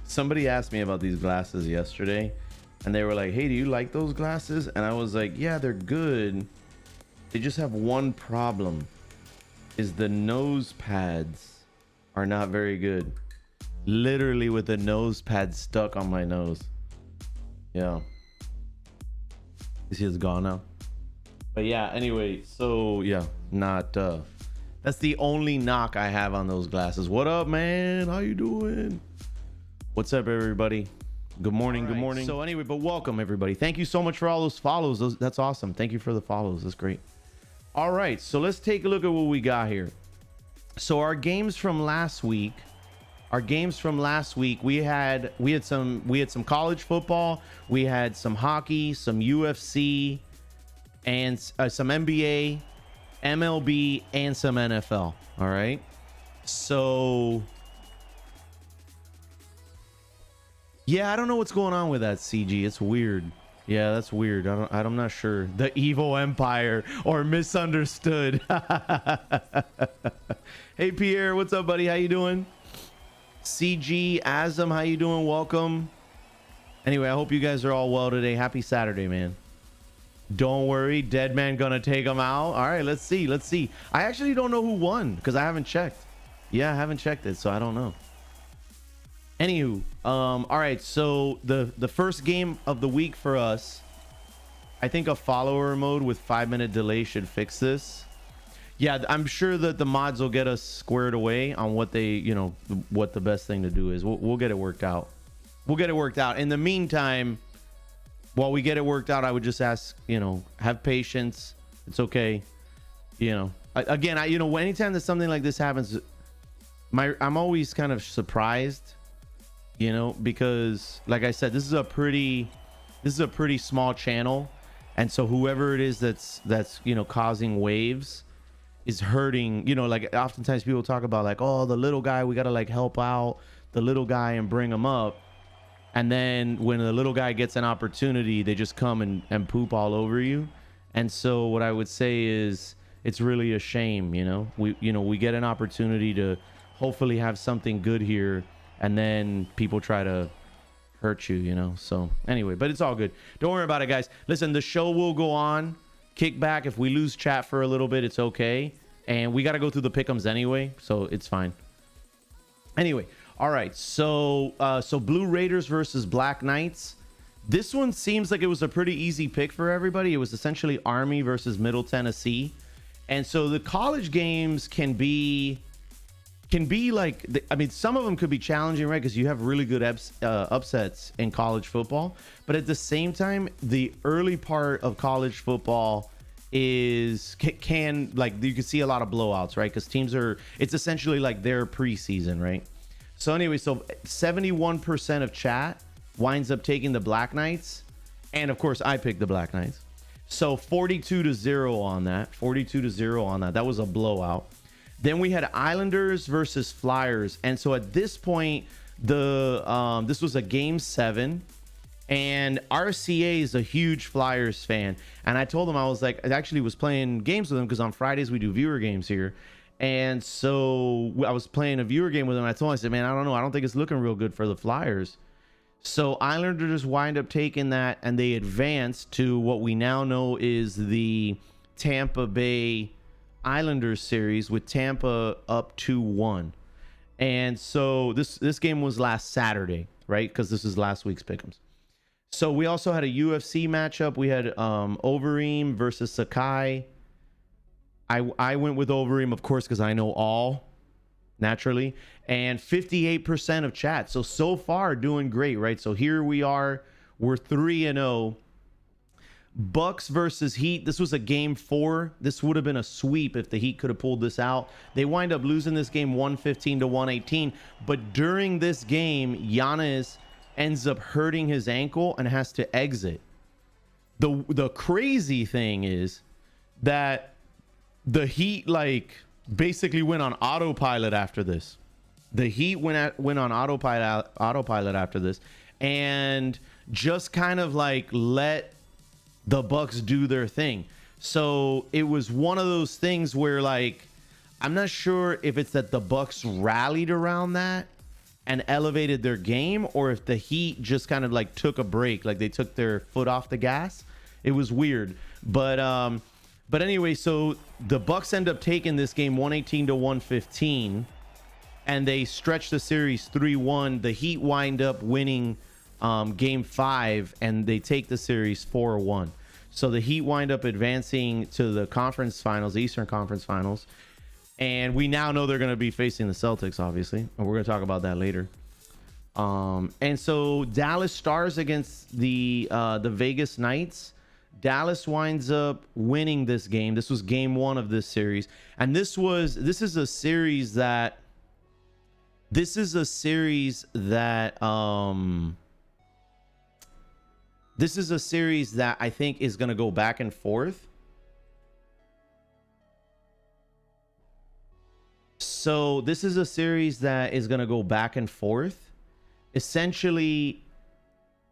Somebody asked me about these glasses yesterday, and they were like, "Hey, do you like those glasses?" And I was like, "Yeah, they're good. They just have one problem, is the nose pads are not very good. Literally with the nose pad stuck on my nose." Yeah. You see it's gone now. But yeah, anyway, so yeah, not that's the only knock I have on those glasses. What up, man? How you doing? What's up, everybody? Good morning. Good morning. So anyway, but welcome everybody. Thank you so much for all those follows. That's awesome. Thank you for the follows. That's great. All right, so let's take a look at what we got here. So our games from last week, we had some college football, we had some hockey, some UFC, and some NBA, MLB, and some NFL. All right, so yeah, I don't know what's going on with that, CG. It's weird. Yeah, that's weird. I'm not sure. The evil empire or misunderstood. Hey Pierre, what's up, buddy? How you doing? CG, Azam, how you doing? Welcome. Anyway, I hope you guys are all well today. Happy Saturday, man. Don't worry, dead man gonna take them out. All right, let's see. I actually don't know who won because I haven't checked. Yeah, I haven't checked it, so I don't know. Anywho, all right, so the first game of the week for us, I think a follower mode with 5-minute delay should fix this. Yeah, I'm sure that the mods will get us squared away on what they, what the best thing to do is. We'll get it worked out. In the meantime, while we get it worked out, I would just ask, have patience. It's okay. Again, anytime that something like this happens, I'm always kind of surprised, because like I said, this is a pretty small channel. And so whoever it is that's causing waves is hurting, like oftentimes people talk about like, oh, the little guy, we got to like help out the little guy and bring him up. And then when the little guy gets an opportunity, they just come and poop all over you. And so what I would say is it's really a shame, we get an opportunity to hopefully have something good here, and then people try to hurt you, so anyway, but it's all good. Don't worry about it, guys. Listen, the show will go on. Kick back. If we lose chat for a little bit, it's okay, and we got to go through the pick'ems anyway, so it's fine. Anyway, all right, so Blue Raiders versus Black Knights. This one seems like it was a pretty easy pick for everybody. It was essentially Army versus Middle Tennessee, and so the college games can be like, some of them could be challenging, right? Because you have really good upsets in college football. But at the same time, the early part of college football can like, you can see a lot of blowouts, right? Because it's essentially like their preseason, right? So anyway, so 71% of chat winds up taking the Black Knights. And of course, I picked the Black Knights. So 42-0 on that. 42-0 on that. That was a blowout. Then we had Islanders versus Flyers, and so at this point, this was a game 7, and RCA is a huge Flyers fan. And I told him, I was like, I actually was playing games with him because on Fridays we do viewer games here, and so I was playing a viewer game with him. And I told him, I said, man, I don't know, I don't think it's looking real good for the Flyers. So Islanders wind up taking that, and they advance to what we now know is the Tampa Bay Islanders series, with Tampa up 2-1. And so this game was last Saturday, right? Because this is last week's pick'ems. So we also had a UFC matchup. We had Overeem versus Sakai. I went with Overeem, of course, because I know all, naturally. And 58% of chat. So far doing great, right? So here we are. We're 3-0. Bucks versus Heat. This was a game 4. This would have been a sweep if the Heat could have pulled this out. They wind up losing this game 115-118. But during this game, Giannis ends up hurting his ankle and has to exit. The crazy thing is that the Heat basically went on autopilot after this. The Heat went on autopilot after this, and just kind of let the Bucks do their thing. So it was one of those things where I'm not sure if it's that the Bucks rallied around that and elevated their game, or if the Heat just kind of like took a break, like they took their foot off the gas. It was weird. But anyway, so the Bucks end up taking this game 118 to 115, and they stretch the series 3-1. The Heat wind up winning game 5, and they take the series 4-1. So the Heat wind up advancing to the conference finals, the Eastern Conference Finals. And we now know they're going to be facing the Celtics, obviously. And we're going to talk about that later. And so Dallas Stars against the Vegas Knights. Dallas winds up winning this game. This was game 1 of this series. And this is a series that I think is going to go back and forth. So this is a series that is going to go back and forth. Essentially,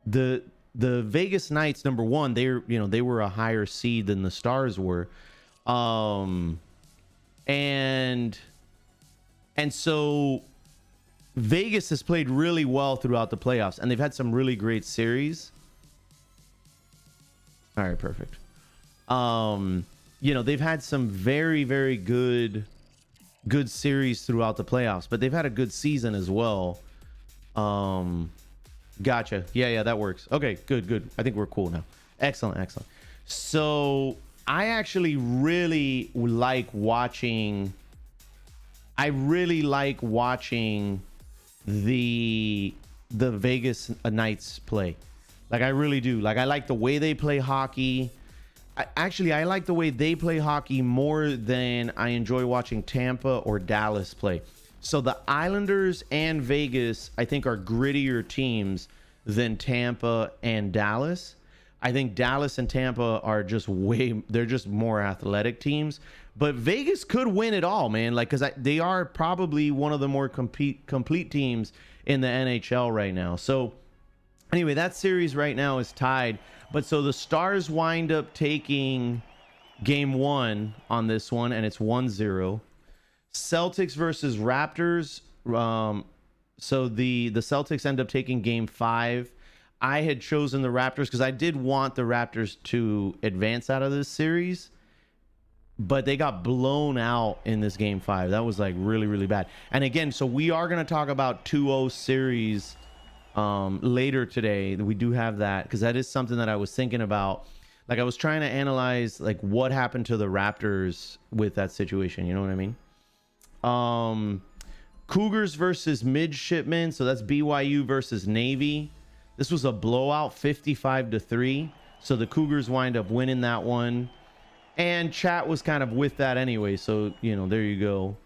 the Vegas Knights, number one, they were a higher seed than the Stars were, and so Vegas has played really well throughout the playoffs, and they've had some really great series. All right, perfect. They've had some very, very good series throughout the playoffs, but they've had a good season as well. Gotcha. Yeah, that works. Okay, good. I think we're cool now. Excellent. So I actually really like watching the Vegas Knights play. Like, I really do. Like, I like the way they play hockey. I like the way they play hockey more than I enjoy watching Tampa or Dallas play. So the Islanders and Vegas, I think, are grittier teams than Tampa and Dallas. I think Dallas and Tampa are they're just more athletic teams. But Vegas could win it all, man. Like, because they are probably one of the more complete teams in the NHL right now. So anyway, that series right now is tied. But so the Stars wind up taking game 1 on this one, and it's 1-0. Celtics versus Raptors. So the Celtics end up taking game 5. I had chosen the Raptors because I did want the Raptors to advance out of this series, but they got blown out in this game 5. That was like really, really bad. And again, so we are going to talk about 2-0 series later today. We do have that because that is something that I was thinking about. Like, I was trying to analyze like what happened to the Raptors with that situation. You know what I mean? Cougars versus Midshipmen. So that's BYU versus Navy. This was a blowout, 55-3. So the Cougars wind up winning that one. And chat was kind of with that anyway. So, there you go.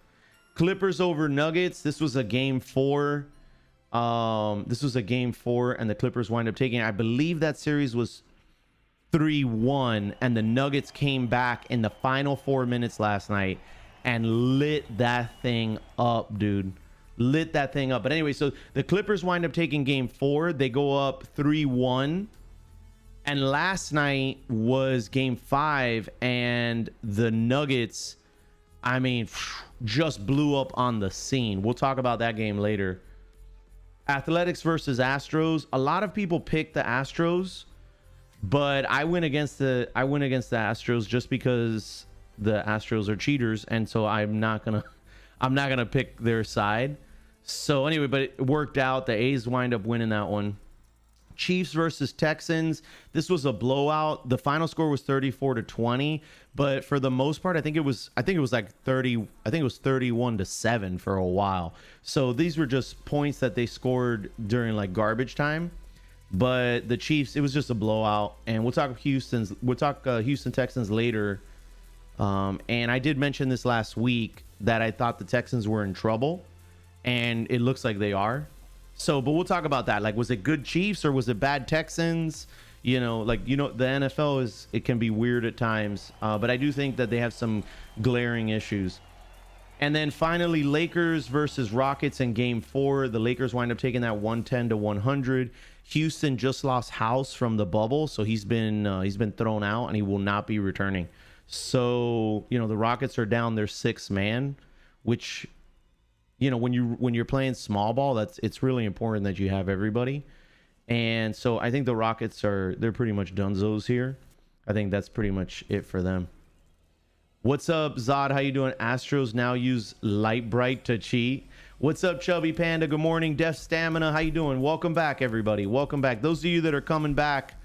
Clippers over Nuggets. This was a game 4. And the Clippers wind up taking it. I believe that series was 3-1, and the Nuggets came back in the final 4 minutes last night and lit that thing up, dude. Lit that thing up. But anyway, so the Clippers wind up taking game 4. They go up 3-1. And last night was game 5, and the Nuggets, just blew up on the scene. We'll talk about that game later. Athletics versus Astros. A lot of people pick the Astros, but I went against the Astros just because the Astros are cheaters, and so I'm not gonna pick their side. So anyway, but it worked out. The A's wind up winning that one. Chiefs versus Texans. This was a blowout. The final score was 34-20, but for the most part, I think it was like 30. I think it was 31-7 for a while. So these were just points that they scored during like garbage time. But the Chiefs, it was just a blowout. And we'll talk Houston Texans later. And I did mention this last week that I thought the Texans were in trouble, and it looks like they are. So, but we'll talk about that. Like, was it good Chiefs or was it bad Texans? The NFL it can be weird at times, but I do think that they have some glaring issues. And then finally, Lakers versus Rockets in game 4. The Lakers wind up taking that 110-100. Houston just lost House from the bubble, so he's been thrown out and he will not be returning. So, the Rockets are down their 6th man, which, when you're playing small ball, it's really important that you have everybody. And so I think the Rockets they're pretty much dunzos here. I think that's pretty much it for them. What's up, Zod? How you doing? Astros now use Light Bright to cheat. What's up, Chubby Panda? Good morning. Def Stamina, how you doing? Welcome back, everybody. Welcome back. Those of you that are coming back,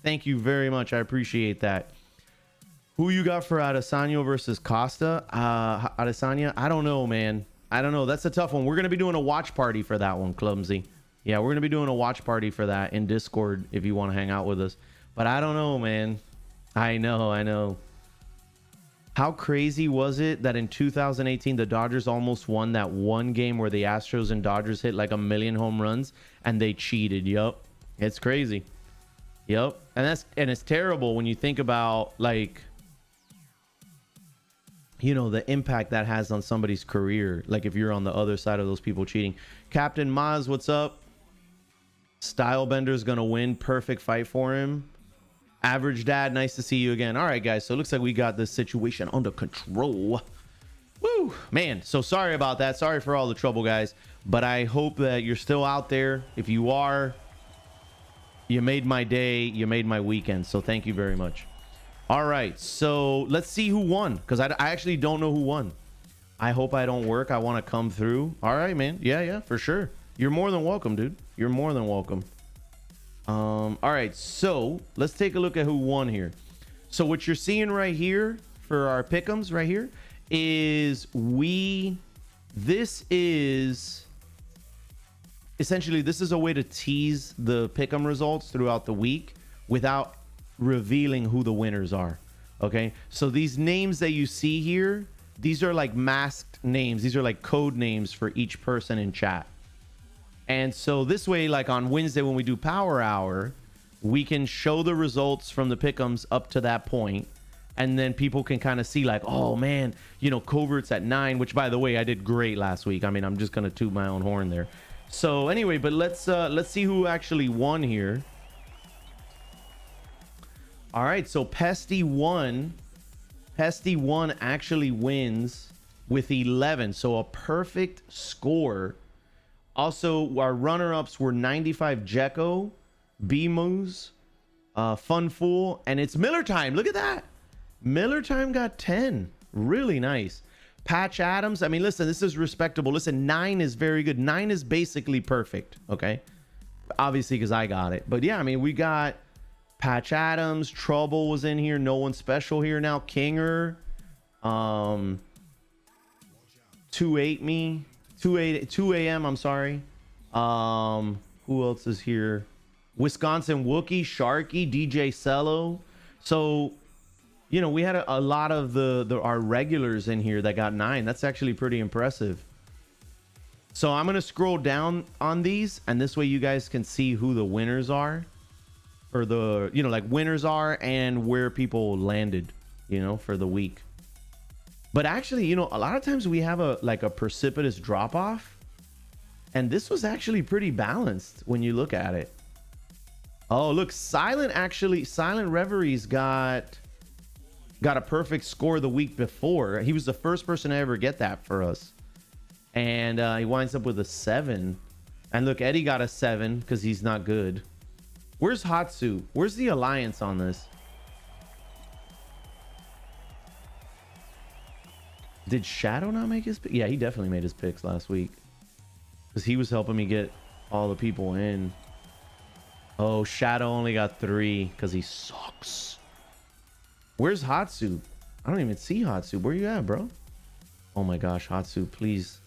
thank you very much. I appreciate that. Who you got for Adesanya versus Costa? Adesanya? I don't know, man. I don't know. That's a tough one. We're going to be doing a watch party for that one, Clumsy. Yeah, we're going to be doing a watch party for that in Discord if you want to hang out with us. But I don't know, man. I know. How crazy was it that in 2018 the Dodgers almost won that one game where the Astros and Dodgers hit like 1,000,000 home runs and they cheated? Yup. It's crazy. Yup. And it's terrible when you think about, like, the impact that has on somebody's career, like if you're on the other side of those people cheating. Captain Maz, what's up? Stylebender's gonna win. Perfect fight for him. Average Dad, nice to see you again. All right, guys, so it looks like we got this situation under control. Woo, man. So sorry about that. Sorry for all the trouble, guys, but I hope that you're still out there. If you are, you made my day, you made my weekend, so thank you very much. All right, so let's see who won, because I actually don't know who won. I hope I don't work. I want to come through. All right, man. Yeah, for sure. You're more than welcome, dude. You're more than welcome. All right, so let's take a look at who won here. So what you're seeing right here for our pick'ems right here is this is essentially, this is a way to tease the pick'em results throughout the week without revealing who the winners are. Okay, so these names that you see here, these are like masked names. These are like code names for each person in chat. And so this way, like on Wednesday when we do Power Hour, we can show the results from the pick'ems up to that point, and then people can kind of see like, oh man, Covert's at 9, which by the way, I did great last week. I mean, I'm just gonna toot my own horn there. So anyway, but let's see who actually won here. All right, so Pesty 1 actually wins with 11, so a perfect score. Also, our runner-ups were 95 Jekko, B-Moose, Fun Fool, and it's Miller Time. Look at that. Miller Time got 10. Really nice. Patch Adams. I mean, listen, this is respectable. Listen, 9 is very good. 9 is basically perfect, okay? Obviously, because I got it. But yeah, I mean, we got Patch Adams. Trouble was in here. No one special here now. Kinger. 2 a.m. I'm sorry. Who else is here? Wisconsin Wookie, Sharky, DJ Cello. So, we had a lot of our regulars in here that got 9. That's actually pretty impressive. So I'm gonna scroll down on these, and this way you guys can see who the winners are, or the like winners are, and where people landed, for the week. But actually, a lot of times we have a precipitous drop off, and this was actually pretty balanced when you look at it. Oh, look, Silent Reveries got a perfect score the week before. He was the first person to ever get that for us, and he winds up with a 7. And look, Eddie got a 7 because he's not good. Where's Hatsu? Where's the alliance on this? Did Shadow not make his pick? Yeah, he definitely made his picks last week, because he was helping me get all the people in. Oh, Shadow only got 3 because he sucks. Where's Hatsu? I don't even see Hatsu. Where you at, bro? Oh my gosh, Hatsu, please.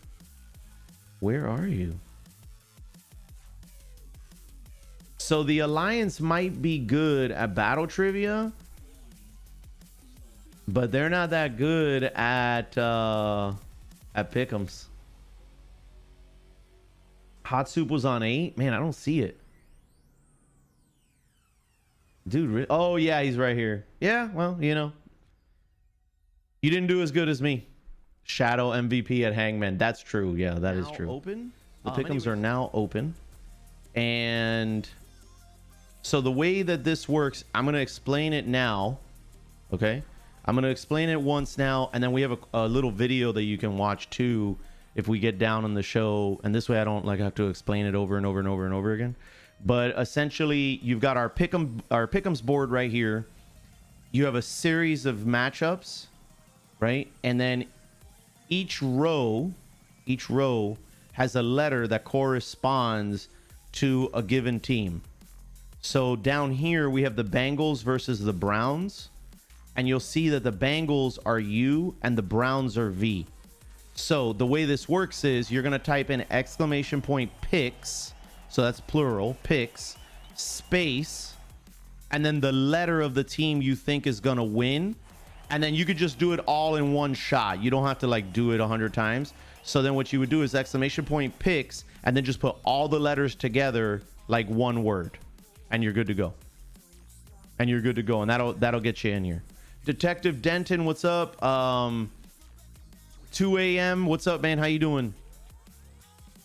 Where are you? So the alliance might be good at battle trivia, but they're not that good at pick'ems. Hot Soup was on 8. Man, I don't see it. Dude, oh yeah, he's right here. Yeah, well, you didn't do as good as me. Shadow MVP at Hangman. That's true. Yeah, that is true. Open. The pick'ems are now open. And so the way that this works, I'm going to explain it now. Okay. I'm going to explain it once now, and then we have a little video that you can watch too if we get down on the show, and this way I don't like have to explain it over and over and over and over again. But essentially, you've got our pick'ems board right here. You have a series of matchups, right? And then each row has a letter that corresponds to a given team. So down here we have the Bengals versus the Browns, and you'll see that the Bengals are U and the Browns are V. So the way this works is you're gonna type in exclamation point picks, so that's plural, picks, space, and then the letter of the team you think is gonna win, and then you could just do it all in one shot. You don't have to like do it 100 times. So then what you would do is exclamation point picks, and then just put all the letters together like one word, and you're good to go. And you're good to go, and that'll get you in here. Detective Denton, what's up? 2 a.m. What's up, man? How you doing?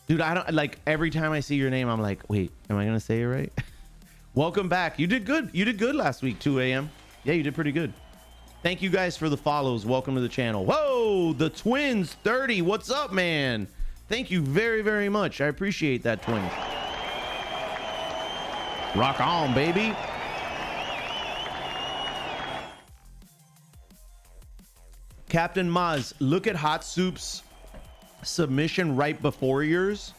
Dude, I don't like every time I see your name, I'm like, wait, am I gonna say it right? Welcome back. You did good. You did good last week, 2 a.m. Yeah, you did pretty good. Thank you guys for the follows. Welcome to the channel. Whoa, the Twins 30. What's up, man? Thank you very, very much. I appreciate that, Twins. Rock on, baby. Captain Maz, look at Hot Soup's submission right before yours.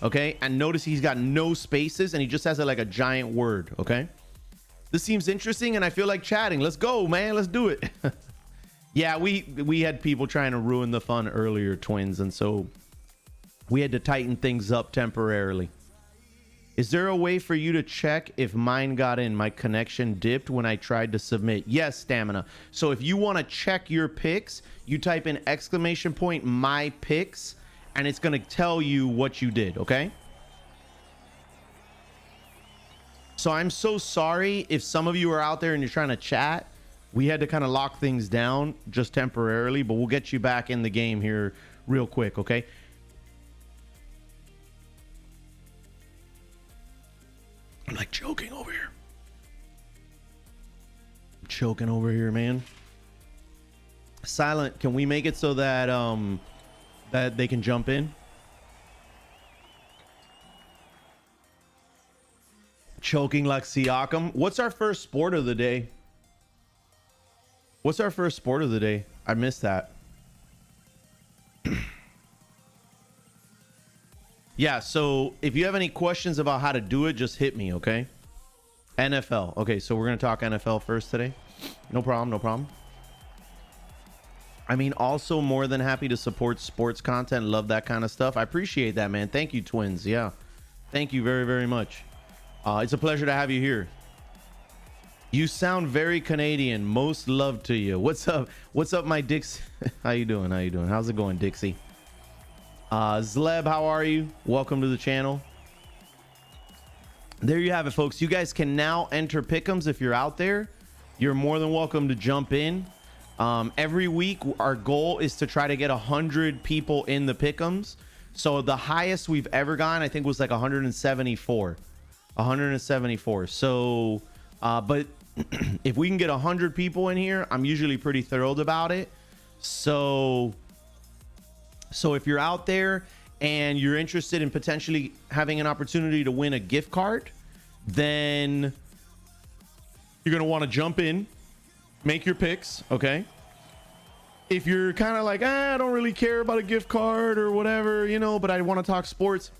Okay, and notice he's got no spaces and he just has it like a giant word. Okay, this seems interesting and I feel like chatting. Let's go, man. Let's do it. Yeah, we had people trying to ruin the fun earlier, Twins, and so we had to tighten things up temporarily. Is there a way for you to check if mine got in? My connection dipped when I tried to submit. Yes, Stamina. So if you want to check your picks, you type in exclamation point my picks, and it's going to tell you what you did, okay? So I'm so sorry if some of you are out there and you're trying to chat. We had to kind of lock things down just temporarily, but we'll get you back in the game here real quick, okay? I'm like choking over here. Choking over here, man. Silent, can we make it so that that they can jump in? Choking like Siakam. What's our first sport of the day? What's our first sport of the day? I missed that. Yeah, so if you have any questions about how to do it, just hit me, okay? NFL. Okay, so we're going to talk NFL first today. No problem, no problem. I mean, also more than happy to support sports content. Love that kind of stuff. I appreciate that, man. Thank you, Twins. Yeah. Thank you very, very much. It's a pleasure to have you here. You sound very Canadian. Most love to you. What's up? What's up, my Dixie? How you doing? How you doing? How's it going, Dixie? Zleb, how are you? Welcome to the channel. There you have it, folks. You guys can now enter pick'ems if you're out there. You're more than welcome to jump in. Every week, our goal is to try to get 100 people in the pick'ems. So the highest we've ever gone, I think, was like 174. 174. So, but if we can get 100 people in here, I'm usually pretty thrilled about it. So if you're out there and you're interested in potentially having an opportunity to win a gift card, then you're going to want to jump in, make your picks, okay? If you're kind of like, I don't really care about a gift card or whatever, you know, but I want to talk sports,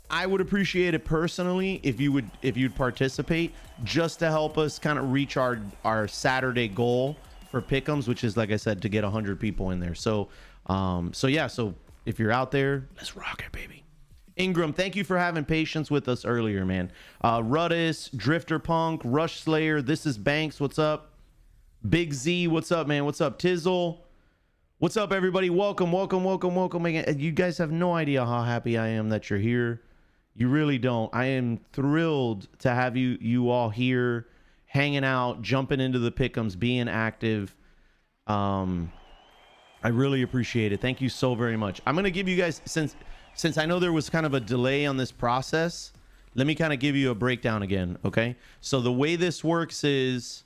I would appreciate it personally if you'd participate, just to help us kind of reach our Saturday goal for pick'ems, which is, like I said, to get 100 people in there. So yeah, so if you're out there, let's rock it, baby. Ingram, thank you for having patience with us earlier, man. Ruddis, Drifter Punk, Rush Slayer, This is Banks, what's up? Big Z, what's up, man? What's up, Tizzle? What's up, everybody? Welcome, welcome, welcome, welcome again. You guys have no idea how happy I am that you're here. You really don't. I am thrilled to have you all here, hanging out, jumping into the pick'ems, being active. I really appreciate it. Thank you so very much. I'm going to give you guys, since I know there was kind of a delay on this process, let me kind of give you a breakdown again, okay? So the way this works is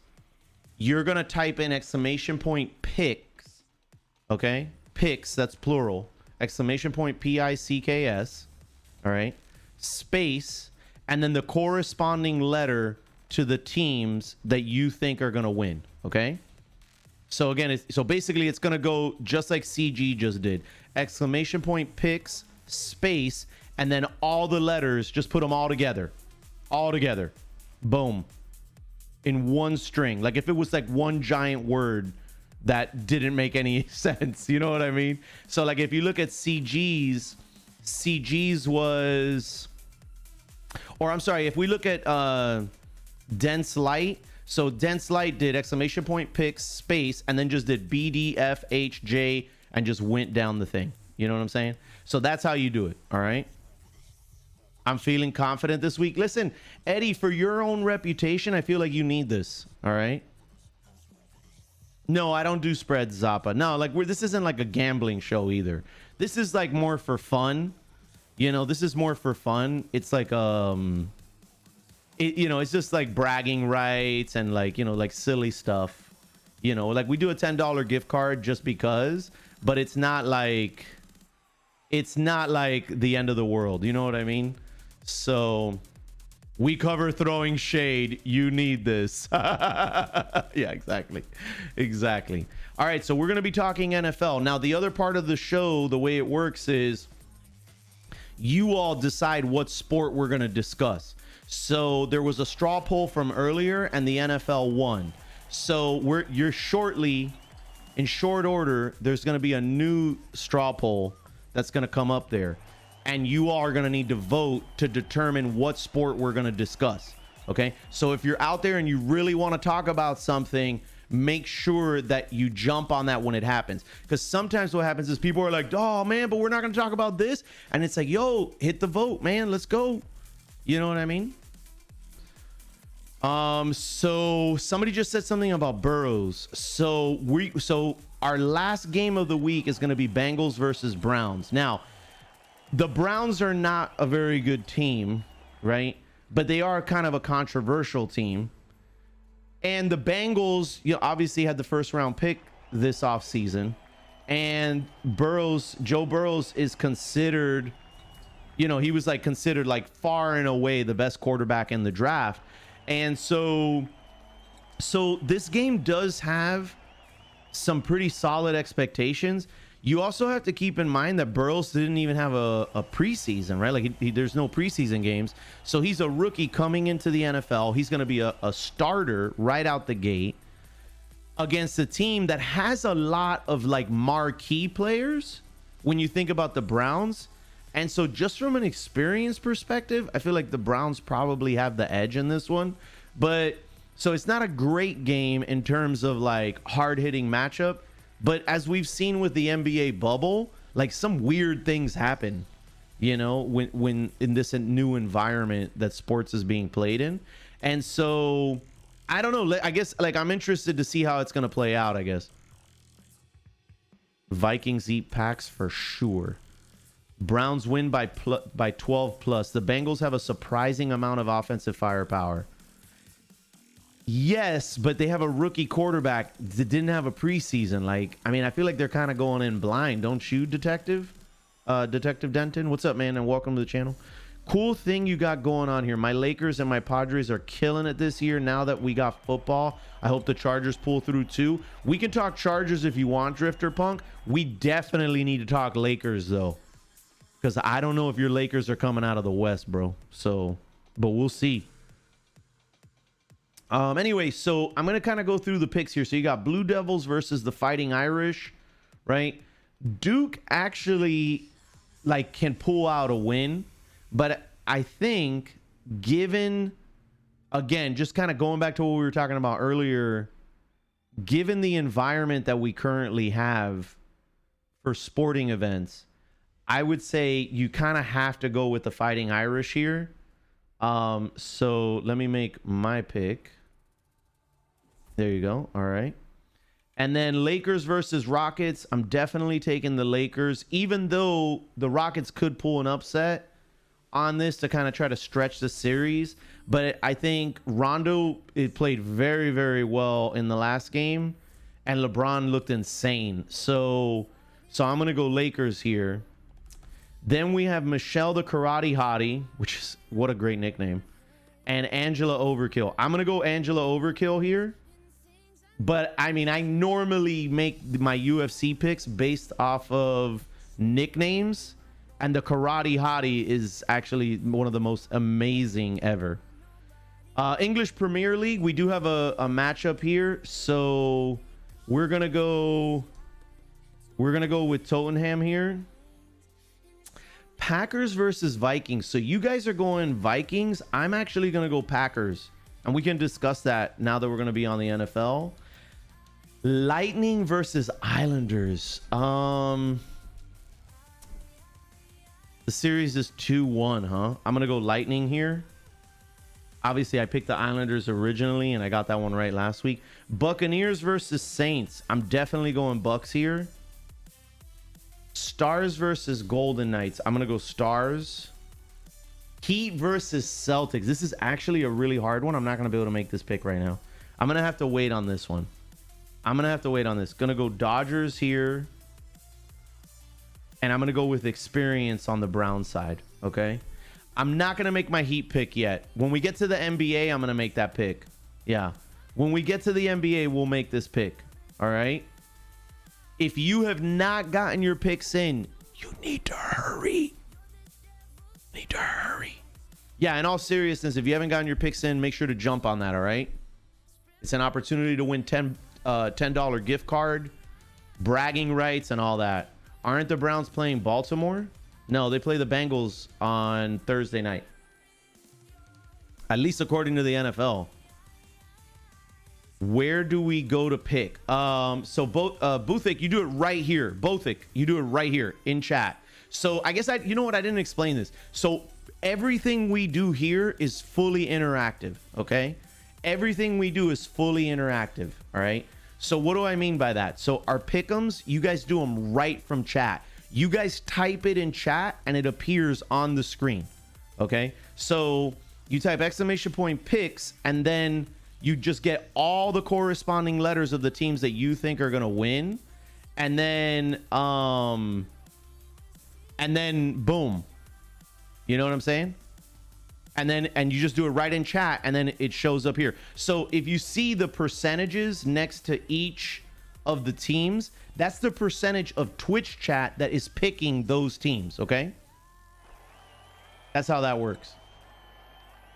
you're going to type in exclamation point picks, okay? Picks, that's plural. exclamation point PICKS, all right, space, and then the corresponding letter to the teams that you think are going to win, okay? So again, so basically it's going to go just like CG just did. Exclamation point picks, space, and then all the letters, just put them all together. All together. Boom. In one string. Like if it was like one giant word that didn't make any sense. You know what I mean? So like if you look at CG's was, or I'm sorry, if we look at dense light, so dense light did exclamation point picks space and then just did BDFHJ and just went down the thing. You know what I'm saying? So that's how you do it. All right. I'm feeling confident this week. Listen, Eddie, for your own reputation, I feel like you need this. All right. No, I don't do spreads, Zappa. No, like this isn't like a gambling show either. This is like more for fun. You know, this is more for fun. It's like it's just like bragging rights and like, you know, like silly stuff. You know, like we do a $10 gift card just because, but it's not like the end of the world. You know what I mean? So we cover throwing shade. You need this. Yeah, exactly. All right, so we're going to be talking NFL. Now, the other part of the show, the way it works is you all decide what sport we're going to discuss. So there was a straw poll from earlier and the NFL won. So you're shortly, in short order, there's going to be a new straw poll that's going to come up there. And you all are going to need to vote to determine what sport we're going to discuss. Okay. So if you're out there and you really want to talk about something, make sure that you jump on that when it happens. Because sometimes what happens is people are like, oh man, but we're not going to talk about this. And it's like, yo, hit the vote, man. Let's go. You know what I mean? So somebody just said something about Burrows. So our last game of the week is going to be Bengals versus Browns. Now, the Browns are not a very good team, right? But they are kind of a controversial team. And the Bengals, you know, obviously had the first round pick this offseason. And Joe Burrows is considered, you know, he was like considered like far and away the best quarterback in the draft. And so this game does have some pretty solid expectations. You also have to keep in mind that Burrows didn't even have a preseason, right? Like there's no preseason games. So he's a rookie coming into the NFL. He's going to be a starter right out the gate against a team that has a lot of like marquee players when you think about the Browns. And so just from an experience perspective, I feel like the Browns probably have the edge in this one. But so it's not a great game in terms of like hard-hitting matchup. But as we've seen with the NBA bubble, like some weird things happen, you know, when in this new environment that sports is being played in. And so I don't know. I guess like I'm interested to see how it's going to play out, I guess. Vikings eat packs for sure. Browns win by 12 plus. The Bengals have a surprising amount of offensive firepower. Yes, but they have a rookie quarterback that didn't have a preseason. Like, I mean, I feel like they're kind of going in blind. Don't you, Detective Denton? What's up, man? And welcome to the channel. Cool thing you got going on here. My Lakers and my Padres are killing it this year. Now that we got football, I hope the Chargers pull through too. We can talk Chargers if you want, Drifter Punk. We definitely need to talk Lakers though, because I don't know if your Lakers are coming out of the West, bro. So, but we'll see. Anyway, so I'm going to kind of go through the picks here. So you got Blue Devils versus the Fighting Irish, right? Duke actually like can pull out a win, but I think given, again, just kind of going back to what we were talking about earlier, given the environment that we currently have for sporting events, I would say you kind of have to go with the Fighting Irish here. So let me make my pick. There you go. All right. And then Lakers versus Rockets. I'm definitely taking the Lakers, even though the Rockets could pull an upset on this to kind of try to stretch the series. But I think Rondo played very, very well in the last game, and LeBron looked insane. So I'm going to go Lakers here. Then we have Michelle the Karate Hottie, which is what a great nickname, and Angela Overkill. I'm gonna go Angela Overkill here, but I mean, I normally make my UFC picks based off of nicknames, and the Karate Hottie is actually one of the most amazing ever. English Premier League, we do have a matchup here, so we're gonna go with Tottenham here. Packers versus Vikings. So you guys are going Vikings. I'm actually gonna go Packers, and we can discuss that now that we're gonna be on the NFL. Lightning versus Islanders. The series is 2-1, huh? I'm gonna go Lightning here. Obviously, I picked the Islanders originally, and I got that one right last week. Buccaneers versus Saints. I'm definitely going Bucks here. Stars versus Golden Knights. I'm going to go Stars. Heat versus Celtics. This is actually a really hard one. I'm not going to be able to make this pick right now. I'm going to have to wait on this one. Going to go Dodgers here. And I'm going to go with experience on the Brown side. Okay. I'm not going to make my Heat pick yet. When we get to the NBA, I'm going to make that pick. Yeah. When we get to the NBA, we'll make this pick. All right. If you have not gotten your picks in, you need to hurry. Yeah, in all seriousness, if you haven't gotten your picks in, make sure to jump on that, all right? It's an opportunity to win $10 gift card, bragging rights, and all that. Aren't the Browns playing Baltimore? No, they play the Bengals on Thursday night. At least according to the NFL. Where do we go to pick? So both Buthick, you do it right here. Bothick, you do it right here in chat. So I guess you know what? I didn't explain this. So everything we do here is fully interactive. Okay, everything we do is fully interactive. All right. So what do I mean by that? So our pick'ems, you guys do them right from chat. You guys type it in chat and it appears on the screen. Okay. So you type !picks and then you just get all the corresponding letters of the teams that you think are going to win. And then boom. You know what I'm saying? And you just do it right in chat and then it shows up here. So if you see the percentages next to each of the teams, that's the percentage of Twitch chat that is picking those teams. Okay. That's how that works.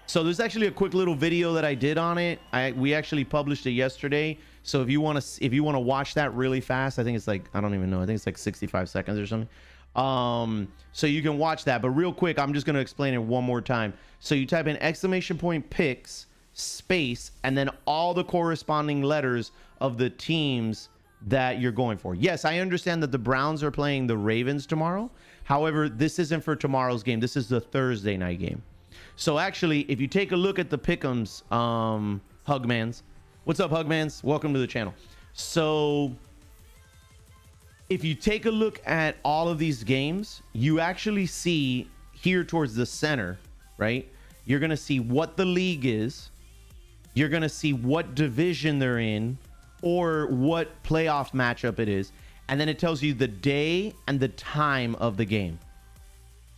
So there's actually a quick little video that I did on it. We actually published it yesterday. So if you want to watch that really fast, I think it's like, I don't even know. I think it's like 65 seconds or something. So you can watch that, but real quick, I'm just going to explain it one more time. So you type in !picks space, and then all the corresponding letters of the teams that you're going for. Yes, I understand that the Browns are playing the Ravens tomorrow. However, this isn't for tomorrow's game. This is the Thursday night game. So actually, if you take a look at the pick'ems, Hugmans, what's up, Hugmans? Welcome to the channel. So if you take a look at all of these games, you actually see here towards the center, right? You're going to see what the league is. You're going to see what division they're in or what playoff matchup it is. And then it tells you the day and the time of the game.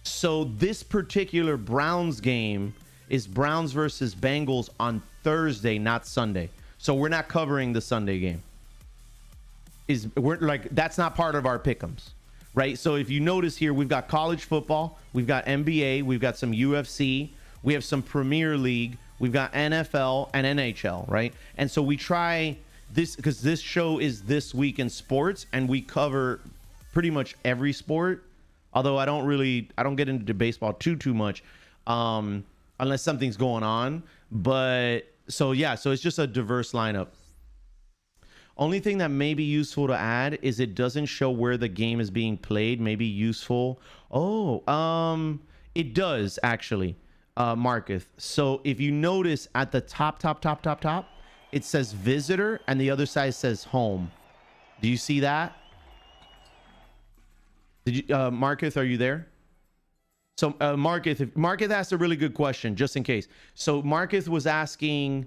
So this particular Browns game is Browns versus Bengals on Thursday, not Sunday. So we're not covering the Sunday game. That's not part of our pick'ems, right? So if you notice here, we've got college football, we've got NBA, we've got some UFC, we have some Premier League, we've got NFL and NHL, right? And so we try this because this show is This Week in Sports, and we cover pretty much every sport. Although I don't get into baseball too much, unless something's going on. But so it's just a diverse lineup. Only thing that may be useful to add is it doesn't show where the game is being played. Maybe useful. It does actually, Marcus. So if you notice at the top, it says visitor and the other side says home. Do you see that? Did you, Marcus, are you there? So Marcus asked a really good question, just in case. So Marcus was asking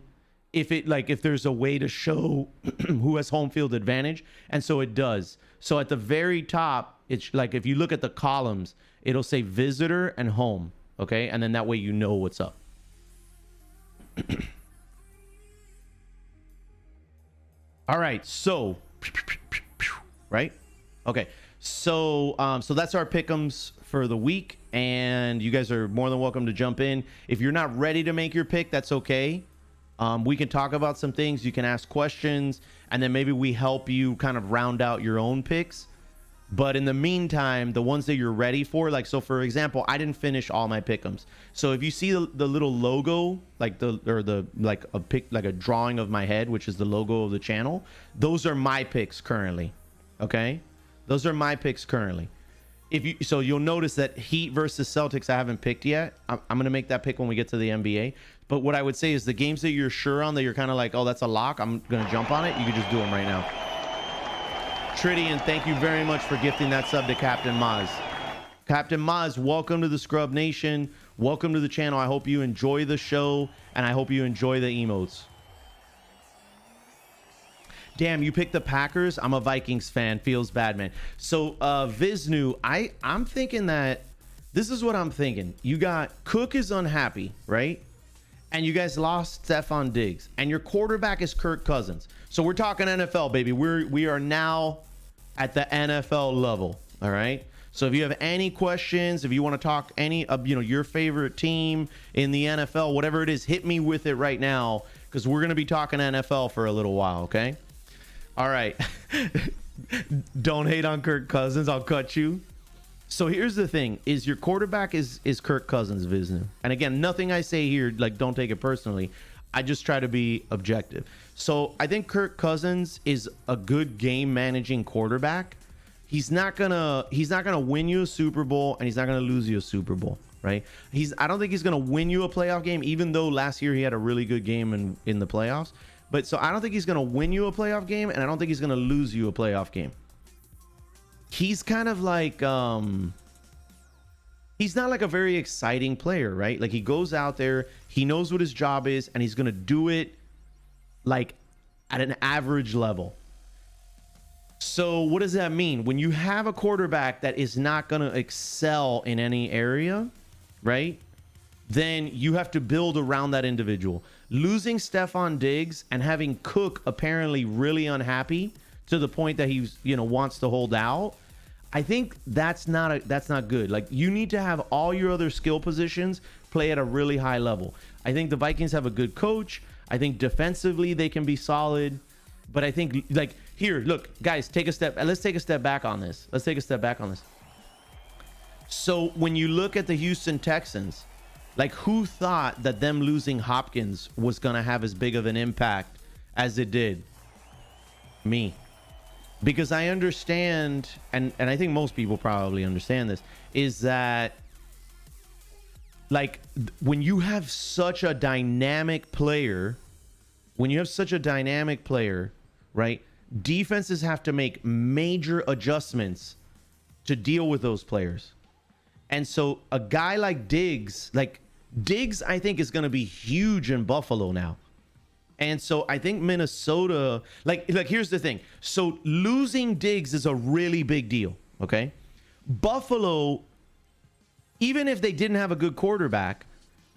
if there's a way to show who has home field advantage, and so it does. So at the very top, it's like if you look at the columns, it'll say visitor and home, okay? And then that way you know what's up. All right, so right? Okay. So so that's our pick'ems for the week, and you guys are more than welcome to jump in. If you're not ready to make your pick, that's okay. We can talk about some things, you can ask questions, and then maybe we help you kind of round out your own picks. But in the meantime, the ones that you're ready for, like, so for example, I didn't finish all my pick'ems. So if you see the little logo, like like a drawing of my head, which is the logo of the channel, those are my picks currently. Okay, those are my picks currently. So you'll notice that Heat versus Celtics I haven't picked yet. I'm gonna make that pick when we get to the NBA. But what I would say is the games that you're sure on, that you're kind of like, oh, that's a lock, I'm gonna jump on it, you can just do them right now. Tridian, thank you very much for gifting that sub to Captain Maz. Captain Maz, welcome to the Scrub Nation. Welcome to the channel. I hope you enjoy the show, and I hope you enjoy the emotes. Damn, you picked the Packers? I'm a Vikings fan. Feels bad, man. So, Viznu, I'm thinking that this is what I'm thinking. You got Cook is unhappy, right? And you guys lost Stephon Diggs, and your quarterback is Kirk Cousins. So we're talking NFL, baby. We are now at the NFL level. All right. So if you have any questions, if you want to talk any of your favorite team in the NFL, whatever it is, hit me with it right now, because we're gonna be talking NFL for a little while. Okay. All right. Don't hate on Kirk Cousins. I'll cut you. So here's the thing: is your quarterback is Kirk Cousins, Viznu. And again, nothing I say here, like, don't take it personally. I just try to be objective. So I think Kirk Cousins is a good game managing quarterback. He's not gonna win you a Super Bowl, and he's not gonna lose you a Super Bowl, right? I don't think he's gonna win you a playoff game, even though last year he had a really good game in the playoffs. But so I don't think he's gonna win you a playoff game, and I don't think he's gonna lose you a playoff game. He's kind of like he's not like a very exciting player, right? Like, he goes out there, he knows what his job is, and he's gonna do it like at an average level. So what does that mean? When you have a quarterback that is not gonna excel in any area, right? Then you have to build around that individual. Losing Stephon Diggs and having Cook apparently really unhappy to the point that he's wants to hold out, I think that's not good. Like, you need to have all your other skill positions play at a really high level. I think the Vikings have a good coach. I think defensively they can be solid, but I think, like, here, look, guys, let's take a step back on this. So when you look at the Houston Texans, like, who thought that them losing Hopkins was going to have as big of an impact as it did? Me. Because I understand, and I think most people probably understand this, is that, like, when you have such a dynamic player, right, defenses have to make major adjustments to deal with those players. And so a guy like Diggs, I think is going to be huge in Buffalo now. And so I think Minnesota, like here's the thing. So losing Diggs is a really big deal, okay? Buffalo, even if they didn't have a good quarterback,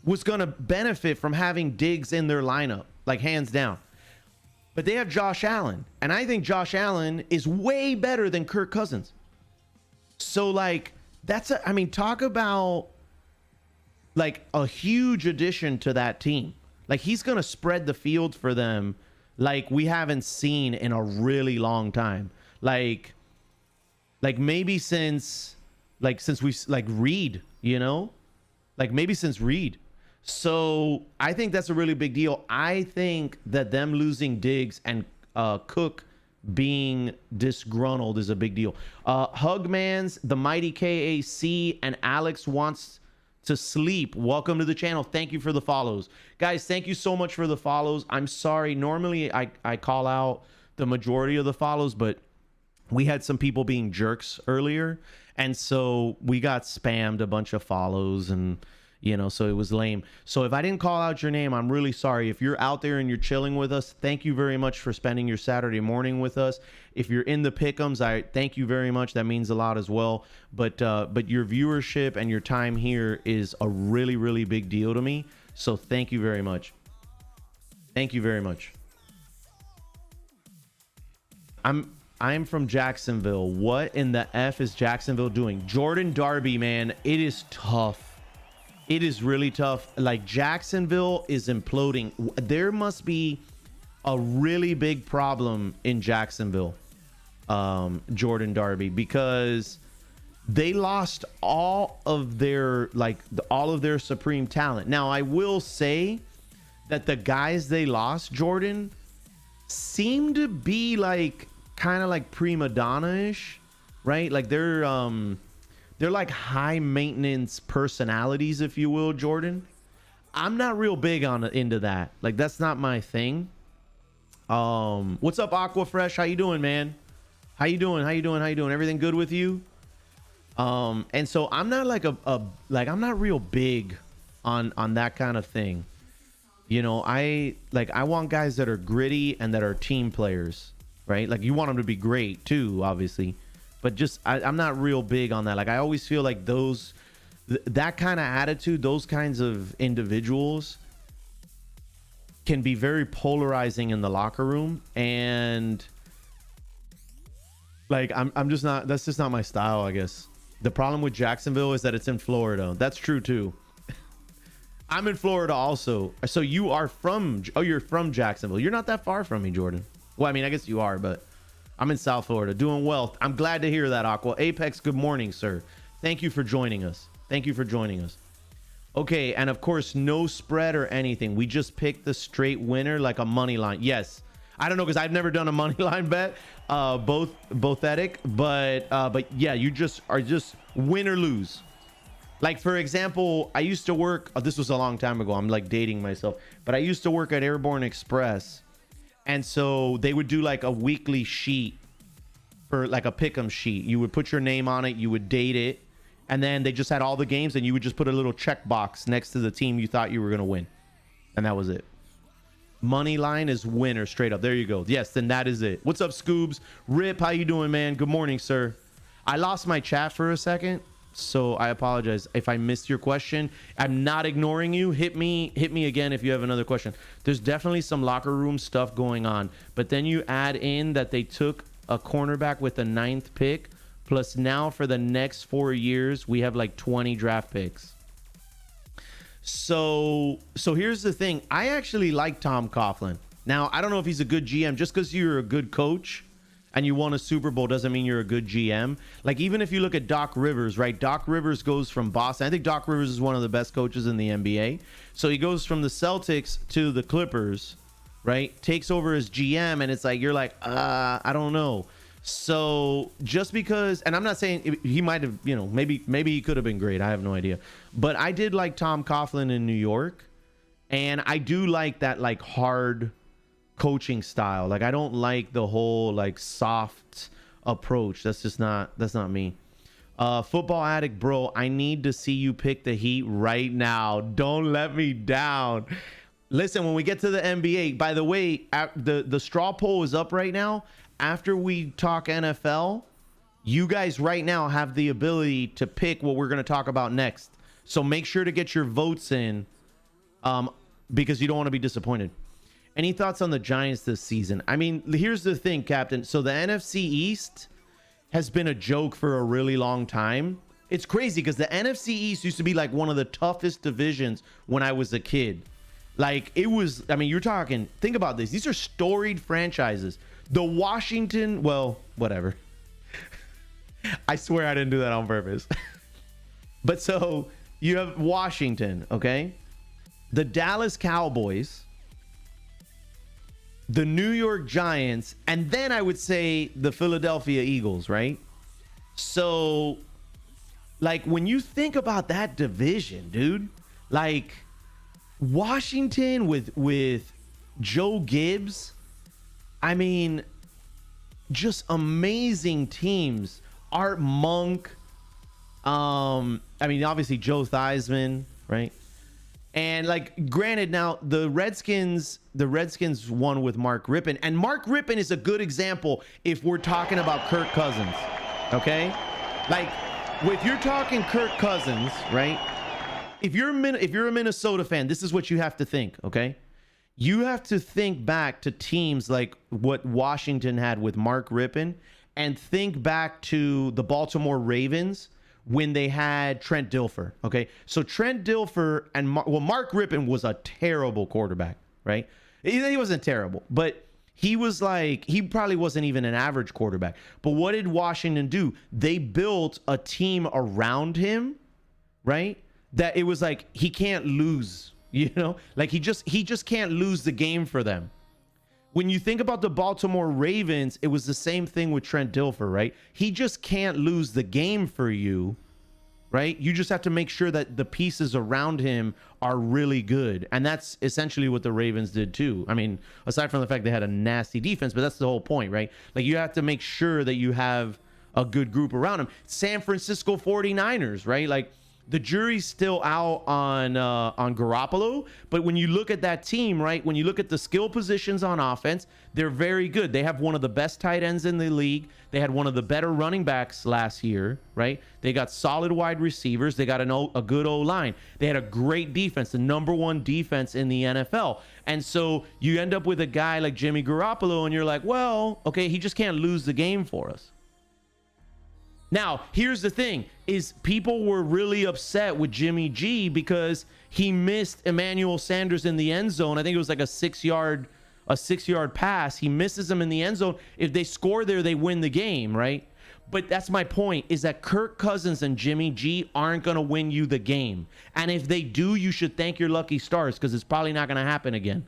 was going to benefit from having Diggs in their lineup, like, hands down. But they have Josh Allen, and I think Josh Allen is way better than Kirk Cousins. So, like, talk about, like, a huge addition to that team. Like, he's going to spread the field for them like we haven't seen in a really long time. Like maybe since we, like, Reed, like, maybe since Reed. So I think that's a really big deal. I think that them losing Diggs and Cook being disgruntled is a big deal. Hugmans, the Mighty KAC, and Alex wants to sleep. Welcome to the channel. Thank you for the follows, guys. Thank you so much for the follows. I'm sorry, normally I call out the majority of the follows, but we had some people being jerks earlier, and so we got spammed a bunch of follows, and you know, so it was lame. So if I didn't call out your name, I'm really sorry. If you're out there and you're chilling with us, thank you very much for spending your Saturday morning with us. If you're in the pick'ems, I thank you very much. That means a lot as well. But your viewership and your time here is a really, really big deal to me. So thank you very much. Thank you very much. I'm from Jacksonville. What in the F is Jacksonville doing? Jordan Darby, man, it is tough. It is really tough. Like, Jacksonville is imploding. There must be a really big problem in Jacksonville, Jordan Darby, because they lost all of their supreme talent. Now, I will say that the guys they lost, Jordan, seem to be like kind of like prima donna-ish, right? Like they're like high maintenance personalities, if you will, Jordan. I'm not real big on into that. Like, that's not my thing. What's up, Aquafresh? How you doing, man? How you doing? Everything good with you? And so I'm not like I'm not real big on that kind of thing. You know, I want guys that are gritty and that are team players, right? Like, you want them to be great too, obviously. But just, I'm not real big on that. Like, I always feel like that kind of attitude, those kinds of individuals can be very polarizing in the locker room. And like, I'm just not, that's just not my style, I guess. The problem with Jacksonville is that it's in Florida. That's true too. I'm in Florida also. So you're from Jacksonville. You're not that far from me, Jordan. Well, I mean, I guess you are, but I'm in South Florida, doing well. I'm glad to hear that, Aqua. Apex, good morning, sir. Thank you for joining us. Okay, and of course, no spread or anything. We just picked the straight winner, like a money line. Yes. I don't know, because I've never done a money line bet, both ethic, but yeah, you are just win or lose. Like, for example, I used to work, this was a long time ago, I'm like dating myself, but I used to work at Airborne Express. And so they would do like a weekly sheet for like a pick'em sheet. You would put your name on it, you would date it, and then they just had all the games, and you would just put a little check box next to the team you thought you were going to win. And that was it. Money line is winner, straight up. There you go. Yes, then that is it. What's up, Scoobs? Rip, how you doing, man? Good morning, sir. I lost my chat for a second, so I apologize if I missed your question. I'm not ignoring you. Hit me again if you have another question. There's definitely some locker room stuff going on, but then you add in that they took a cornerback with the 9th pick, plus now for the next 4 years we have like 20 draft picks. So here's the thing. I actually like Tom Coughlin. Now, I don't know if he's a good GM. Just because you're a good coach and you won a Super Bowl doesn't mean you're a good GM. Like, even if you look at Doc Rivers, right? Doc Rivers goes from Boston. I think Doc Rivers is one of the best coaches in the NBA. So he goes from the Celtics to the Clippers, right? Takes over as GM, and it's like, you're like, I don't know. So just because, and I'm not saying he might have, you know, maybe he could have been great. I have no idea. But I did like Tom Coughlin in New York. And I do like that, like, hard coaching style. Like, I don't like the whole like soft approach. That's not me. Football addict, bro, I need to see you pick the Heat right now. Don't let me down. Listen, when we get to the NBA, by the way, the straw poll is up right now. After we talk NFL, you guys right now have the ability to pick what we're going to talk about next. So make sure to get your votes in, because you don't want to be disappointed. Any thoughts on the Giants this season? I mean, here's the thing, Captain. So the NFC East has been a joke for a really long time. It's crazy because the NFC East used to be like one of the toughest divisions when I was a kid. Like, it was, I mean, you're talking, think about this. These are storied franchises. The Washington, well, whatever. I swear I didn't do that on purpose. But so you have Washington, okay? The Dallas Cowboys, the New York Giants, and then I would say the Philadelphia Eagles, right? So, like, when you think about that division, dude, like, Washington with Joe Gibbs, I mean, just amazing teams. Art Monk, I mean, obviously Joe Theismann, right? And like, granted, now the Redskins won with Mark Rippon, and Mark Rippon is a good example if we're talking about Kirk Cousins, okay? Like, if you're talking Kirk Cousins, right? If you're a Minnesota fan, this is what you have to think, okay? You have to think back to teams like what Washington had with Mark Rippon, and think back to the Baltimore Ravens when they had Trent Dilfer, okay? So Trent Dilfer and Mark Rippon was a terrible quarterback, right? He wasn't terrible, but he was like, he probably wasn't even an average quarterback. But what did Washington do? They built a team around him, right? That it was like, he can't lose, you know, like he just can't lose the game for them. When you think about the Baltimore Ravens, it was the same thing with Trent Dilfer, right? He just can't lose the game for you, right? You just have to make sure that the pieces around him are really good. And that's essentially what the Ravens did too. I mean, aside from the fact they had a nasty defense, but that's the whole point, right? Like, you have to make sure that you have a good group around him. San Francisco 49ers, right? Like, the jury's still out on Garoppolo, but when you look at that team, right, when you look at the skill positions on offense, they're very good. They have one of the best tight ends in the league. They had one of the better running backs last year, right? They got solid wide receivers. They got a good O-line. They had a great defense, the #1 defense in the NFL. And so you end up with a guy like Jimmy Garoppolo, and you're like, well, okay, he just can't lose the game for us. Now, here's the thing, is people were really upset with Jimmy G because he missed Emmanuel Sanders in the end zone. I think it was like a 6-yard pass. He misses him in the end zone. If they score there, they win the game, right? But that's my point, is that Kirk Cousins and Jimmy G aren't going to win you the game. And if they do, you should thank your lucky stars, because it's probably not going to happen again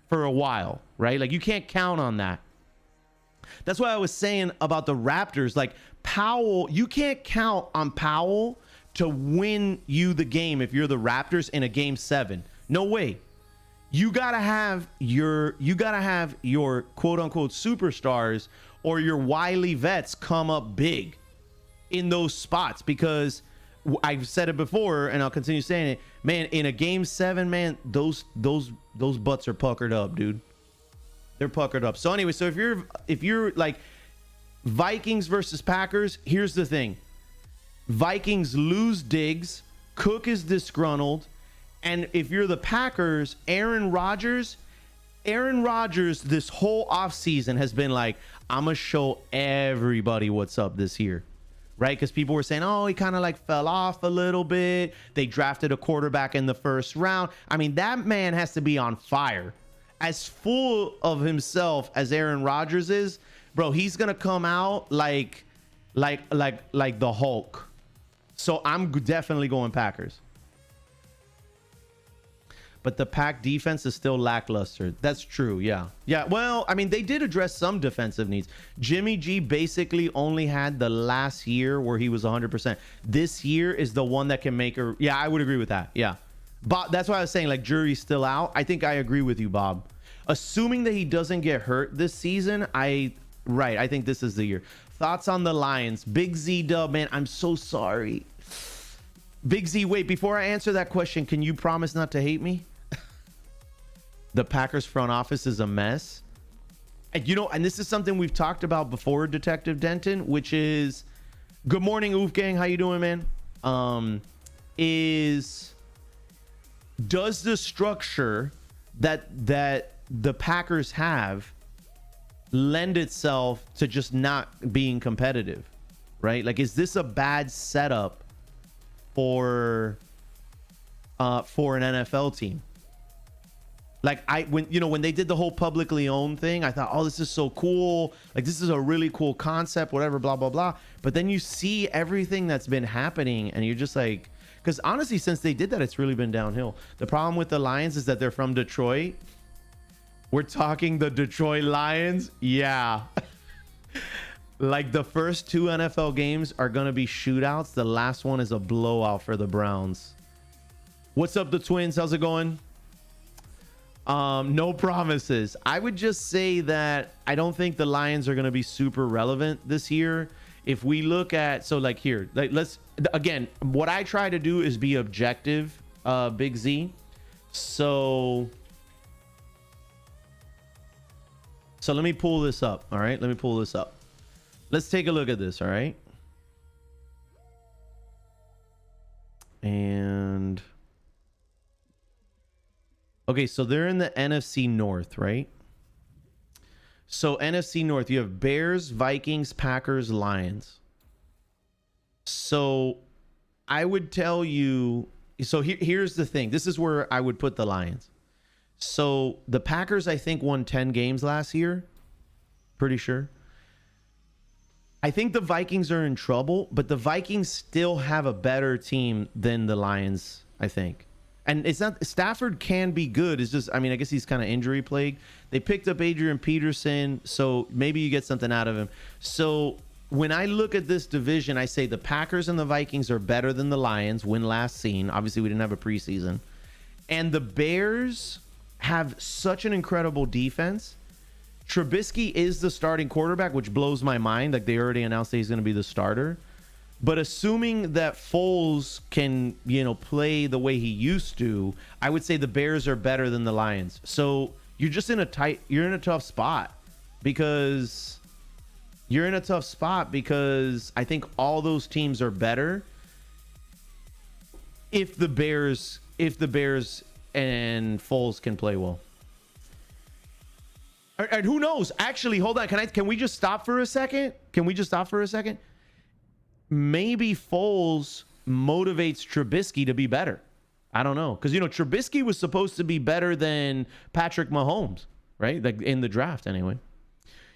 for a while, right? Like, you can't count on that. That's why I was saying about the Raptors, like Powell, you can't count on Powell to win you the game if you're the Raptors in a game 7. No way. You gotta have your quote unquote superstars or your wily vets come up big in those spots, because I've said it before and I'll continue saying it, man. In a game 7, man, those butts are puckered up, dude. They're puckered up. So anyway, so if you're like Vikings versus Packers, here's the thing. Vikings lose Diggs. Cook is disgruntled. And if you're the Packers, Aaron Rodgers this whole offseason has been like, I'm going to show everybody what's up this year. Right? Because people were saying, oh, he kind of like fell off a little bit. They drafted a quarterback in the first round. I mean, that man has to be on fire. As full of himself as Aaron Rodgers is, bro, he's gonna come out like the Hulk. So I'm definitely going Packers. But the Pack defense is still lackluster. That's true, yeah. Yeah, well, I mean, they did address some defensive needs. Jimmy G basically only had the last year where he was 100%. This year is the one that can make her. Yeah, I would agree with that, yeah. Bob, that's why I was saying, like, jury's still out. I think I agree with you, Bob. Assuming that he doesn't get hurt this season, I think this is the year. Thoughts on the Lions? Big Z Dub, man, I'm so sorry. Big Z, wait, before I answer that question, can you promise not to hate me? The Packers front office is a mess. And, you know, and this is something we've talked about before, Detective Denton, which is, good morning, Oof Gang, how you doing, man? Does the structure that the Packers have lend itself to just not being competitive, right? Like, is this a bad setup for an NFL team? Like, when they did the whole publicly owned thing, I thought, oh, this is so cool. Like, this is a really cool concept, whatever, blah, blah, blah. But then you see everything that's been happening and you're just like, because honestly, since they did that, it's really been downhill. The problem with the Lions is that they're from Detroit. We're talking the Detroit Lions. Yeah. Like, the first 2 NFL games are going to be shootouts. The last one is a blowout for the Browns. What's up, the Twins? How's it going? No promises. I would just say that I don't think the Lions are going to be super relevant this year. If we look at, so like here, like let's, again, what I try to do is be objective Big Z. So let me pull this up. All right, let me pull this up. Let's take a look at this. All right. And okay, so they're in the NFC North, right? So NFC North, you have Bears, Vikings, Packers, Lions. So I would tell you, so here's the thing. This is where I would put the Lions. So the Packers, I think, won 10 games last year. Pretty sure. I think the Vikings are in trouble, but the Vikings still have a better team than the Lions, I think. And it's not, Stafford can be good. It's just, I mean, I guess he's kind of injury plagued. They picked up Adrian Peterson, so maybe you get something out of him. So when I look at this division, I say the Packers and the Vikings are better than the Lions, win last seen. Obviously, we didn't have a preseason. And the Bears have such an incredible defense. Trubisky is the starting quarterback, which blows my mind. Like, they already announced that he's going to be the starter. But assuming that Foles can, you know, play the way he used to, I would say the Bears are better than the Lions. So you're just in a tough spot because I think all those teams are better if the Bears and Foles can play well. And who knows? Actually, hold on. Can we just stop for a second? Maybe Foles motivates Trubisky to be better. I don't know. Because, you know, Trubisky was supposed to be better than Patrick Mahomes, right? Like in the draft, anyway.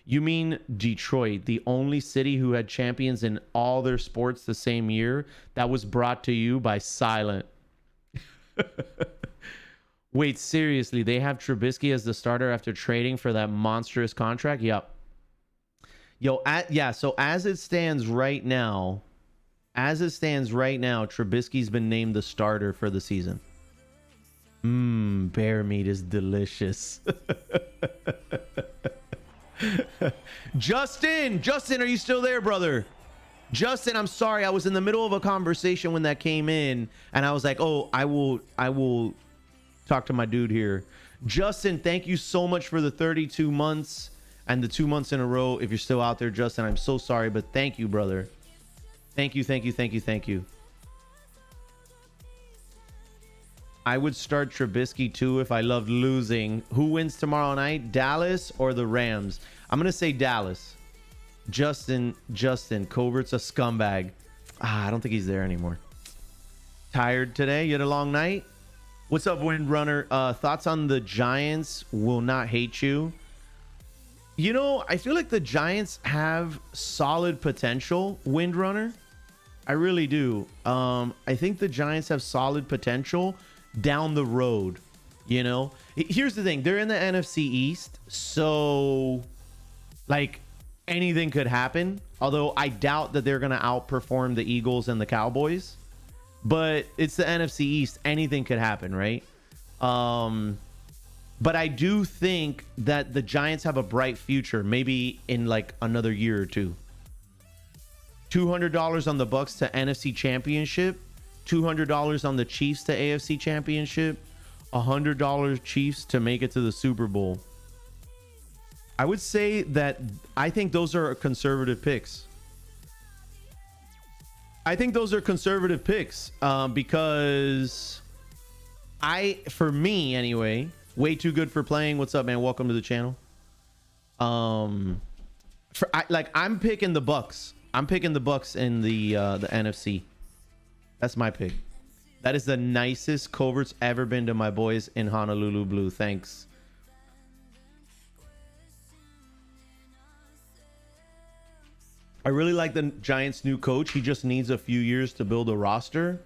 You mean Detroit, the only city who had champions in all their sports the same year? That was brought to you by Silent. Wait, seriously, they have Trubisky as the starter after trading for that monstrous contract? Yep. So as it stands right now, Trubisky's been named the starter for the season. Bear meat is delicious. Justin, are you still there, brother? Justin, I'm sorry. I was in the middle of a conversation when that came in, and I was like, oh, I will talk to my dude here. Justin, thank you so much for the 32 months and the 2 months in a row. If you're still out there, Justin, I'm so sorry, but thank you, brother. Thank you. I would start Trubisky too if I loved losing. Who wins tomorrow night? Dallas or the Rams? I'm going to say Dallas. Justin, Covert's a scumbag. I don't think he's there anymore. Tired today? You had a long night? What's up, Windrunner? Thoughts on the Giants? Will not hate you. You know, I feel like the Giants have solid potential, Windrunner. I really do. I think the Giants have solid potential down the road. You know, here's the thing. They're in the NFC East. So, like, anything could happen. Although I doubt that they're going to outperform the Eagles and the Cowboys. But it's the NFC East. Anything could happen, right? But I do think that the Giants have a bright future, maybe in like another year or two. $200 on the Bucks to NFC Championship, $200 on the Chiefs to AFC Championship, $100 Chiefs to make it to the Super Bowl. I would say that I think those are conservative picks. Because for me anyway, way too good for playing. What's up, man? Welcome to the channel. I'm picking the Bucks. I'm picking the Bucks in the NFC. That's my pick. That is the nicest Covert's ever been to my boys in Honolulu Blue. Thanks. I really like the Giants' new coach. He just needs a few years to build a roster.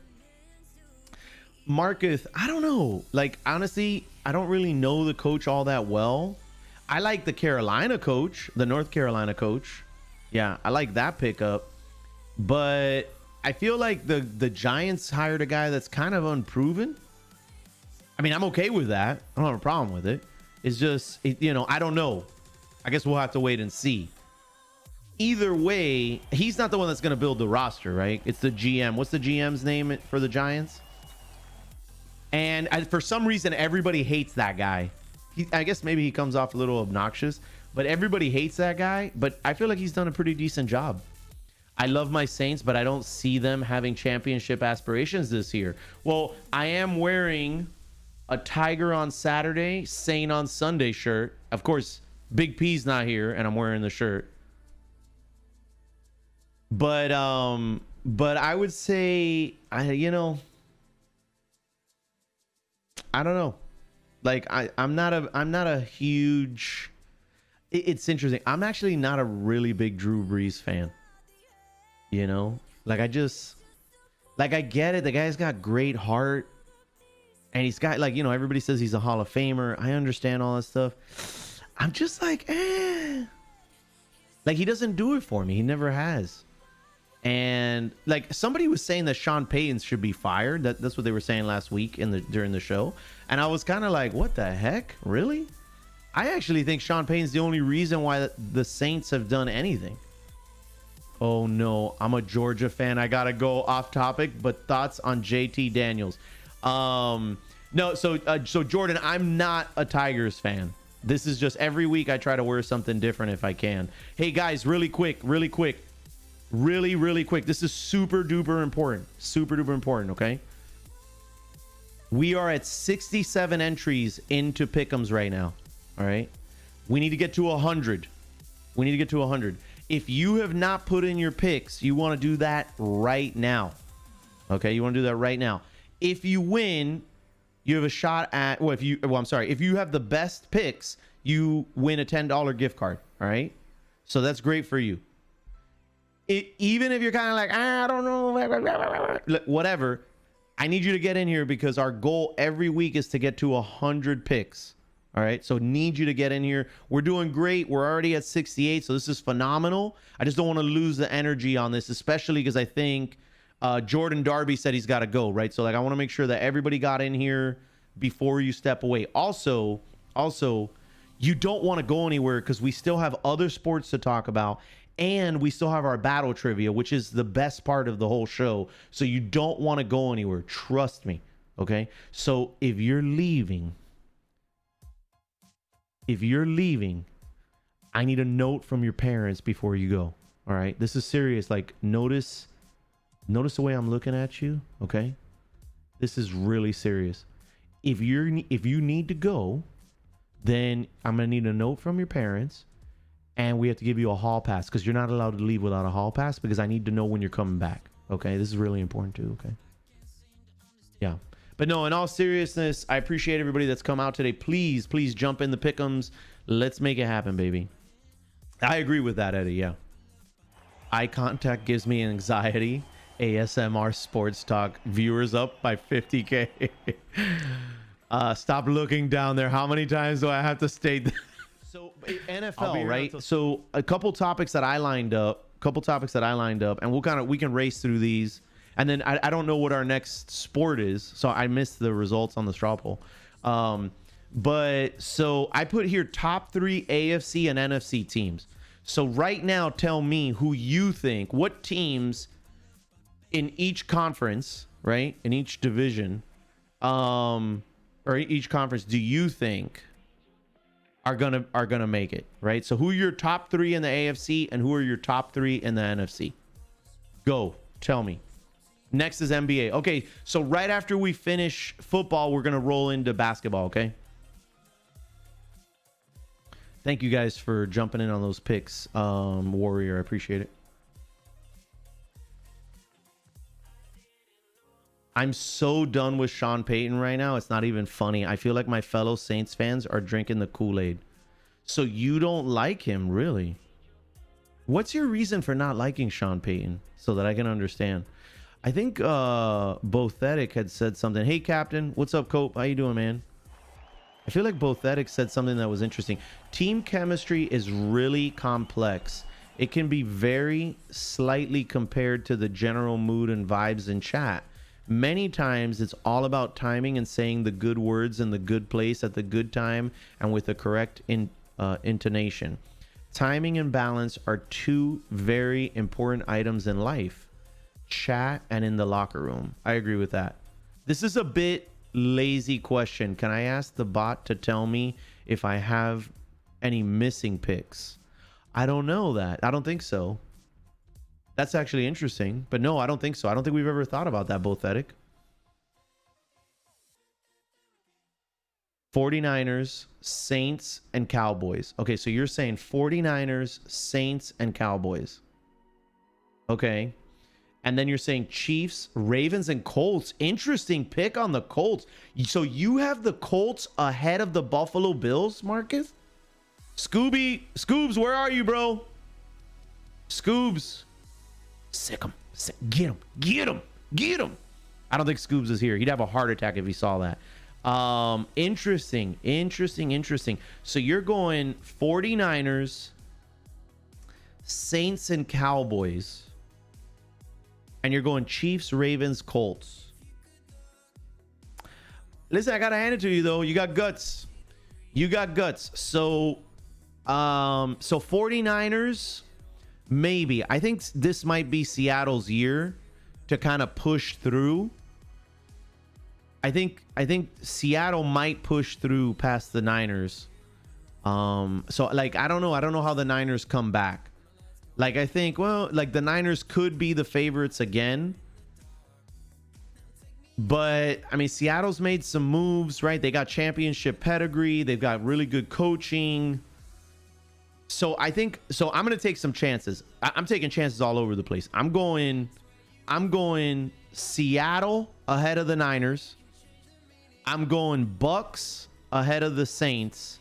Marcus, I don't know. Like, honestly, I don't really know the coach all that well. I like the Carolina coach, the North Carolina coach. Yeah, I like that pickup. But I feel like the Giants hired a guy that's kind of unproven. I mean, I'm okay with that. I don't have a problem with it. It's just, I don't know. I guess we'll have to wait and see. Either way, he's not the one that's going to build the roster, right? It's the GM. What's the GM's name for the Giants? And for some reason, everybody hates that guy. I guess maybe he comes off a little obnoxious, but everybody hates that guy. But I feel like he's done a pretty decent job. I love my Saints, but I don't see them having championship aspirations this year. Well, I am wearing a Tiger on Saturday, Saint on Sunday shirt. Of course, Big P's not here, and I'm wearing the shirt. But I would say, you know, I don't know. Like I'm not a huge. It's interesting. I'm actually not a really big Drew Brees fan. You know, like I get it. The guy's got great heart, and he's got, like, you know, everybody says he's a Hall of Famer. I understand all that stuff. I'm just like, like he doesn't do it for me. He never has. And like somebody was saying that Sean Payton should be fired. That's what they were saying last week during the show. And I was kind of like, what the heck? Really? I actually think Sean Payton's the only reason why the Saints have done anything. Oh no, I'm a Georgia fan. I gotta go off topic, but thoughts on JT Daniels? No, so Jordan, I'm not a Tigers fan. This is just every week I try to wear something different if I can. Hey guys, really quick. This is super duper important. Okay. We are at 67 entries into Pick'ems right now. All right. We need to get to 100. If you have not put in your picks, you want to do that right now. Okay, you want to do that right now. If you win, you have a shot at, if you have the best picks, you win a $10 gift card. All right, so that's great for you. Even if you're kind of like, I don't know, whatever, I need you to get in here because our goal every week is to get to 100 picks. All right, so need you to get in here. We're doing great. We're already at 68, so this is phenomenal. I just don't want to lose the energy on this, especially because I think Jordan Darby said he's got to go, right? So like, I want to make sure that everybody got in here before you step away. Also, you don't want to go anywhere because we still have other sports to talk about, and we still have our battle trivia, which is the best part of the whole show. So you don't want to go anywhere. Trust me, okay? So if you're leaving, I need a note from your parents before you go. All right, this is serious. Like, notice the way I'm looking at you. Okay, this is really serious. If you need to go, then I'm gonna need a note from your parents, and we have to give you a hall pass because you're not allowed to leave without a hall pass because I need to know when you're coming back. Okay, this is really important too. Okay, yeah. But no, in all seriousness, I appreciate everybody that's come out today. Please jump in the pick'ems. Let's make it happen, baby. I agree with that, Eddie. Yeah. Eye contact gives me anxiety. ASMR Sports Talk viewers up by 50K. Stop looking down there. How many times do I have to state that? So NFL, right? So a couple topics that I lined up, and we can race through these. And then I don't know what our next sport is, so I missed the results on the straw poll. But so I put here top 3 AFC and NFC teams. So right now, tell me who you think, what teams in each conference, right, in each division, or each conference, do you think are gonna make it, right? So who are your top 3 in the AFC and who are your top 3 in the NFC? Go, tell me. Next is NBA. Okay, so right after we finish football, we're going to roll into basketball, okay? Thank you guys for jumping in on those picks, Warrior. I appreciate it. I'm so done with Sean Payton right now. It's not even funny. I feel like my fellow Saints fans are drinking the Kool-Aid. So you don't like him, really? What's your reason for not liking Sean Payton so that I can understand? I think Bothetic had said something. Hey, Captain. What's up, Cope? How you doing, man? I feel like Bothetic said something that was interesting. Team chemistry is really complex. It can be very slightly compared to the general mood and vibes in chat. Many times it's all about timing and saying the good words in the good place at the good time and with the correct intonation. Timing and balance are 2 very important items in life. Chat and in the locker room. I agree with that. This is a bit lazy question. Can I ask the bot to tell me if I have any missing picks? I don't know that. I don't think so. That's actually interesting. But no, I don't think so. I don't think we've ever thought about that, Bothetic. 49ers, Saints, and Cowboys. Okay, so you're saying 49ers, Saints, and Cowboys. Okay. And then you're saying Chiefs, Ravens, and Colts. Interesting pick on the Colts. So you have the Colts ahead of the Buffalo Bills, Marcus? Scoobs, where are you, bro? Scoobs. Sick him. Get him. I don't think Scoobs is here. He'd have a heart attack if he saw that. Interesting. So you're going 49ers, Saints, and Cowboys. And you're going Chiefs, Ravens, Colts. Listen, I gotta hand it to you though. You got guts. So 49ers, maybe. I think this might be Seattle's year to kind of push through. I think Seattle might push through past the Niners. So like I don't know how the Niners come back. Like I think, well, like the Niners could be the favorites again. But I mean, Seattle's made some moves, right? They got championship pedigree, they've got really good coaching. So I'm gonna take some chances. I'm taking chances all over the place. I'm going Seattle ahead of the Niners. I'm going Bucks ahead of the Saints,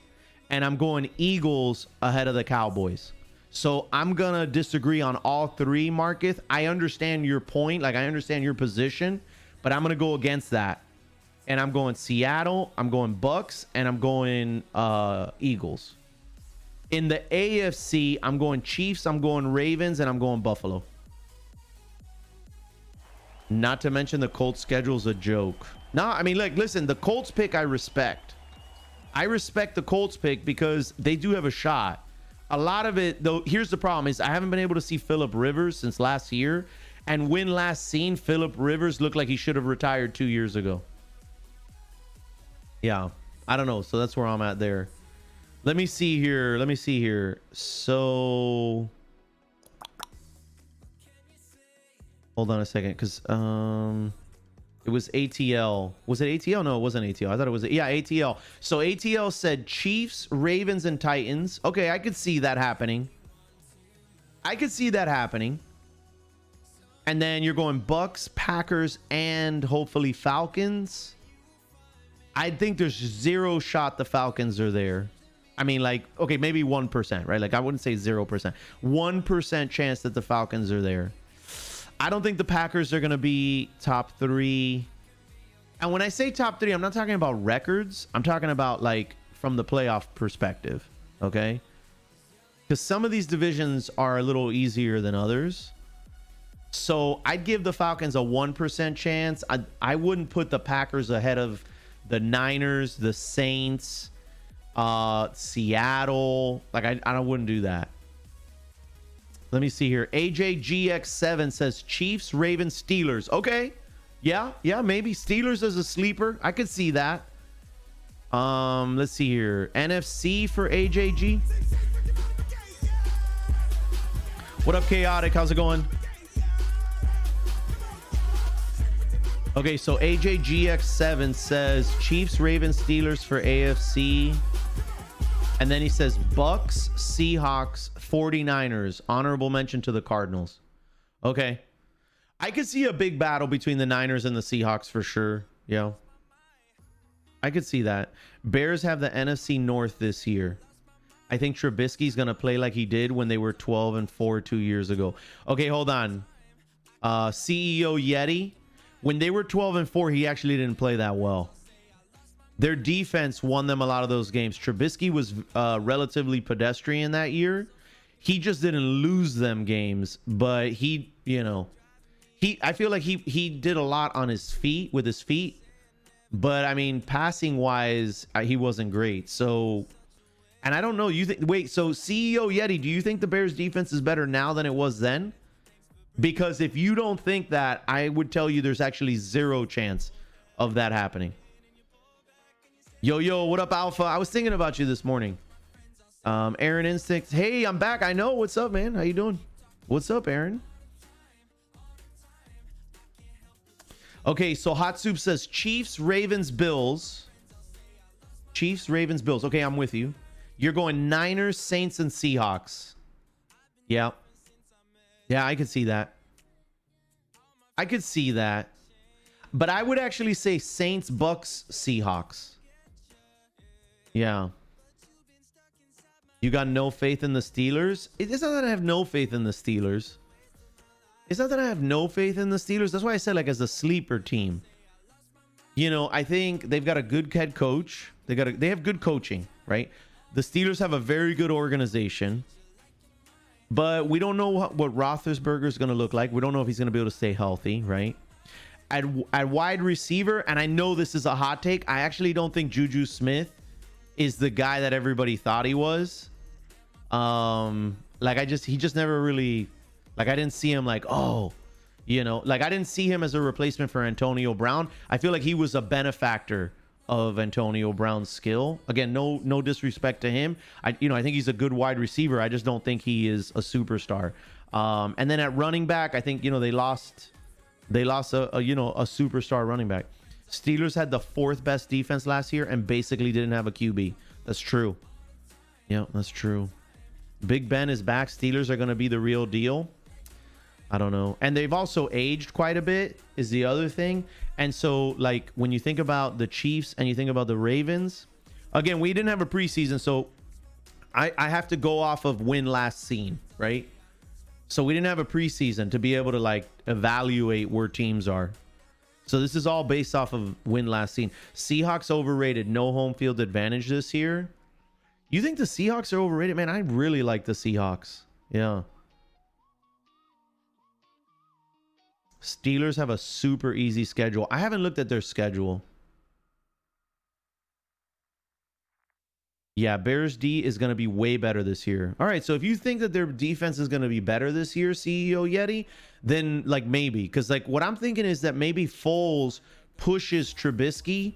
and I'm going Eagles ahead of the Cowboys. So I'm gonna disagree on all three, Marcus. I understand your point, like I understand your position, but I'm gonna go against that. And I'm going Seattle, I'm going Bucks, and I'm going Eagles. In the AFC, I'm going Chiefs, I'm going Ravens, and I'm going Buffalo. Not to mention the Colts schedule's a joke. No, I mean, like, listen, the Colts pick I respect. I respect the Colts pick because they do have a shot. A lot of it, though, here's the problem is I haven't been able to see Phillip Rivers since last year. And when last seen, Phillip Rivers looked like he should have retired 2 years ago. Yeah, I don't know. So that's where I'm at there. Let me see here. So hold on a second, because it was ATL. Was it ATL? No, it wasn't ATL. I thought it was, yeah, ATL. So ATL said Chiefs, Ravens, and Titans. Okay, I could see that happening. And then you're going Bucks, Packers, and hopefully Falcons. I think there's zero shot the Falcons are there. I mean, like, okay, maybe 1%, right? Like, I wouldn't say 0%. 1% chance that the Falcons are there. I don't think the Packers are going to be top 3. And when I say top 3, I'm not talking about records. I'm talking about, like, from the playoff perspective, okay? Because some of these divisions are a little easier than others. So I'd give the Falcons a 1% chance. I wouldn't put the Packers ahead of the Niners, the Saints, Seattle. Like, I wouldn't do that. Let me see here. AJGX7 says Chiefs, Ravens, Steelers. Okay. Yeah, maybe Steelers as a sleeper. I could see that. Let's see here. NFC for AJG. What up, Chaotic? How's it going? Okay, so AJGX7 says Chiefs, Ravens, Steelers for AFC. And then he says Bucks, Seahawks, 49ers. Honorable mention to the Cardinals. Okay. I could see a big battle between the Niners and the Seahawks for sure. Yeah. I could see that. Bears have the NFC North this year. I think Trubisky's going to play like he did when they were 12-4 2 years ago. Okay, hold on. CEO Yeti. When they were 12-4, he actually didn't play that well. Their defense won them a lot of those games. Trubisky was relatively pedestrian that year. He just didn't lose them games, but he, I feel like he did a lot on his feet, with his feet. But I mean, passing wise, he wasn't great. So, and I don't know, wait, so CEO Yeti, do you think the Bears defense is better now than it was then? Because if you don't think that, I would tell you there's actually zero chance of that happening. Yo, what up, Alpha? I was thinking about you this morning. Aaron Instinct. Hey, I'm back. I know. What's up, man? How you doing? What's up, Aaron? Okay, so Hot Soup says Chiefs, Ravens, Bills. Chiefs, Ravens, Bills. Okay, I'm with you. You're going Niners, Saints, and Seahawks. Yeah. Yeah, I could see that. I could see that. But I would actually say Saints, Bucks, Seahawks. Yeah. You got no faith in the Steelers? It's not that I have no faith in the Steelers. It's not that I have no faith in the Steelers. That's why I said, like, as a sleeper team. You know, I think they've got a good head coach. They have good coaching, right? The Steelers have a very good organization. But we don't know what Roethlisberger is going to look like. We don't know if he's going to be able to stay healthy, right? At wide receiver, and I know this is a hot take, I actually don't think Juju Smith is the guy that everybody thought he was. He just never really, like, I didn't see him like, oh, you know, like, I didn't see him as a replacement for Antonio Brown. I feel like he was a benefactor of Antonio Brown's skill. Again, no disrespect to him. I think he's a good wide receiver. I just don't think he is a superstar. And then at running back, I think, they lost a superstar running back. Steelers had the 4th best defense last year and basically didn't have a QB. That's true. Yeah, that's true. Big Ben is back. Steelers are going to be the real deal. I don't know. And they've also aged quite a bit is the other thing. And so, like, when you think about the Chiefs and you think about the Ravens, again, we didn't have a preseason, so I have to go off of win last seen, right? So we didn't have a preseason to be able to, like, evaluate where teams are. So this is all based off of win last seen. Seahawks overrated. No home field advantage this year. You think the Seahawks are overrated? Man, I really like the Seahawks. Yeah. Steelers have a super easy schedule. I haven't looked at their schedule. Yeah, Bears D is going to be way better this year. All right, so if you think that their defense is going to be better this year, CEO Yeti, then, like, maybe. Because, like, what I'm thinking is that maybe Foles pushes Trubisky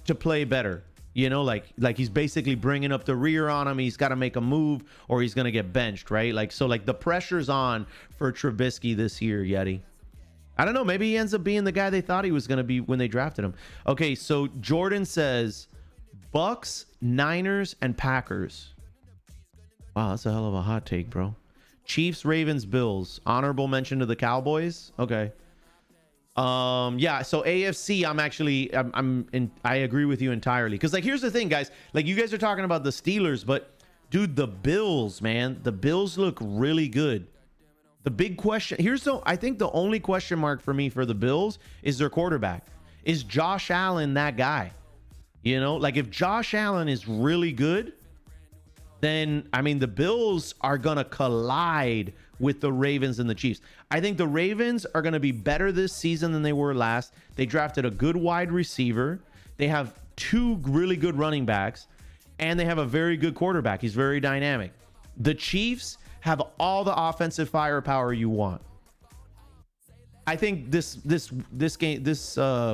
to play better. You know, like he's basically bringing up the rear on him. He's got to make a move or he's going to get benched, right? Like, so, like, the pressure's on for Trubisky this year, Yeti. I don't know. Maybe he ends up being the guy they thought he was going to be when they drafted him. Okay, so Jordan says Bucks, Niners, and Packers. Wow, that's a hell of a hot take, bro. Chiefs, Ravens, Bills. Honorable mention to the Cowboys. Okay. Yeah, so AFC, I agree with you entirely. Because, like, here's the thing, guys. Like, you guys are talking about the Steelers, but, dude, the Bills, man. The Bills look really good. The big question, I think the only question mark for me for the Bills is their quarterback. Is Josh Allen that guy? You know, like, if Josh Allen is really good, then, I mean, the Bills are going to collide with the Ravens and the Chiefs. I think the Ravens are going to be better this season than they were last. They drafted a good wide receiver. They have 2 really good running backs, and they have a very good quarterback. He's very dynamic. The Chiefs have all the offensive firepower you want. I think this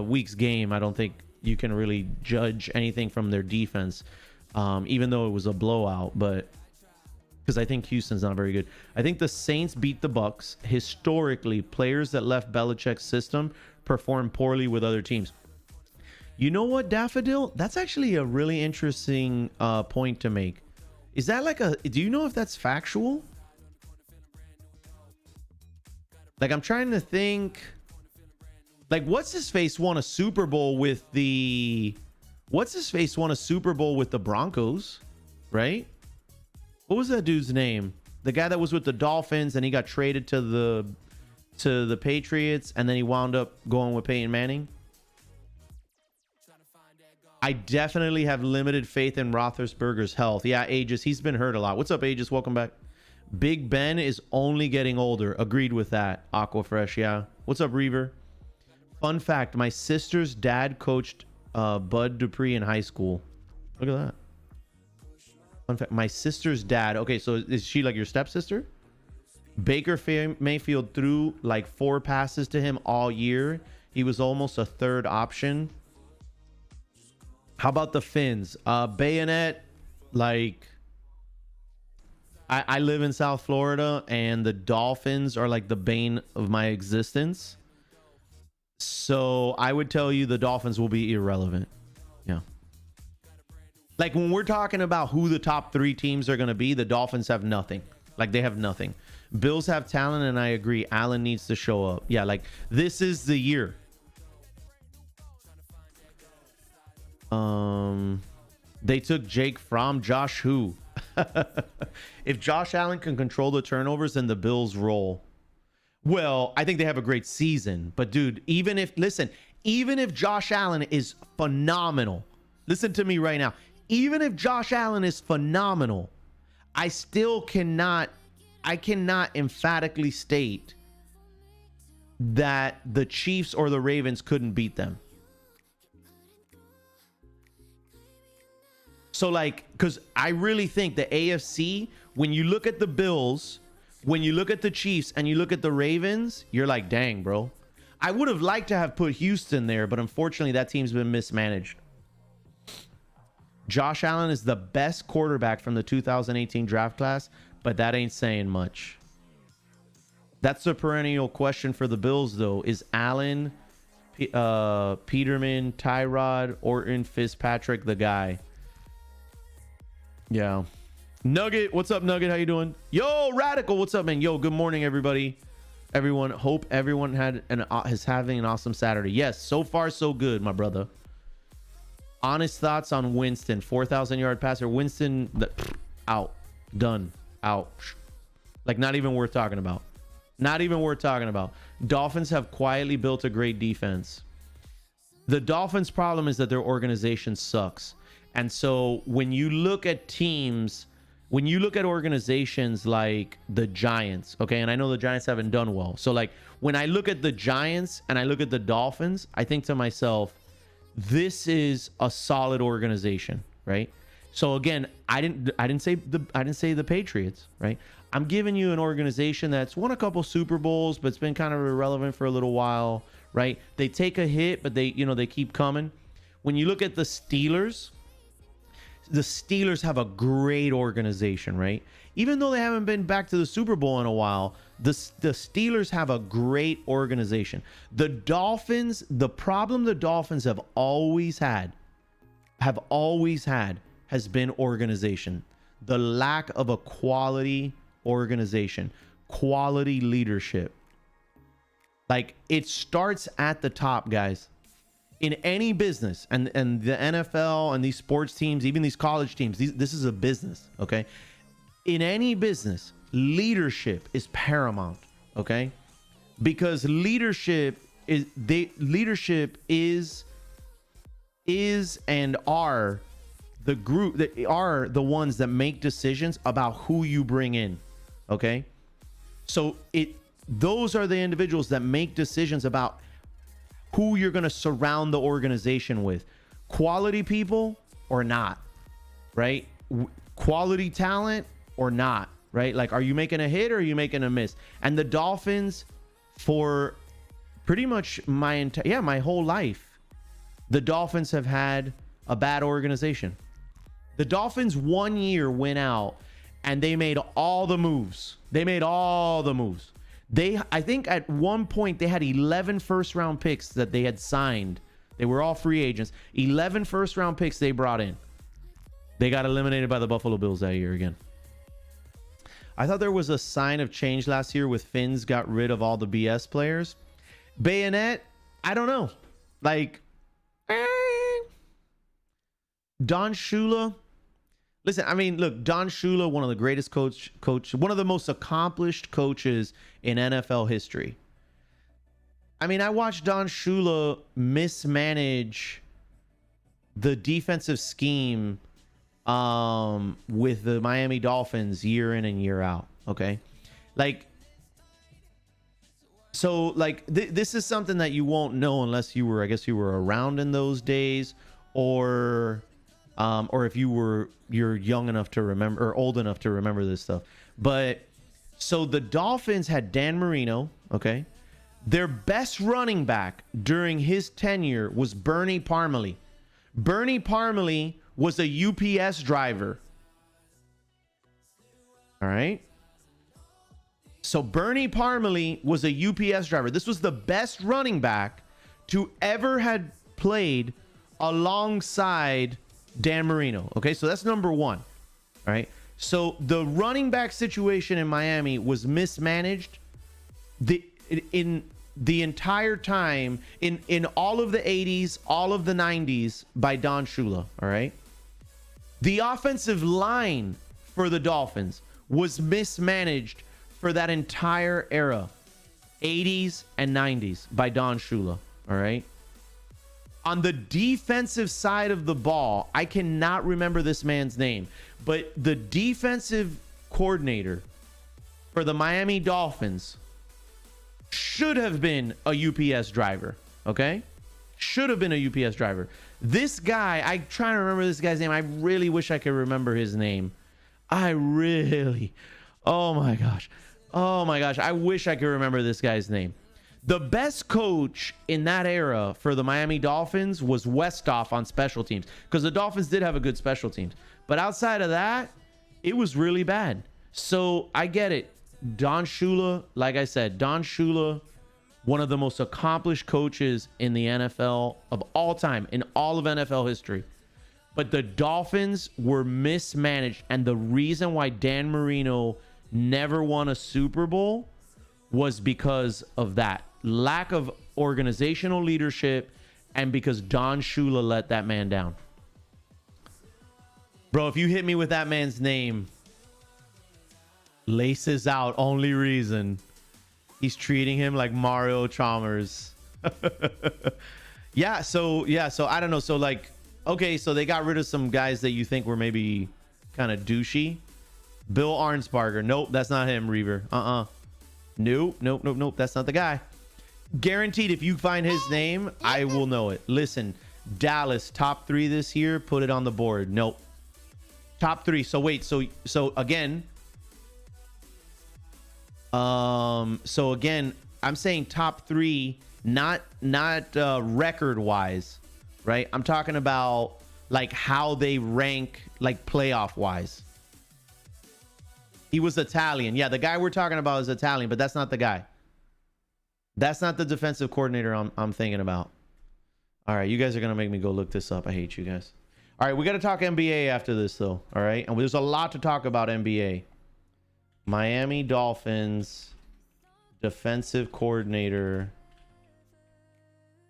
week's game, I don't think you can really judge anything from their defense, even though it was a blowout. But because I think Houston's not very good. I think the Saints beat the Bucks. Historically, players that left Belichick's system perform poorly with other teams. You know what, Daffodil? That's actually a really interesting point to make. Is that like do you know if that's factual? Like, I'm trying to think. Like, what's his face won a Super Bowl with the Broncos, right? What was that dude's name? The guy that was with the Dolphins and he got traded to the Patriots and then he wound up going with Peyton Manning. I definitely have limited faith in Roethlisberger's health. Yeah, Aegis, he's been hurt a lot. What's up, Aegis? Welcome back. Big Ben is only getting older. Agreed with that. Aquafresh, yeah. What's up, Reaver? Fun fact, my sister's dad coached Bud Dupree in high school. Look at that. Fun fact, my sister's dad. Okay, so is she like your stepsister? Baker Mayfield threw like 4 passes to him all year. He was almost a third option. How about the Finns? Bayonet, like I live in South Florida, and the Dolphins are like the bane of my existence. So I would tell you the Dolphins will be irrelevant. Yeah. Like when we're talking about who the top 3 teams are going to be, the Dolphins have nothing. Like they have nothing. Bills have talent, and I agree. Allen needs to show up. Yeah, like this is the year. They took Jake from Josh who? If Josh Allen can control the turnovers, then the Bills roll. Well, I think they have a great season. But dude, even if Josh Allen is phenomenal, listen to me right now. Even if Josh Allen is phenomenal, I cannot emphatically state that the Chiefs or the Ravens couldn't beat them. So like, because I really think the AFC, when you look at the Bills, when you look at the Chiefs, and you look at the Ravens, you're like, dang, bro. I would have liked to have put Houston there, but unfortunately that team's been mismanaged. Josh Allen is the best quarterback from the 2018 draft class, but that ain't saying much. That's the perennial question for the Bills, though. Is Allen, Peterman, Tyrod, Orton, Fitzpatrick the guy? Yeah. Nugget, what's up, Nugget? How you doing? Yo, Radical, what's up, man? Yo, good morning, everybody. Everyone, hope everyone is having an awesome Saturday. Yes, so far so good, my brother. Honest thoughts on Winston, 4,000-yard passer. Winston, out, done, out. Like not even worth talking about. Not even worth talking about. Dolphins have quietly built a great defense. The Dolphins' problem is that their organization sucks. And so when you look at teams, when you look at organizations like the Giants, okay, and I know the Giants haven't done well. So like when I look at the Giants and I look at the Dolphins, I think to myself, this is a solid organization, right? So again, I didn't say the Patriots, right? I'm giving you an organization that's won a couple Super Bowls, but it's been kind of irrelevant for a little while, right? They take a hit, but they keep coming. When you look at the Steelers have a great organization, right? Even though they haven't been back to the Super Bowl in a while, the Steelers have a great organization. The Dolphins, the problem the Dolphins have always had has been organization. The lack of a quality organization, quality leadership. Like it starts at the top, guys. In any business, and the NFL and these sports teams, even these college teams, this is a business, okay? In any business, leadership is paramount, okay? Because leadership is and are the group that are the ones that make decisions about who you bring in, okay? So those are the individuals that make decisions about who you're going to surround the organization with. Quality people or not, right? Quality talent or not, right? Like, are you making a hit or are you making a miss? And the Dolphins, for pretty much my whole life, the Dolphins have had a bad organization. The Dolphins 1 year went out and they made all the moves. I think at one point they had 11 first-round picks that they had signed. They were all free agents. 11 first-round picks they brought in. They got eliminated by the Buffalo Bills that year again. I thought there was a sign of change last year with Finns got rid of all the BS players. Bayonet, I don't know. Like, Don Shula. Listen, I mean, look, Don Shula, one of the greatest coach, one of the most accomplished coaches in NFL history. I mean, I watched Don Shula mismanage the defensive scheme with the Miami Dolphins year in and year out. Okay, like, so like this is something that you won't know unless you were around in those days, or if you're young enough to remember or old enough to remember this stuff. But so the Dolphins had Dan Marino, okay? Their best running back during his tenure was Bernie Parmalee. Bernie Parmalee was a UPS driver. All right. So Bernie Parmalee was a UPS driver. This was the best running back to ever had played alongside Dan Marino. Okay, so that's number one. All right. So the running back situation in Miami was mismanaged in the entire time in all of the 80s, all of the 90s by Don Shula. All right. The offensive line for the Dolphins was mismanaged for that entire era, 80s and 90s, by Don Shula. All right. On the defensive side of the ball, I cannot remember this man's name, but the defensive coordinator for the Miami Dolphins should have been a UPS driver. Okay. Should have been a UPS driver. This guy, I'm trying to remember this guy's name. I really wish I could remember his name. Oh my gosh. I wish I could remember this guy's name. The best coach in that era for the Miami Dolphins was Westhoff on special teams, because the Dolphins did have a good special teams. But outside of that, it was really bad. So I get it. Don Shula, like I said, Don Shula, one of the most accomplished coaches in the NFL of all time, in all of NFL history. But the Dolphins were mismanaged. And the reason why Dan Marino never won a Super Bowl was because of that lack of organizational leadership, and because Don Shula let that man down. Bro, if you hit me with that man's name, laces out, only reason he's treating him like Mario Chalmers. So I don't know. So like, okay, so they got rid of some guys that you think were maybe kind of douchey. Bill Arnsparger. Nope, that's not him, Reaver. Nope. That's not the guy. Guaranteed, if you find his name, I will know it. Listen, Dallas, top 3 this year. Put it on the board. Nope. Top 3. So wait, so again. I'm saying top 3, not record wise, right? I'm talking about like how they rank, like playoff wise. He was Italian. Yeah, the guy we're talking about is Italian, but that's not the guy. That's not the defensive coordinator I'm thinking about. All right, you guys are going to make me go look this up. I hate you guys. All right, we got to talk NBA after this, though. All right, and there's a lot to talk about NBA. Miami Dolphins defensive coordinator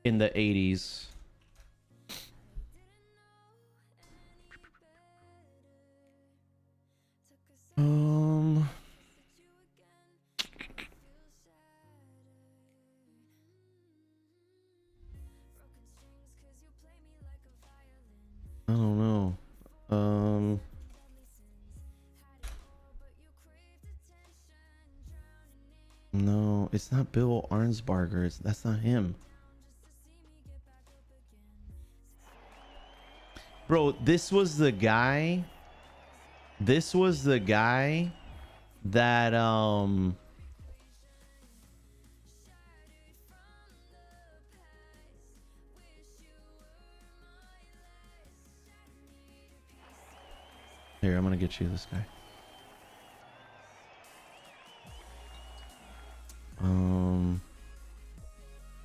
in the 80s. I don't know. No, it's not Bill Arnsparger. That's not him. Bro, this was the guy that here, I'm gonna get you this guy.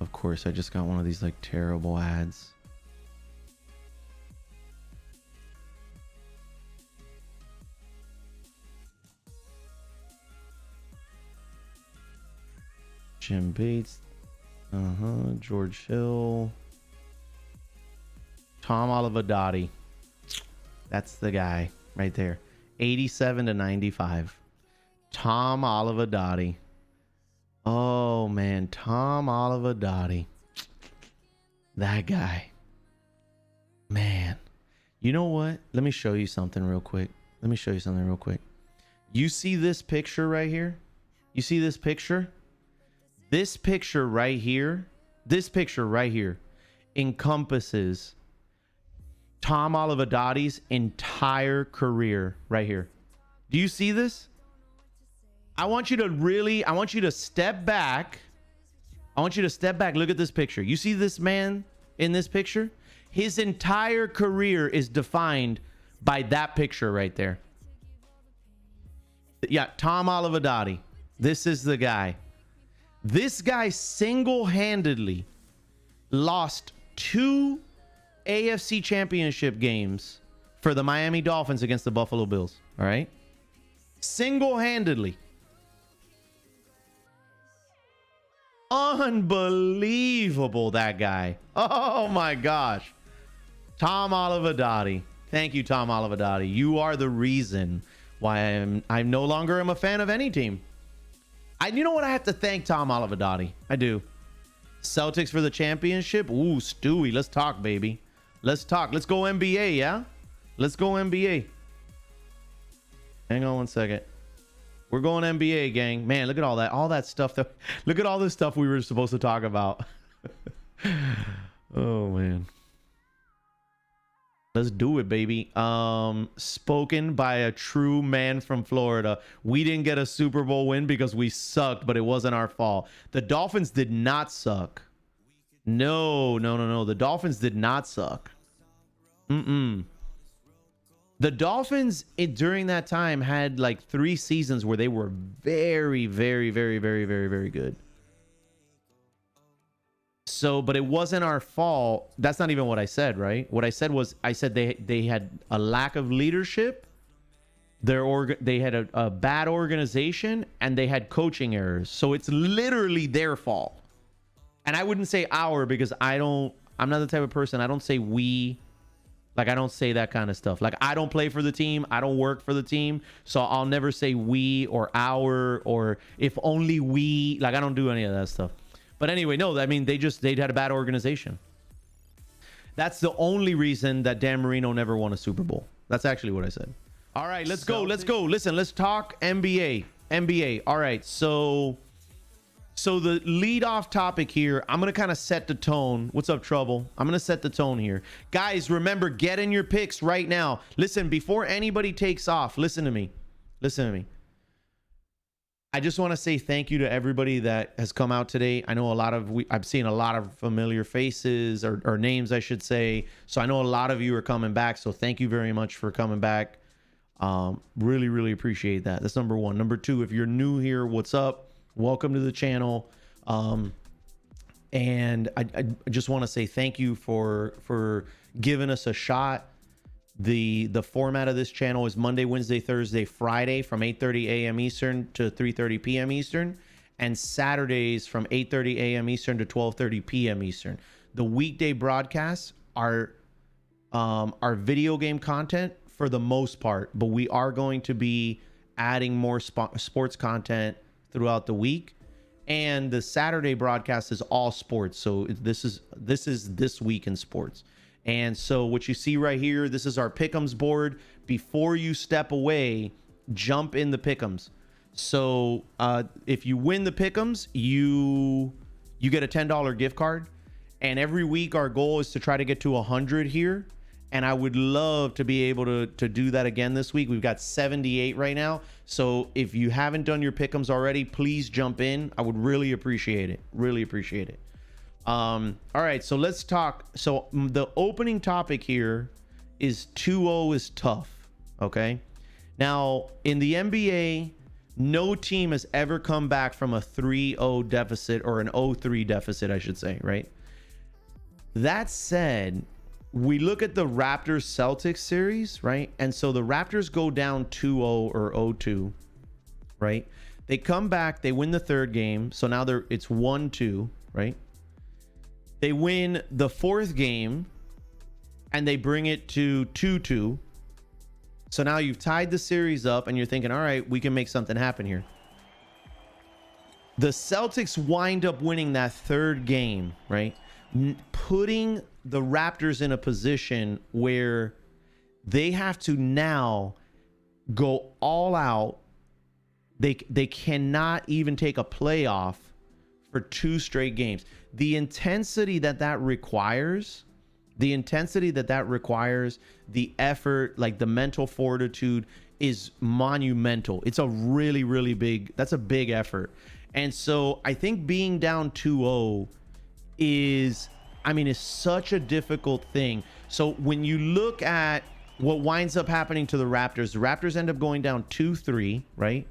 Of course, I just got one of these like terrible ads. Jim Bates, George Hill, Tom Olivadotti. That's the guy right there. 87 to 95. Tom Olivadotti. Oh man, Tom Olivadotti. That guy. Man. You know what? Let me show you something real quick. You see this picture right here? You see this picture? This picture right here encompasses Tom Olivadotti's entire career right here. Do you see this? I want you to step back. Look at this picture. You see this man in this picture? His entire career is defined by that picture right there. Yeah, Tom Olivadotti. This is the guy. This guy single-handedly lost 2 AFC championship games for the Miami Dolphins against the Buffalo Bills. All right. Single-handedly. Unbelievable, that guy. Oh my gosh. Tom Olivadotti. Thank you, Tom Olivadotti. You are the reason why I'm no longer am a fan of any team. You know what? I have to thank Tom Olivadotti. I do. Celtics for the championship. Ooh, Stewie. Let's talk, baby. Let's talk. Let's go NBA, yeah? Let's go NBA. Hang on one second. We're going NBA, gang. Man, look at all that stuff. Look at all this stuff we were supposed to talk about. Oh, man. Let's do it, baby. Spoken by a true man from Florida. We didn't get a Super Bowl win because we sucked, but it wasn't our fault. The Dolphins did not suck. No. The Dolphins did not suck. The Dolphins during that time had like 3 seasons where they were very, very, very, very, very, very good. So, but it wasn't our fault. That's not even what I said, right? What I said was, I said they had a lack of leadership. They had a bad organization, and they had coaching errors. So it's literally their fault. And I wouldn't say our, because I'm not the type of person. I don't say we. Like, I don't say that kind of stuff. Like, I don't play for the team. I don't work for the team. So I'll never say we or our or if only we. Like, I don't do any of that stuff. But anyway, no, I mean, they'd had a bad organization. That's the only reason that Dan Marino never won a Super Bowl. That's actually what I said. All right, let's go. Listen, let's talk NBA. All right, so the lead-off topic here, I'm going to kind of set the tone. What's up, Trouble? I'm going to set the tone here. Guys, remember, get in your picks right now. Listen, before anybody takes off, listen to me. I just want to say thank you to everybody that has come out today. I know I've seen a lot of familiar faces or names, I should say. So I know a lot of you are coming back. So thank you very much for coming back. Really, really appreciate that. That's number 1. Number 2, if you're new here, what's up? Welcome to the channel. And I just want to say thank you for giving us a shot. The format of this channel is Monday, Wednesday, Thursday, Friday from 8:30 a.m. Eastern to 3:30 p.m. Eastern, and Saturdays from 8:30 a.m. Eastern to 12:30 p.m. Eastern. The weekday broadcasts are video game content for the most part, but we are going to be adding more sports content throughout the week. And the Saturday broadcast is all sports. So this is this week in sports. And so what you see right here, this is our pick'ems board. Before you step away, jump in the pick'ems. So if you win the pick'ems, you get a $10 gift card. And every week our goal is to try to get to 100 here. And I would love to be able to do that again this week. We've got 78 right now. So if you haven't done your pick'ems already, please jump in. I would really appreciate it. Really appreciate it. All right, so let's talk. So the opening topic here is 2-0 is tough. Okay. Now in the NBA, no team has ever come back from a 3-0 deficit, or an 0-3 deficit, I should say, right? That said, we look at the Raptors Celtics series, right? And so the Raptors go down 2-0 or 0-2, right? They come back, they win the 3rd game. So now it's 1-2, right? They win the 4th game and they bring it to 2-2. So now you've tied the series up and you're thinking, all right, we can make something happen here. The Celtics wind up winning that 3rd game, right? Putting the Raptors in a position where they have to now go all out. They cannot even take a playoff for 2 straight games. The intensity that requires, the effort, like the mental fortitude is monumental. It's a really, really big, that's a big effort. And so I think being down 2-0 is I mean, it's such a difficult thing. So when you look at what winds up happening to the Raptors end up going down 2-3, right?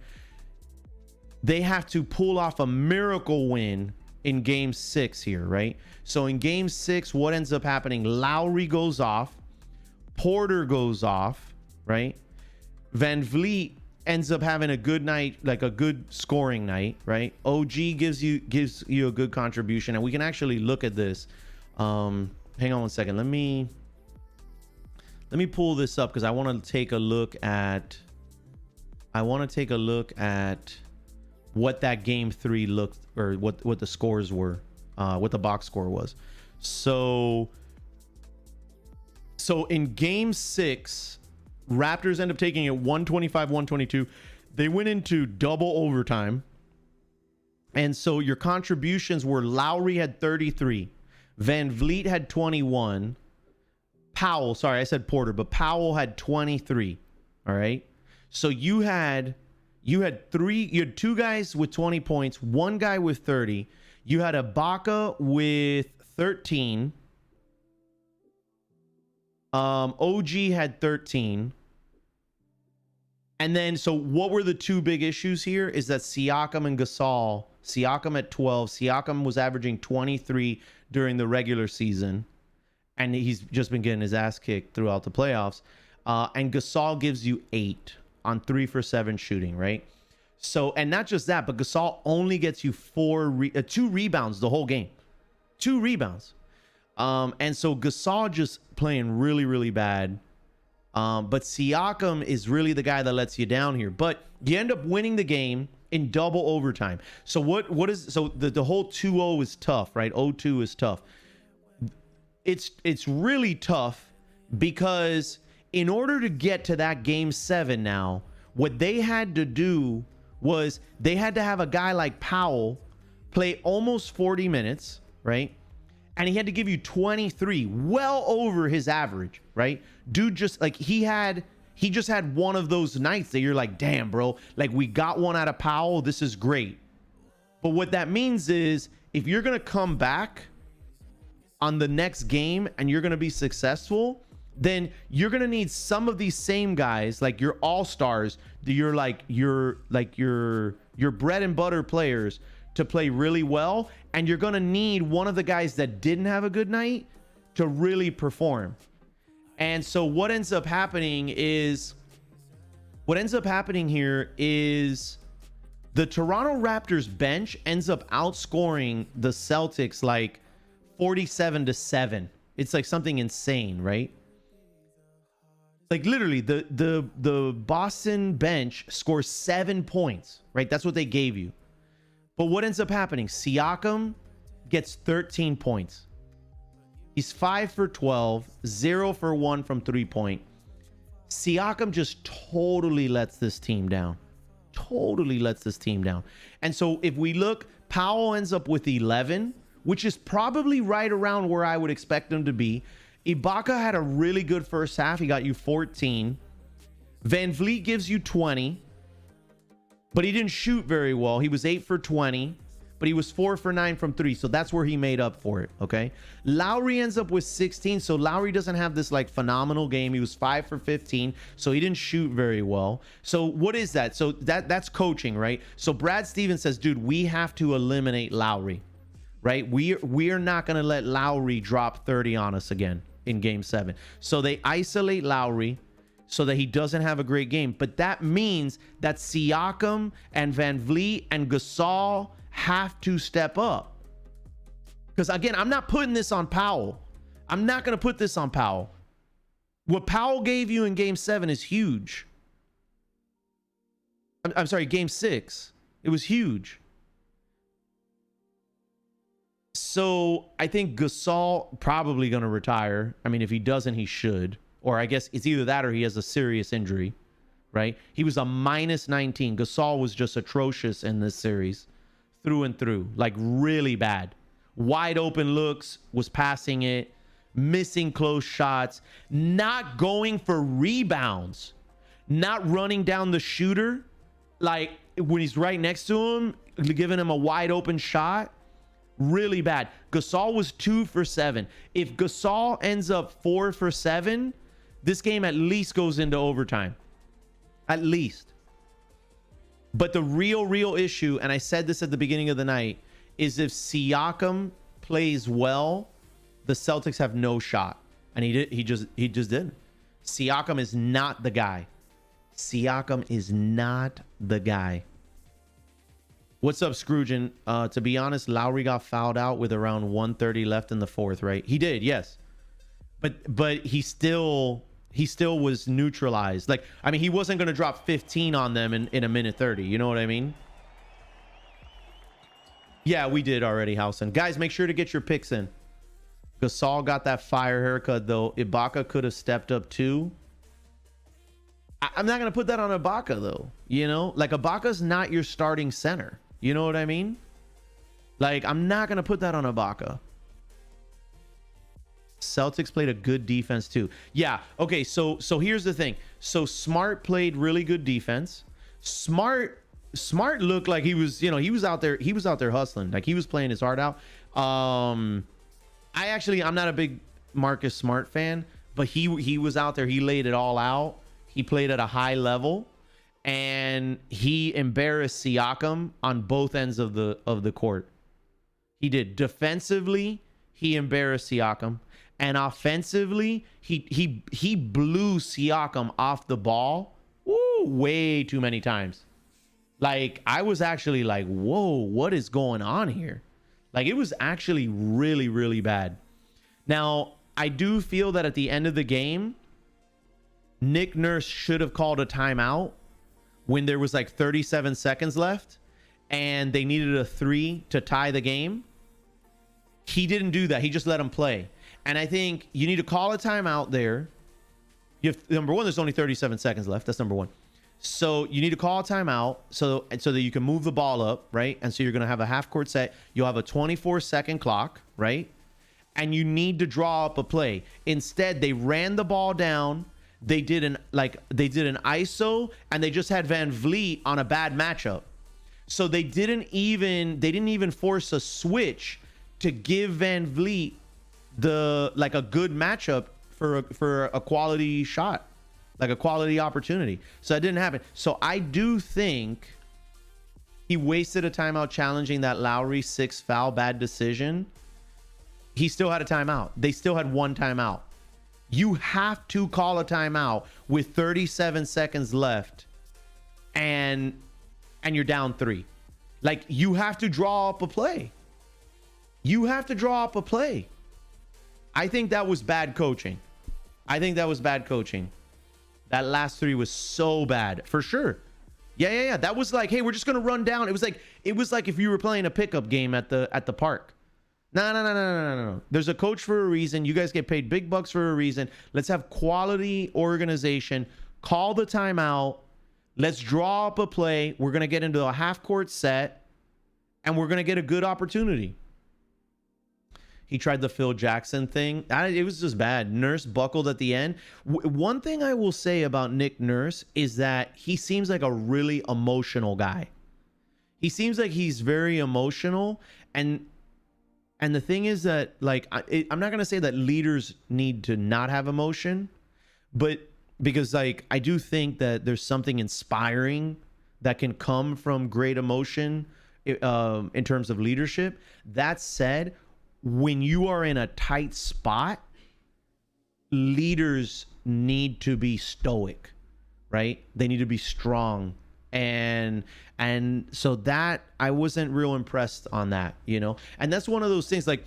They have to pull off a miracle win in game 6 here, right? So in game 6, what ends up happening? Lowry goes off, Porter goes off, right? Van Vliet ends up having a good night, like a good scoring night, right? OG gives you a good contribution, and we can actually look at this. Hang on one second. Let me pull this up because I want to take a look at what that game 3 looked, or what the scores were, what the box score was. So in game 6, Raptors end up taking it 125-122. They went into double overtime. And so your contributions were Lowry had 33. Van Vliet had 21. Powell, sorry, I said Porter, but Powell had 23. All right. So you had 2 guys with 20 points, 1 guy with 30. You had Ibaka with 13. OG had 13. And then, so what were the 2 big issues here is that Siakam and Gasol, Siakam at 12, Siakam was averaging 23 during the regular season, and he's just been getting his ass kicked throughout the playoffs. And Gasol gives you 8 on 3 for 7 shooting, right? So, and not just that, but Gasol only gets you 2 rebounds the whole game. 2 rebounds. And so Gasol just playing really, really bad. But Siakam is really the guy that lets you down here. But you end up winning the game in double overtime. So the whole 2-0 is tough, right? 0-2 is tough. It's really tough because in order to get to that game 7 now, what they had to do was they had to have a guy like Powell play almost 40 minutes, right? And he had to give you 23, well over his average, right? Dude, just like he just had one of those nights that you're like, damn, bro, like we got one out of Powell. This is great. But what that means is if you're going to come back on the next game and you're going to be successful, then you're going to need some of these same guys, like your all-stars, your bread and butter players, to play really well, and you're going to need one of the guys that didn't have a good night to really perform. And so what ends up happening here is the Toronto Raptors bench ends up outscoring the Celtics like 47-7. It's like something insane, right? Like literally the Boston bench scores 7 points, right? That's what they gave you. But what ends up happening? Siakam gets 13 points. He's 5 for 12, 0 for 1 from 3-point. Siakam just totally lets this team down. And so if we look, Powell ends up with 11, which is probably right around where I would expect him to be. Ibaka had a really good first half. He got you 14. Van Vliet gives you 20. But he didn't shoot very well. He was 8 for 20, but he was 4 for 9 from 3. So that's where he made up for it. Okay. Lowry ends up with 16. So Lowry doesn't have this like phenomenal game. He was 5 for 15. So he didn't shoot very well. So what is that? So that's coaching, right? So Brad Stevens says, dude, we have to eliminate Lowry, right? We are not going to let Lowry drop 30 on us again in game 7. So they isolate Lowry so that he doesn't have a great game. But that means that Siakam and Van Vliet and Gasol have to step up. Because again, I'm not putting this on Powell. I'm not going to put this on Powell. What Powell gave you in game 7 is huge. I'm sorry, game 6. It was huge. So I think Gasol probably going to retire. I mean, if he doesn't, he should. Or I guess it's either that or he has a serious injury, right? He was a -19. Gasol was just atrocious in this series through and through, like really bad. Wide open looks, was passing it, missing close shots, not going for rebounds, not running down the shooter. Like when he's right next to him, giving him a wide open shot. Really bad. Gasol was 2 for 7. If Gasol ends up 4 for 7, this game at least goes into overtime. At least. But the real issue, and I said this at the beginning of the night, is if Siakam plays well, the Celtics have no shot. And he just didn't. Siakam is not the guy. Siakam is not the guy. What's up, Scroogeon? To be honest, Lowry got fouled out with around 1:30 left in the fourth, right? He did, yes. But he still was neutralized. Like, I mean, he wasn't going to drop 15 on them in a minute 30. You know what I mean? Yeah, we did already, Housen. Guys, make sure to get your picks in. Gasol got that fire haircut, though. Ibaka could have stepped up too. I'm not going to put that on Ibaka, though. You know? Like, Ibaka's not your starting center. You know what I mean? Like, I'm not going to put that on Ibaka. Celtics played a good defense, too. Yeah. Okay, so here's the thing. So, Smart played really good defense. Smart looked like he was, you know, he was out there hustling. Like, he was playing his heart out. I'm not a big Marcus Smart fan, but he was out there. He laid it all out. He played at a high level, and he embarrassed Siakam on both ends of the court. He did. Defensively, he embarrassed Siakam, and offensively, he blew Siakam off the ball way too many times. Like, I was actually like, whoa, what is going on here? Like, it was actually really, really bad. Now, I do feel that at the end of the game, Nick Nurse should have called a timeout when there was like 37 seconds left and they needed a 3 to tie the game. He didn't do that. He just let him play. And I think you need to call a timeout there. Number one, there's only 37 seconds left. That's number one. So you need to call a timeout so that you can move the ball up, right? And so you're going to have a half court set. You'll have a 24-second clock, right? And you need to draw up a play. Instead, they ran the ball down. They did an ISO, and they just had Van Vliet on a bad matchup. So they didn't even force a switch to give Van Vliet a good matchup for a quality shot. Like a quality opportunity. So that didn't happen. So I do think he wasted a timeout challenging that Lowry 6 foul bad decision. He still had a timeout. They still had one timeout. You have to call a timeout with 37 seconds left and you're down 3. Like, you have to draw up a play. You have to draw up a play. I think that was bad coaching. That last 3 was so bad, for sure. Yeah. That was like, hey, we're just gonna run down. It was like if you were playing a pickup game at the park. No. There's a coach for a reason. You guys get paid big bucks for a reason. Let's have quality organization. Call the timeout. Let's draw up a play. We're gonna get into a half court set, and we're gonna get a good opportunity. He tried the Phil Jackson thing. It was just bad. Nurse buckled at the end. One thing I will say about Nick Nurse is that he seems like a really emotional guy. He seems like he's very emotional. And the thing is that, like, I'm not going to say that leaders need to not have emotion, but because, like, I do think that there's something inspiring that can come from great emotion in terms of leadership. That said, when you are in a tight spot, leaders need to be stoic, right? They need to be strong. And so that, I wasn't real impressed on that, you know? And that's one of those things, like,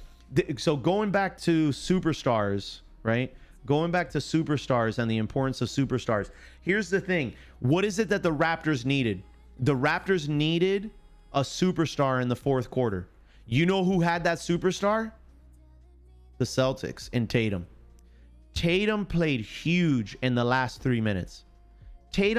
so going back to superstars, right? Going back to superstars and the importance of superstars. Here's the thing. What is it that the Raptors needed? The Raptors needed a superstar in the fourth quarter. You know who had that superstar? The Celtics and Tatum. Tatum played huge in the last 3 minutes. He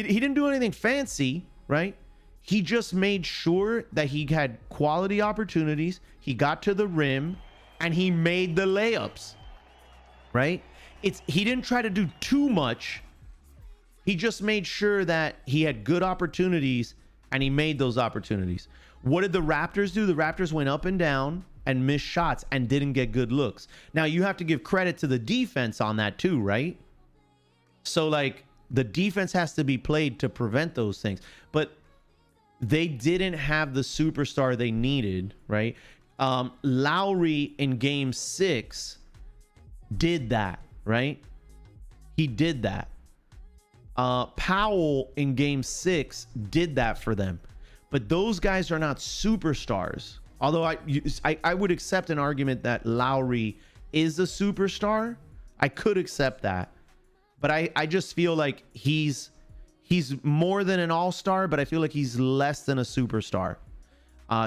didn't do anything fancy, right? He just made sure that he had quality opportunities. He got to the rim and he made the layups, right? He didn't try to do too much. He just made sure that he had good opportunities and he made those opportunities. What did the Raptors do? The Raptors went up and down and missed shots and didn't get good looks. Now, you have to give credit to the defense on that too, right? So, like, the defense has to be played to prevent those things. But they didn't have the superstar they needed, right? Lowry in game 6 did that, right? He did that. Powell in game 6 did that for them. But those guys are not superstars. Although I would accept an argument that Lowry is a superstar. I could accept that. But I just feel like he's more than an all-star, but I feel like he's less than a superstar.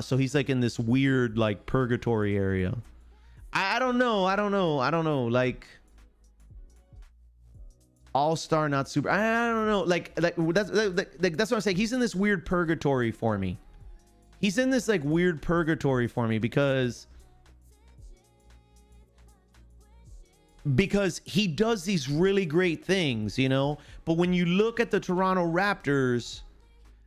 So he's like in this weird like purgatory area. I don't know. Like all-star, not super. I don't know. Like that's what I'm saying. He's in this weird purgatory for me. He's in this like weird purgatory for me because he does these really great things, you know. But when you look at the Toronto Raptors,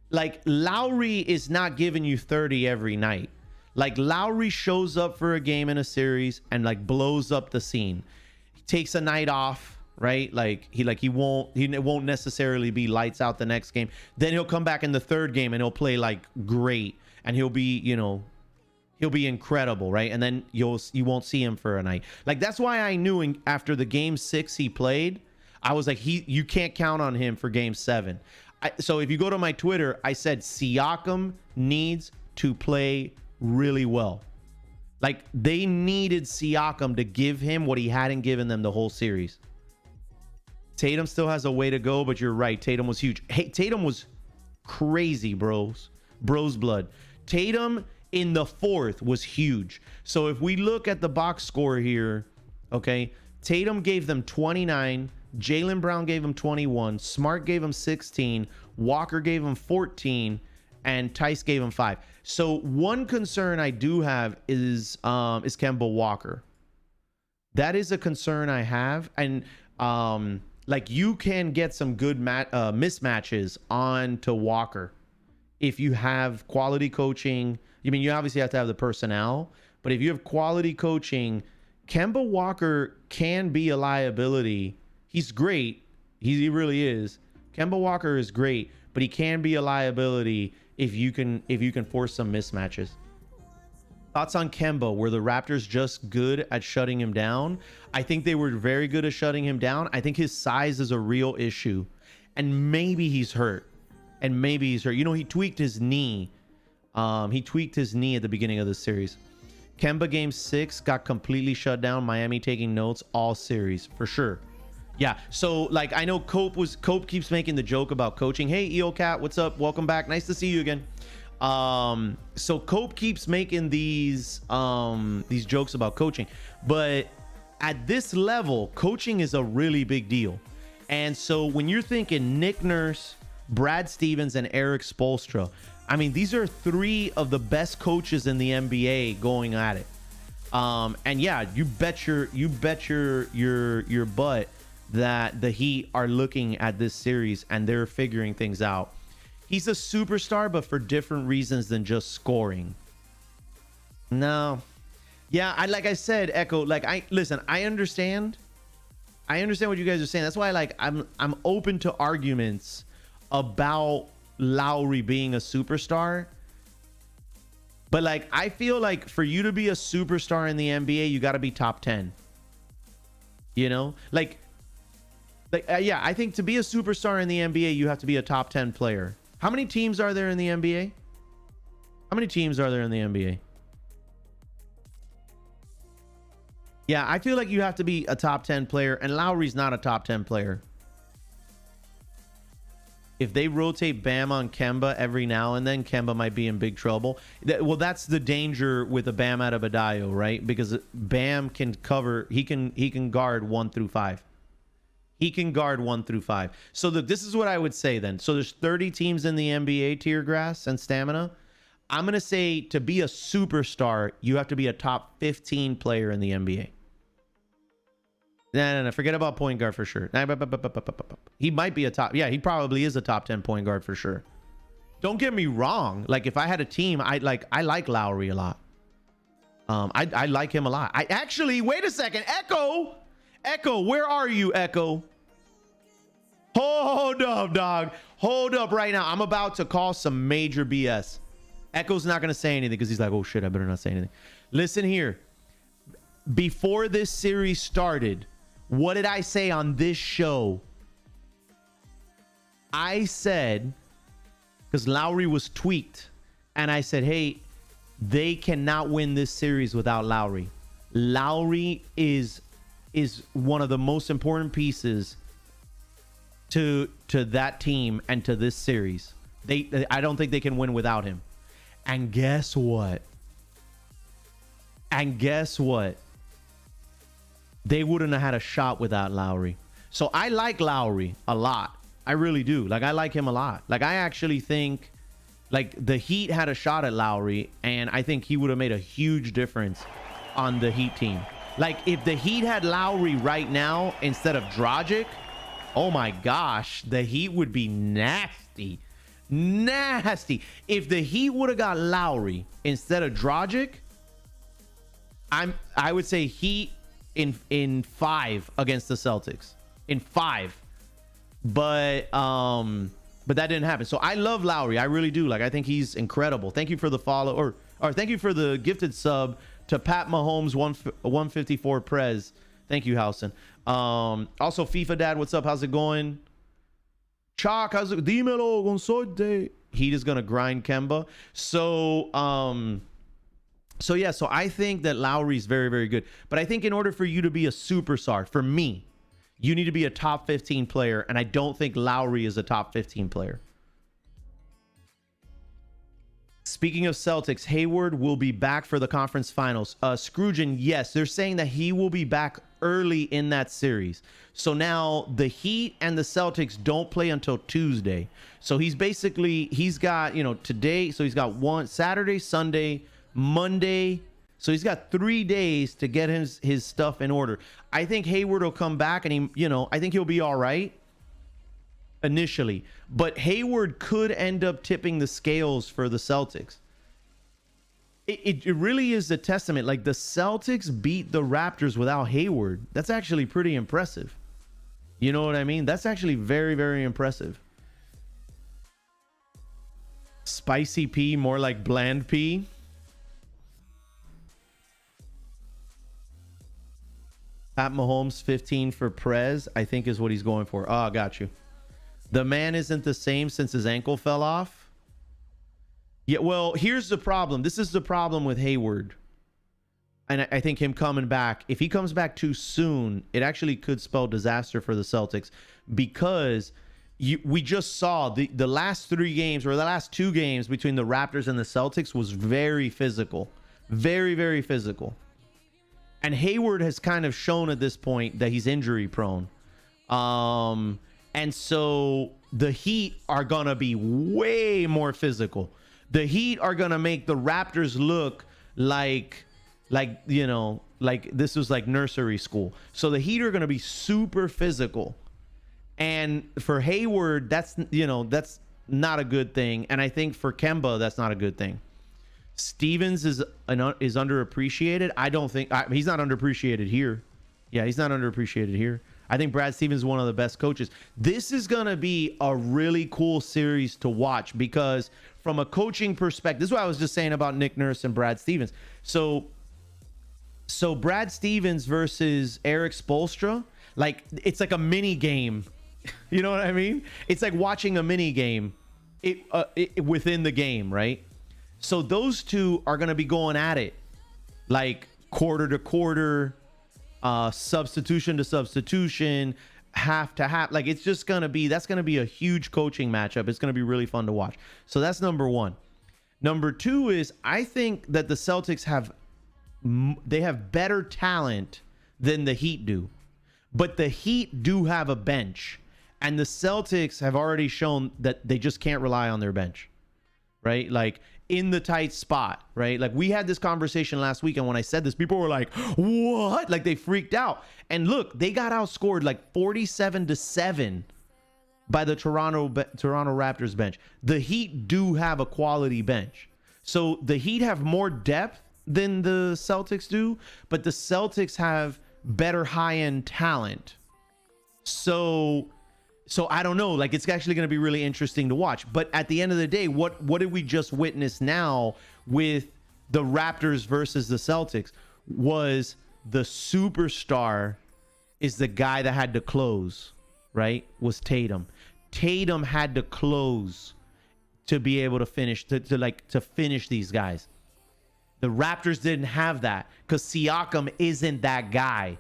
like Lowry is not giving you 30 every night. Like Lowry shows up for a game in a series and like blows up the scene. He takes a night off, right? Like he won't necessarily be lights out the next game. Then he'll come back in the third game and he'll play like great, and he'll be, you know, he'll be incredible, right? And then you won't see him for a night. Like that's why I knew after the game 6 he played, I was like, you can't count on him for game 7. So if you go to my Twitter, I said Siakam needs to play really well. Like they needed Siakam to give him what he hadn't given them the whole series. Tatum still has a way to go, but you're right. Tatum was huge. Hey, Tatum was crazy, bros blood. Tatum in the fourth was huge. So if we look at the box score here, okay, Tatum gave them 29, Jaylen Brown gave him 21, Smart gave him 16, Walker gave him 14, and Tice gave him 5. So one concern I do have is Kemba Walker. That is a concern I have, and like you can get some good mismatches onto Walker if you have quality coaching. I mean, you obviously have to have the personnel, but if you have quality coaching, Kemba Walker can be a liability. He's great. He really is. Kemba Walker is great, but he can be a liability if you can force some mismatches. Thoughts on Kemba? Were the Raptors just good at shutting him down? I think they were very good at shutting him down. I think his size is a real issue, and maybe he's hurt. You know, he tweaked his knee. He tweaked his knee at the beginning of the series. Kemba game 6 got completely shut down. Miami taking notes all series for sure. Yeah, so like I know Cope keeps making the joke about coaching. Hey, EO Cat, what's up? Welcome back. Nice to see you again. So Cope keeps making these jokes about coaching, but at this level, coaching is a really big deal. And so when you're thinking Nick Nurse, Brad Stevens, and Eric Spoelstra, I mean, these are 3 of the best coaches in the NBA going at it. And yeah, you bet your butt that the Heat are looking at this series and they're figuring things out. He's a superstar, but for different reasons than just scoring. No. Yeah, like I said, Echo, like I understand what you guys are saying. That's why I'm open to arguments about Lowry being a superstar. But like I feel like for you to be a superstar in the NBA, you got to be top 10. You know? Yeah, I think to be a superstar in the NBA, you have to be a top 10 player. How many teams are there in the NBA? How many teams are there in the NBA? Yeah, I feel like you have to be a top 10 player, and Lowry's not a top 10 player. If they rotate Bam on Kemba every now and then, Kemba might be in big trouble. Well, that's the danger with a Bam Adebayo, right? Because Bam can cover, he can guard 1 through 5. He can guard 1 through 5. So this is what I would say then. So there's 30 teams in the NBA, tier grass and stamina. I'm going to say to be a superstar, you have to be a top 15 player in the NBA. No. Forget about point guard for sure. He might be a top. Yeah, he probably is a top 10 point guard for sure. Don't get me wrong. Like if I had a team, I like Lowry a lot. I like him a lot. I actually, wait a second. Echo, where are you, Echo? Hold up, dog. Hold up right now. I'm about to call some major BS. Echo's not going to say anything because he's like, oh shit, I better not say anything. Listen here. Before this series started, what did I say on this show? I said, because Lowry was tweaked, and I said, hey, they cannot win this series without Lowry. Lowry is one of the most important pieces to that team and to this series. I don't think they can win without him. And guess what? They wouldn't have had a shot without Lowry. So I like Lowry a lot. I really do. Like, I like him a lot. Like, I actually think, like, the Heat had a shot at Lowry, and I think he would have made a huge difference on the Heat team. Like, if the Heat had Lowry right now instead of Dragic, oh my gosh, the Heat would be nasty. Nasty. If the Heat would have got Lowry instead of Dragic, I would say Heat in 5 against the Celtics. In 5. But that didn't happen. So I love Lowry. I really do. Like, I think he's incredible. Thank you for the follow, or thank you for the gifted sub to Pat Mahomes 154 Prez. Thank you, Housen. Also, FIFA Dad, what's up? How's it going? Chalk, how's it? Dímelo, con suerte. Heat is gonna grind Kemba. So yeah. So I think that Lowry's very, very good. But I think in order for you to be a superstar, for me, you need to be a top 15 player, and I don't think Lowry is a top 15 player. Speaking of Celtics, Hayward will be back for the conference finals. Scroogeon, yes, they're saying that he will be back early in that series. So now the Heat and the Celtics don't play until Tuesday. So he's got, today. So he's got Saturday, Sunday, Monday. So he's got 3 days to get his stuff in order. I think Hayward will come back, and I think he'll be all right initially. But Hayward could end up tipping the scales for the Celtics. It really is a testament. Like, the Celtics beat the Raptors without Hayward. That's actually pretty impressive. You know what I mean? That's actually very, very impressive. Spicy P, more like bland P. Pat Mahomes 15 for Prez, I think is what he's going for. Oh, got you. The man isn't the same since his ankle fell off. Yeah, well, here's the problem. This is the problem with Hayward. And I think him coming back, if he comes back too soon, it actually could spell disaster for the Celtics, because we just saw the last 3 games, or the last 2 games between the Raptors and the Celtics was very physical. Very, very physical. And Hayward has kind of shown at this point that he's injury prone. And so the Heat are going to be way more physical. The Heat are going to make the Raptors look like this was like nursery school. So the Heat are going to be super physical. And for Hayward, that's not a good thing. And I think for Kemba, that's not a good thing. Stevens is underappreciated. I don't think he's not underappreciated here. Yeah, he's not underappreciated here. I think Brad Stevens is one of the best coaches. This is going to be a really cool series to watch, because from a coaching perspective, this is what I was just saying about Nick Nurse and Brad Stevens. So Brad Stevens versus Eric Spoelstra, like, it's like a mini game. You know what I mean? It's like watching a mini game within the game, right? So those two are going to be going at it, like quarter to quarter, substitution to substitution, half to half. Like, it's just going to be, that's going to be a huge coaching matchup. It's going to be really fun to watch. So that's number one. Number two is, I think that the Celtics have better talent than the Heat do, but the Heat do have a bench, and the Celtics have already shown that they just can't rely on their bench, right? Like, in the tight spot, right? Like, we had this conversation last week, and when I said this, people were like, what? Like, they freaked out. And look, they got outscored like 47-7 by the Toronto Raptors bench. The Heat do have a quality bench. So the Heat have more depth than the Celtics do, but the Celtics have better high-end talent. So I don't know, like, it's actually going to be really interesting to watch. But at the end of the day, what did we just witness now with the Raptors versus the Celtics? Was the superstar is the guy that had to close, right? Was Tatum. Tatum had to close to be able to finish, to finish these guys. The Raptors didn't have that because Siakam isn't that guy.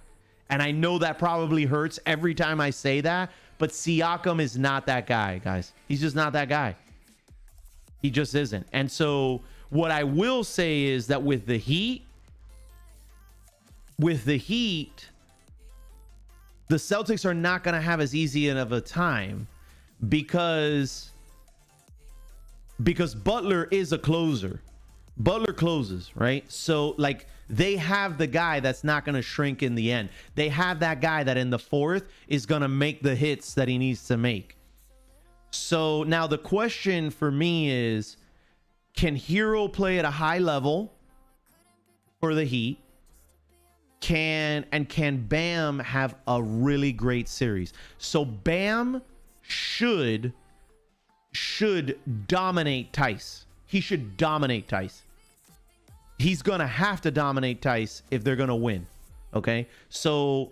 And I know that probably hurts every time I say that, but Siakam is not that guy, guys. He's just not that guy. He just isn't. And so what I will say is that with the Heat, the Celtics are not going to have as easy of a time because Butler is a closer. Butler closes, right? So, like, they have the guy that's not going to shrink in the end. They have that guy that in the fourth is going to make the hits that he needs to make. So now the question for me is, can Hero play at a high level for the Heat? Can Bam have a really great series? So Bam should dominate Tice. He should dominate Tice. He's gonna have to dominate Tice if they're gonna win. Okay, so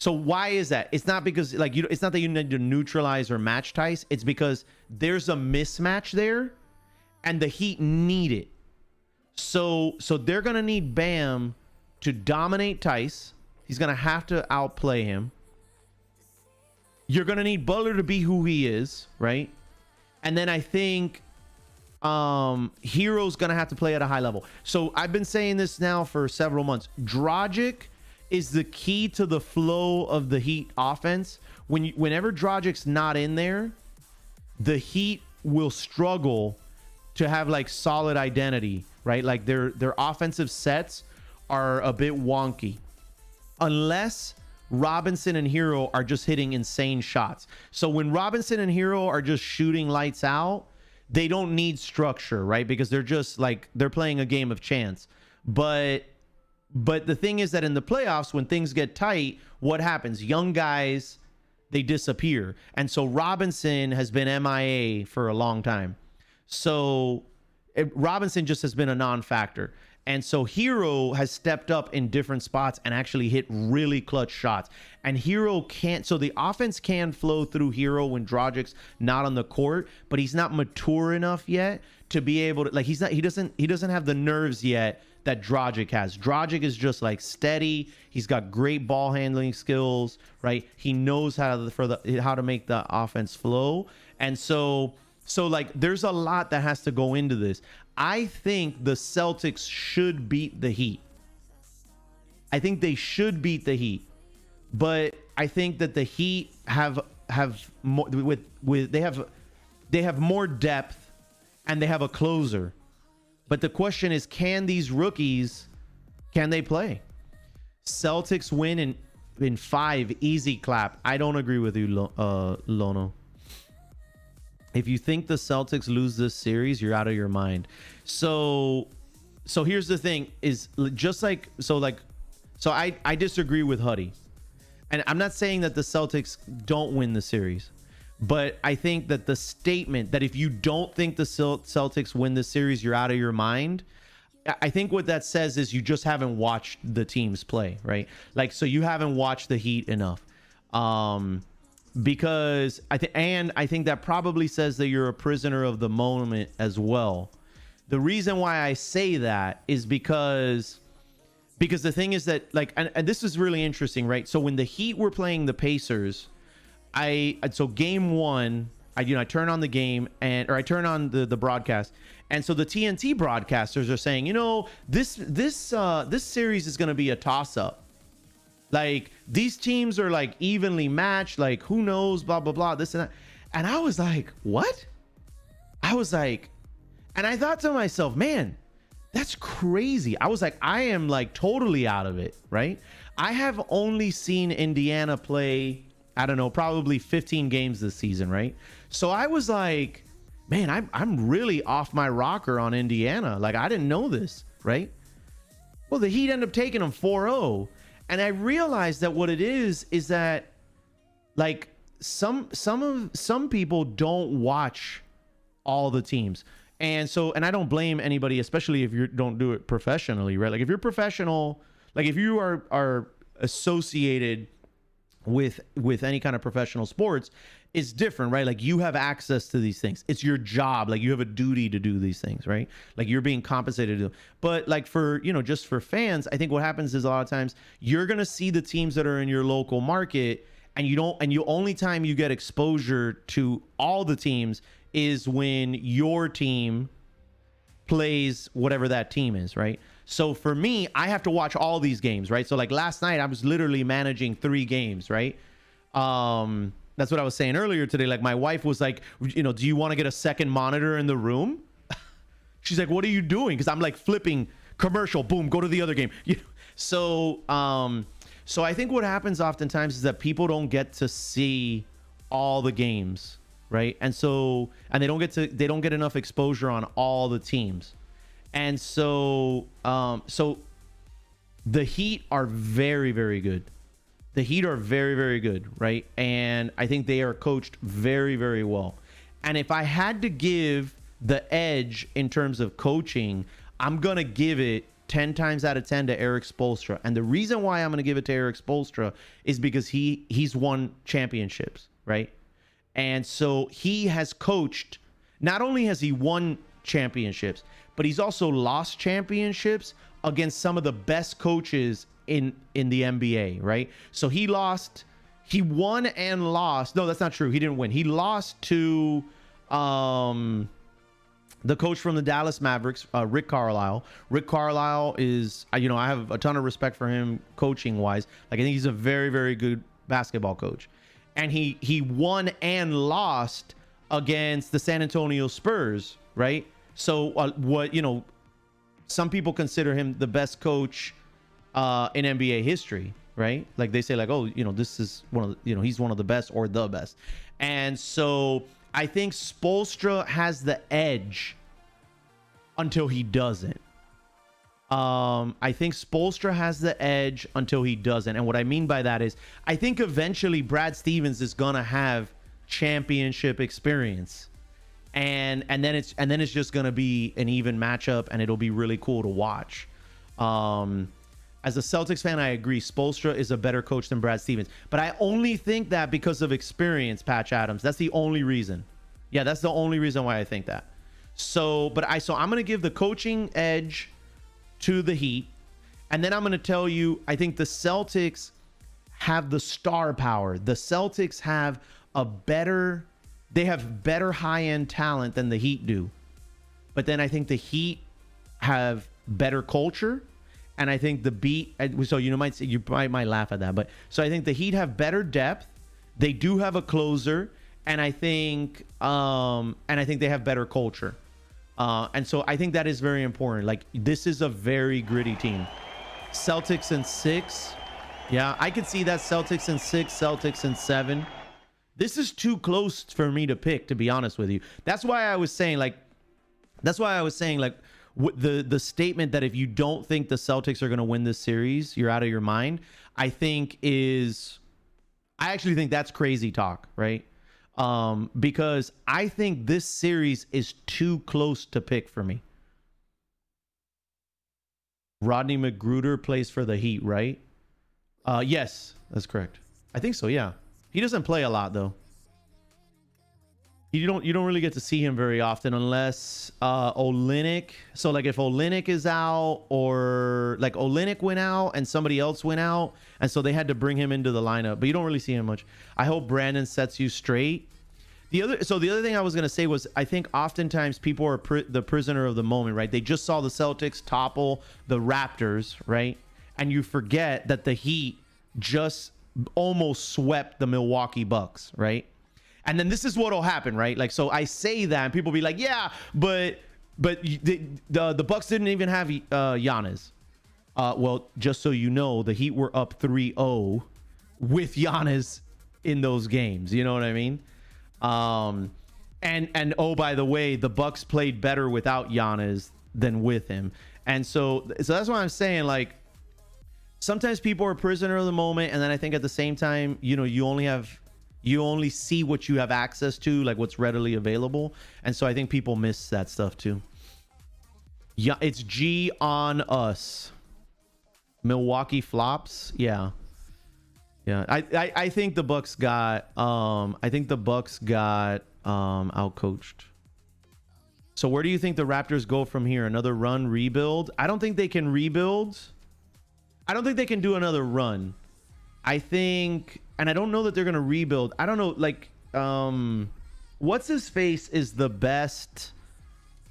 why is that? It's not because, like, it's not that you need to neutralize or match Tice. It's because there's a mismatch there, and the Heat need it. So they're gonna need Bam to dominate Tice. He's gonna have to outplay him. You're gonna need Butler to be who he is, right? And then I think Hero's gonna have to play at a high level. So I've been saying this now for several months. Dragic is the key to the flow of the Heat offense. Whenever Dragic's not in there, the Heat will struggle to have like solid identity, right? Like their offensive sets are a bit wonky unless Robinson and Hero are just hitting insane shots. So when Robinson and Hero are just shooting lights out, they don't need structure, right? Because they're just like, they're playing a game of chance. But the thing is that in the playoffs, when things get tight, what happens? Young guys, they disappear. And so Robinson has been MIA for a long time. So Robinson just has been a non-factor. And so Hero has stepped up in different spots and actually hit really clutch shots. And Hero can't, so the offense can flow through Hero when Dragic's not on the court, but he's not mature enough yet to be able to, like, he doesn't have the nerves yet that Dragic has. Dragic is just like steady. He's got great ball handling skills, right? He knows how to make the offense flow. And so like, there's a lot that has to go into this. I think the Celtics should beat the Heat. I think they should beat the Heat, but I think that the Heat have more they have more depth and they have a closer. But the question is, can these rookies, can they play? Celtics win in 5, easy clap. I don't agree with you, Lono. If you think the Celtics lose this series, you're out of your mind. So here's the thing, is just like, so I disagree with Huddy. And I'm not saying that the Celtics don't win the series, but I think that the statement that if you don't think the Celtics win the series, you're out of your mind. I think what that says is you just haven't watched the teams play, right? Like, so you haven't watched the Heat enough. Because I think that probably says that you're a prisoner of the moment as well. The reason why I say that is because the thing is that, like, and this is really interesting, right? So when the Heat were playing the Pacers, so game 1, I turn on the game or I turn on the broadcast, and so the TNT broadcasters are saying, this series is going to be a toss up. Like, these teams are like evenly matched, like, who knows, blah, blah, blah, this and that. And I was like, what? And I thought to myself, man, that's crazy. I was like, I am like totally out of it, right? I have only seen Indiana play I don't know, probably 15 games this season, right? So I was like, man, I'm really off my rocker on Indiana. Like, I didn't know this, right? Well, the Heat end up taking them 4-0. And I realized that what it is that, like, some people don't watch all the teams. And so, and I don't blame anybody, especially if you don't do it professionally, right? Like, if you're professional, like if you are associated with any kind of professional sports, it's different, right? Like, you have access to these things. It's your job. Like, you have a duty to do these things, right? Like, you're being compensated to do. But like, for, you know, just for fans, I think what happens is a lot of times you're going to see the teams that are in your local market, and you only time you get exposure to all the teams is when your team plays whatever that team is, right? So for me, I have to watch all these games, right? So like last night, I was literally managing 3 games, right? That's what I was saying earlier today. Like, my wife was like, you know, do you want to get a second monitor in the room? She's like, what are you doing? Because I'm like flipping commercial, boom, go to the other game. So I think what happens oftentimes is that people don't get to see all the games, right? And they don't get enough exposure on all the teams. And so the Heat are very, very good. The Heat are very, very good, right? And I think they are coached very, very well. And if I had to give the edge in terms of coaching, I'm going to give it 10 times out of 10 to Eric Spoelstra. And the reason why I'm going to give it to Eric Spoelstra is because he's won championships, right? And so he has coached, not only has he won championships, but he's also lost championships against some of the best coaches in the NBA, right? So he won and lost. No, that's not true. He didn't win. He lost to the coach from the Dallas Mavericks, Rick Carlisle. Rick Carlisle is, you know, I have a ton of respect for him coaching wise. Like, I think he's a very, very good basketball coach. And he won and lost against the San Antonio Spurs, right? So what, you know, some people consider him the best coach in NBA history, right? Like, they say like, oh, you know, this is one of the, you know, he's one of the best or the best. And so I think Spoelstra has the edge until he doesn't. I think Spoelstra has the edge until he doesn't. And what I mean by that is, I think eventually Brad Stevens is gonna have championship experience, and then it's just gonna be an even matchup, and it'll be really cool to watch. As a Celtics fan, I agree. Spoelstra is a better coach than Brad Stevens, but I only think that because of experience, Patch Adams. That's the only reason. Yeah, that's the only reason why I think that. So I'm gonna give the coaching edge to the Heat, and then I'm going to tell you, I think the Celtics have the star power. The Celtics have better high-end talent than the Heat do. But then I think the Heat have better culture, and I think so you might laugh at that, but so I think the Heat have better depth. They do have a closer, and I think they have better culture. And so I think that is very important. Like, this is a very gritty team. Celtics in 6. Yeah, I could see that. Celtics in 6, Celtics in 7. This is too close for me to pick, to be honest with you. That's why I was saying the statement that if you don't think the Celtics are going to win this series, you're out of your mind. I actually think that's crazy talk, right? Because I think this series is too close to pick for me. Rodney McGruder plays for the Heat, right? Yes, that's correct. I think so, yeah. He doesn't play a lot, though. You don't really get to see him very often unless Olynyk. So like if Olynyk is out, or like Olynyk went out and somebody else went out, and so they had to bring him into the lineup. But you don't really see him much. I hope Brandon sets you straight. The other thing I was gonna say was, I think oftentimes people are the prisoner of the moment, right? They just saw the Celtics topple the Raptors, right? And you forget that the Heat just almost swept the Milwaukee Bucks, right? And then this is what'll happen, right? Like, so I say that, and people be like, yeah, but the Bucks didn't even have Giannis. Well, just so you know, the Heat were up 3-0 with Giannis in those games. You know what I mean? And oh, by the way, the Bucks played better without Giannis than with him. And so that's why I'm saying, like, sometimes people are prisoner of the moment, and then I think at the same time, you know, you only see what you have access to, like what's readily available. And so I think people miss that stuff too. Yeah, it's G on us. Milwaukee flops. Yeah. I think the Bucks got outcoached. So where do you think the Raptors go from here? Another run, rebuild? I don't think they can rebuild. I don't think they can do another run. I think, and I don't know that they're gonna rebuild. I don't know, like, what's his face is the best.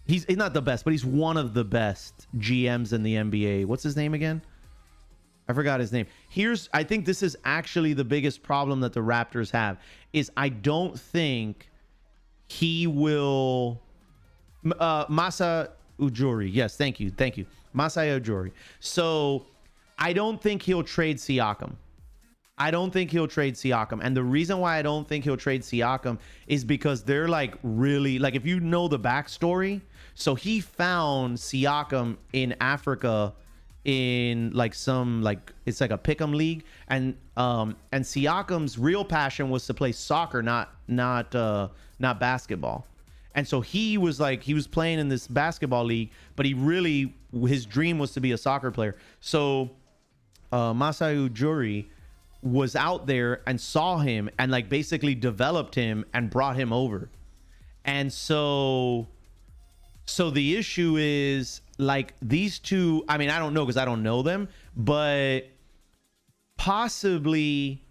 He's not the best, but he's one of the best GMs in the NBA. What's his name again? I forgot his name. I think this is actually the biggest problem that the Raptors have, is I don't think he will. Masa Ujiri. Yes, thank you. Masa Ujiri. So I don't think he'll trade Siakam. And the reason why I don't think he'll trade Siakam is because they're like really, like, if you know the backstory, so he found Siakam in Africa in like some, like, it's like a pick'em league, and Siakam's real passion was to play soccer, not basketball. And so he was playing in this basketball league, but his dream was to be a soccer player. So Masai Ujiri was out there and saw him and like basically developed him and brought him over. And so the issue is, like, these two, I mean, I don't know because I don't know them, but possibly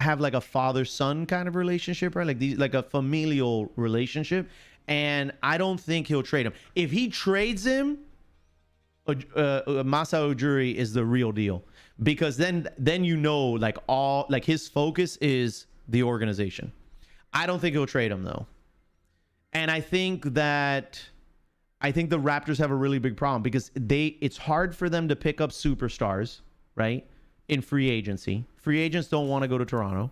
have like a father-son kind of relationship, right? Like a familial relationship. And I don't think he'll trade him. If he trades him, Masa Ujiri is the real deal, because then you know, like, all, like, his focus is the organization. I don't think he'll trade him though. And I think the Raptors have a really big problem because it's hard for them to pick up superstars, right? In free agency. Free agents don't want to go to Toronto.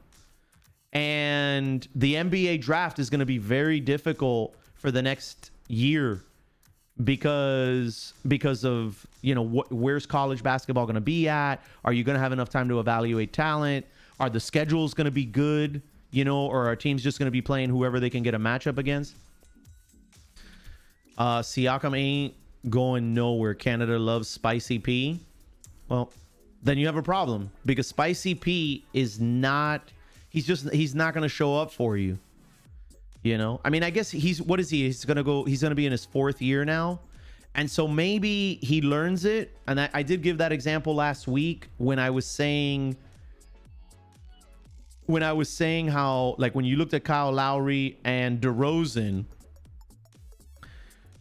And the NBA draft is going to be very difficult for the next year because of, you know, where's college basketball going to be at? Are you going to have enough time to evaluate talent? Are the schedules going to be good? You know, or are teams just going to be playing whoever they can get a matchup against? Siakam ain't going nowhere. Canada loves Spicy P. Well, then you have a problem, because Spicy P is not, he's not going to show up for you. You know, I mean, I guess he's going to be in his 4th year now. And so maybe he learns it. And I did give that example last week when I was saying how, like, when you looked at Kyle Lowry and DeRozan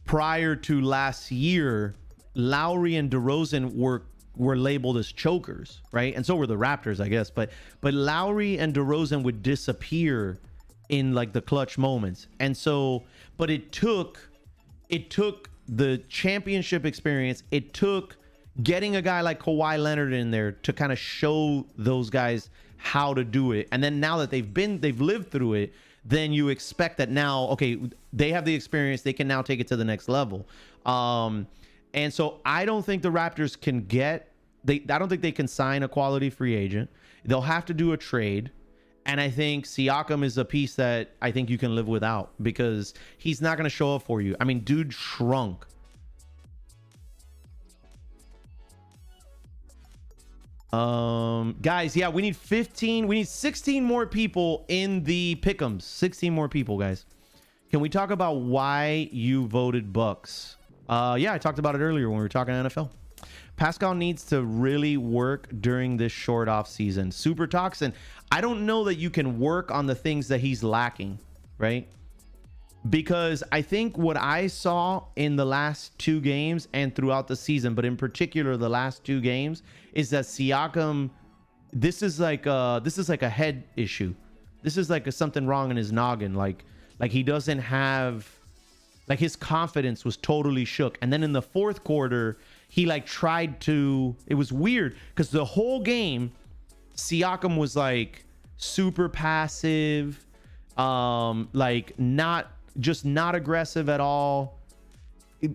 prior to last year, Lowry and DeRozan were labeled as chokers, right? And so were the Raptors, I guess. But Lowry and DeRozan would disappear in like the clutch moments. And so, but it took the championship experience. It took getting a guy like Kawhi Leonard in there to kind of show those guys how to do it. And then now that they've lived through it, then you expect that now, okay, they have the experience, they can now take it to the next level. And so I don't think the Raptors can I don't think they can sign a quality free agent. They'll have to do a trade. And I think Siakam is a piece that I think you can live without, because he's not going to show up for you. I mean, dude shrunk. Guys, yeah, we need 16 more people in the pick'ems. 16 more people, guys. Can we talk about why you voted Bucks? Yeah, I talked about it earlier when we were talking NFL. Pascal needs to really work during this short off season. Super Toxin, I don't know that you can work on the things that he's lacking, right? Because I think what I saw in the last 2 games and throughout the season, but in particular the last 2 games, is that Siakam, this is like a head issue. This is like something wrong in his noggin. Like he doesn't have, like, his confidence was totally shook. And then in the 4th quarter, he like tried to, it was weird because the whole game Siakam was like super passive, like not aggressive at all.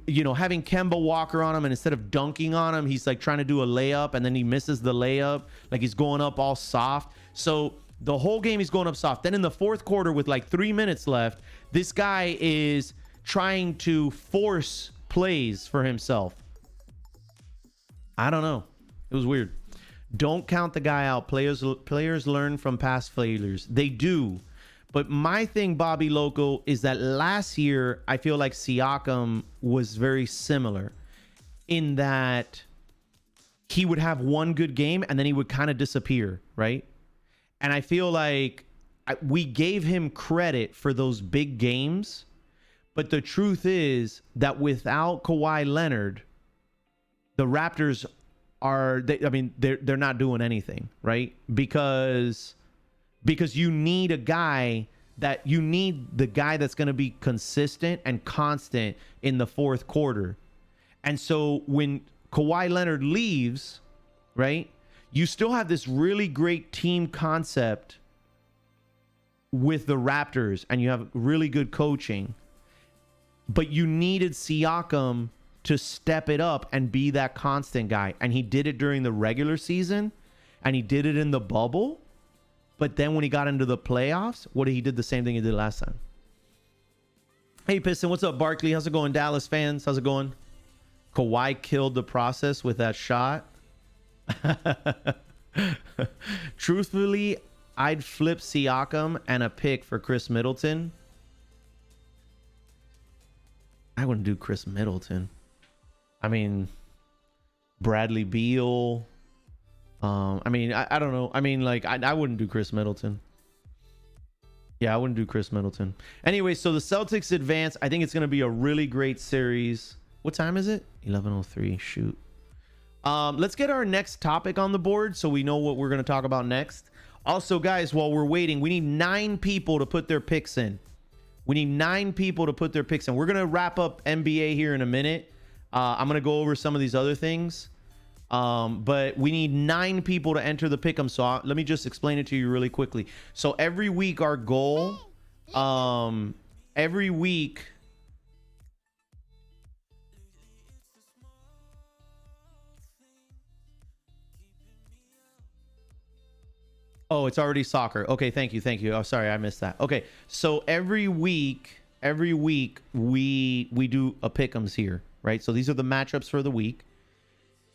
You know, having Kemba Walker on him, and instead of dunking on him, he's like trying to do a layup and then he misses the layup. Like he's going up all soft. So the whole game he's going up soft. Then in the fourth quarter with like 3 minutes left, this guy is trying to force plays for himself. I don't know. It was weird. Don't count the guy out. Players learn from past failures. They do. But my thing, Bobby Loco, is that last year, I feel like Siakam was very similar in that he would have one good game and then he would kind of disappear, right? And I feel like we gave him credit for those big games. But the truth is that without Kawhi Leonard, the Raptors they're not doing anything, right? Because you need the guy that's going to be consistent and constant in the fourth quarter. And so when Kawhi Leonard leaves, right, you still have this really great team concept with the Raptors and you have really good coaching, but you needed Siakam to step it up and be that constant guy. And he did it during the regular season and he did it in the bubble. But then when he got into the playoffs, he did the same thing he did last time. Hey, Piston, what's up, Barkley? How's it going, Dallas fans? How's it going? Kawhi killed the process with that shot. Truthfully, I'd flip Siakam and a pick for Chris Middleton. I wouldn't do Chris Middleton. I mean, Bradley Beal. I don't know. I mean, like, I wouldn't do Chris Middleton. Yeah, I wouldn't do Chris Middleton. Anyway, so the Celtics advance. I think it's going to be a really great series. What time is it? 11:03. Shoot. Let's get our next topic on the board so we know what we're going to talk about next. Also, guys, while we're waiting, we need 9 people to put their picks in. We need 9 people to put their picks in. We're going to wrap up NBA here in a minute. I'm going to go over some of these other things. But we need 9 people to enter the pick'em. So let me just explain it to you really quickly. So every week our goal, every week. Oh, it's already soccer. Okay, thank you. Oh, sorry, I missed that. Okay, so every week we do a pick'ems here, right? So these are the matchups for the week.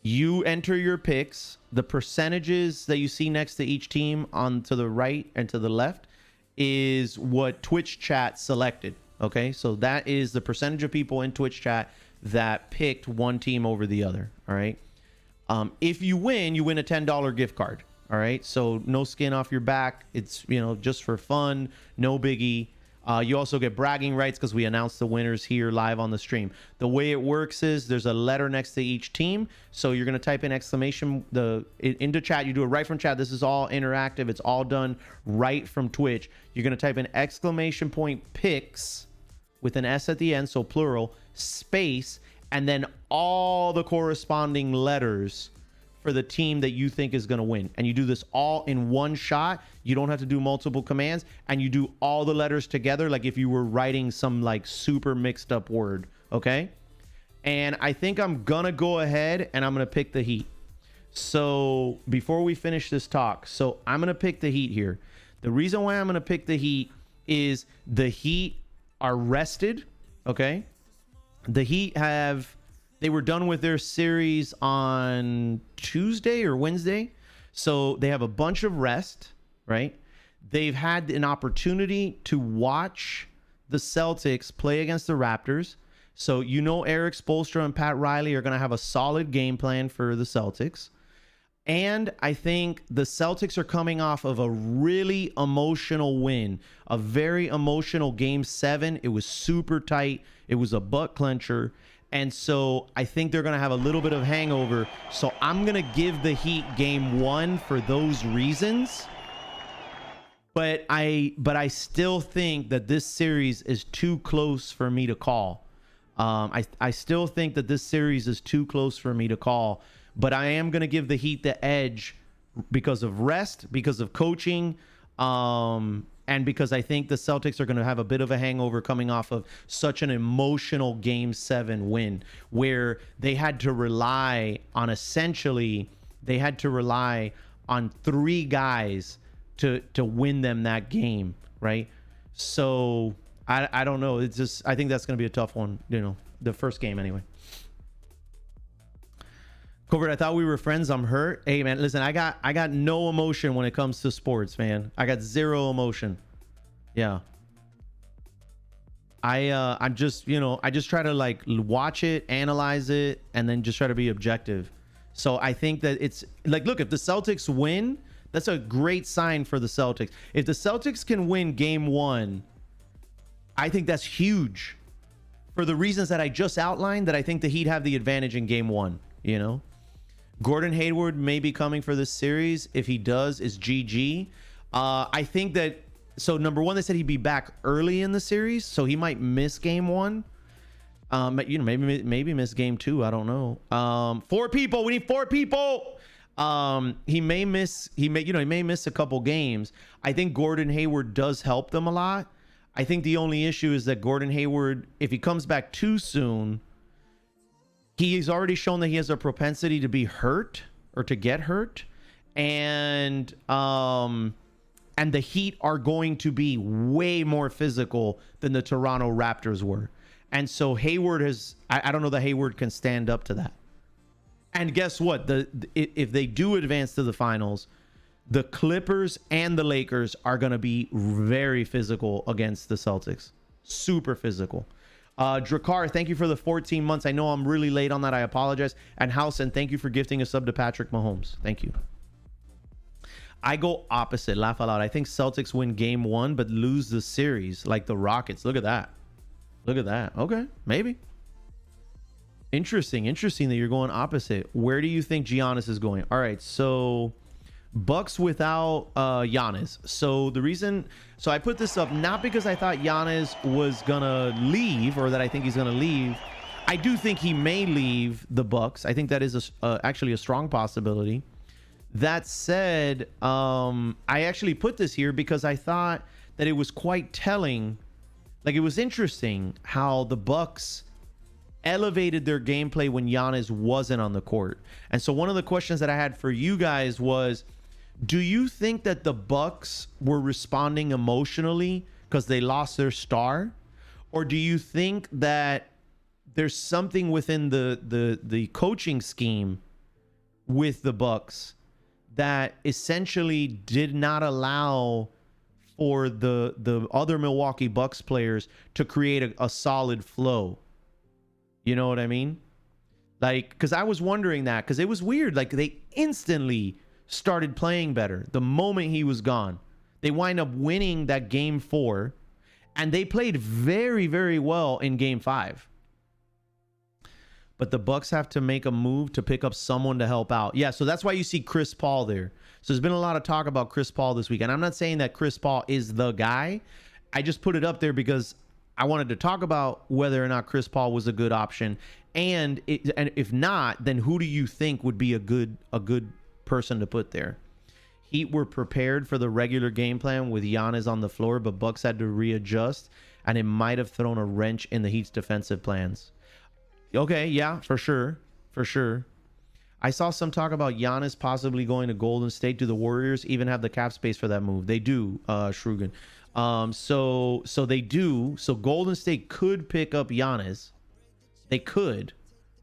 You enter your picks. The percentages that you see next to each team on to the right and to the left is what Twitch chat selected. Okay, so that is the percentage of people in Twitch chat that picked one team over the other. All right. If you win a $10 gift card. All right. So no skin off your back. It's, just for fun. No biggie. You also get bragging rights because we announced the winners here live on the stream. The way it works is there's a letter next to each team. So you're going to type in exclamation into chat. You do it right from chat. This is all interactive. It's all done right from Twitch. You're going to type in exclamation point picks with an S at the end. So plural, space, and then all the corresponding letters for the team that you think is going to win. And you do this all in one shot. You don't have to do multiple commands, and you do all the letters together like if you were writing some like super mixed up word. Okay. And I think I'm going to go ahead and I'm going to pick the Heat. So before we finish this talk, so I'm going to pick the Heat here. The reason why I'm going to pick the Heat is the Heat are rested. Okay. The Heat they were done with their series on Tuesday or Wednesday. So they have a bunch of rest, right? They've had an opportunity to watch the Celtics play against the Raptors. So, Eric Spoelstra and Pat Riley are going to have a solid game plan for the Celtics. And I think the Celtics are coming off of a really emotional win, a very emotional game 7. It was super tight. It was a butt clencher. And so I think they're going to have a little bit of hangover. So I'm going to give the Heat game 1 for those reasons. But I still think that this series is too close for me to call. I still think that this series is too close for me to call. But I am going to give the Heat the edge because of rest, because of coaching, and because I think the Celtics are going to have a bit of a hangover coming off of such an emotional Game 7 win, where they had to rely on three guys to win them that game, right? So I don't know. It's just, I think that's going to be a tough one, the first game anyway. Covert, I thought we were friends. I'm hurt. Hey man, listen, I got no emotion when it comes to sports, man. I got zero emotion. Yeah. I'm just, I just try to like watch it, analyze it, and then just try to be objective. So I think that it's like, look, if the Celtics win, that's a great sign for the Celtics. If the Celtics can win game 1, I think that's huge for the reasons that I just outlined, that I think the Heat have the advantage in game 1, Gordon Hayward may be coming for this series. If he does, it's GG. I think that, so number one, they said he'd be back early in the series, so he might miss game 1. Maybe miss game 2. I don't know. 4 people. We need 4 people. He may miss a couple games. I think Gordon Hayward does help them a lot. I think the only issue is that Gordon Hayward, if he comes back too soon, he's already shown that he has a propensity to be hurt or to get hurt. And the Heat are going to be way more physical than the Toronto Raptors were. And so Hayward I don't know that Hayward can stand up to that. And guess what? If they do advance to the finals, the Clippers and the Lakers are going to be very physical against the Celtics. Super physical. Drakkar, thank you for the 14 months. I know I'm really late on that. I apologize. And Housen, thank you for gifting a sub to Patrick Mahomes. Thank you. I go opposite. Laugh out loud. I think Celtics win game 1, but lose the series like the Rockets. Look at that. Look at that. Okay, maybe. Interesting that you're going opposite. Where do you think Giannis is going? All right, so Bucks without Giannis. So I put this up not because I thought Giannis was gonna leave or that I think he's gonna leave. I do think he may leave the Bucks. I think that is actually a strong possibility. That said, I actually put this here because I thought that it was quite telling. Like, it was interesting how the Bucks elevated their gameplay when Giannis wasn't on the court. And so one of the questions that I had for you guys was, do you think that the Bucks were responding emotionally because they lost their star? Or do you think that there's something within the coaching scheme with the Bucks that essentially did not allow for the other Milwaukee Bucks players to create a solid flow? You know what I mean? Like, because I was wondering that, because it was weird. Like, they instantly started playing better the moment he was gone. They wind up winning that game 4, and they played very, very well in game 5. But the Bucks have to make a move to pick up someone to help out. Yeah, so that's why you see Chris Paul there. So there's been a lot of talk about Chris Paul this week. And I'm not saying that Chris Paul is the guy. I just put it up there because I wanted to talk about whether or not Chris Paul was a good option. And if not, then who do you think would be a good person to put there? Heat were prepared for the regular game plan with Giannis on the floor, but Bucks had to readjust, and it might have thrown a wrench in the Heat's defensive plans. Okay, yeah, for sure. I saw some talk about Giannis possibly going to Golden State. Do the Warriors even have the cap space for that move? They do, Shrugan. So they do. So Golden State could pick up Giannis. They could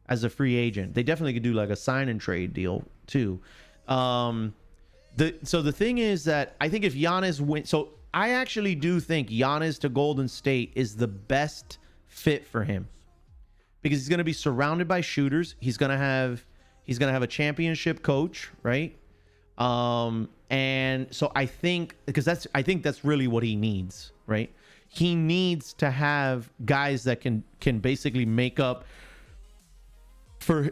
as a free agent. They definitely could do like a sign and trade deal too. So the thing is that I think if Giannis wins, so I actually do think Giannis to Golden State is the best fit for him, because he's going to be surrounded by shooters. He's going to have a championship coach, right? And so I think that's really what he needs, right? He needs to have guys that can basically make up for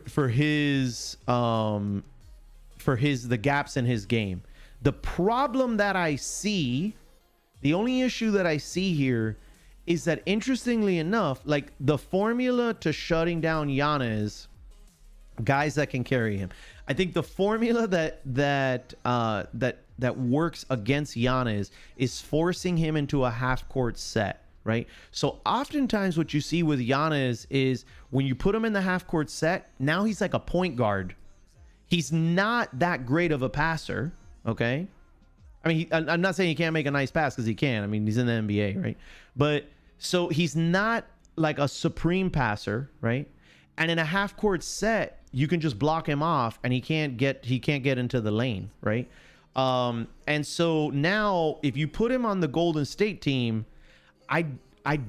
the gaps in his game. The problem that I see, the only issue that I see here is that, interestingly enough, like, the formula to shutting down Giannis guys that can carry him. I think the formula that works against Giannis is forcing him into a half court set, right? So oftentimes what you see with Giannis is when you put him in the half court set, now he's like a point guard. He's not that great of a passer, okay? I mean, I'm not saying he can't make a nice pass, because he can. I mean, he's in the NBA, right? But so he's not like a supreme passer, right? And in a half court set, you can just block him off, and he can't get into the lane, right? And so now, if you put him on the Golden State team, I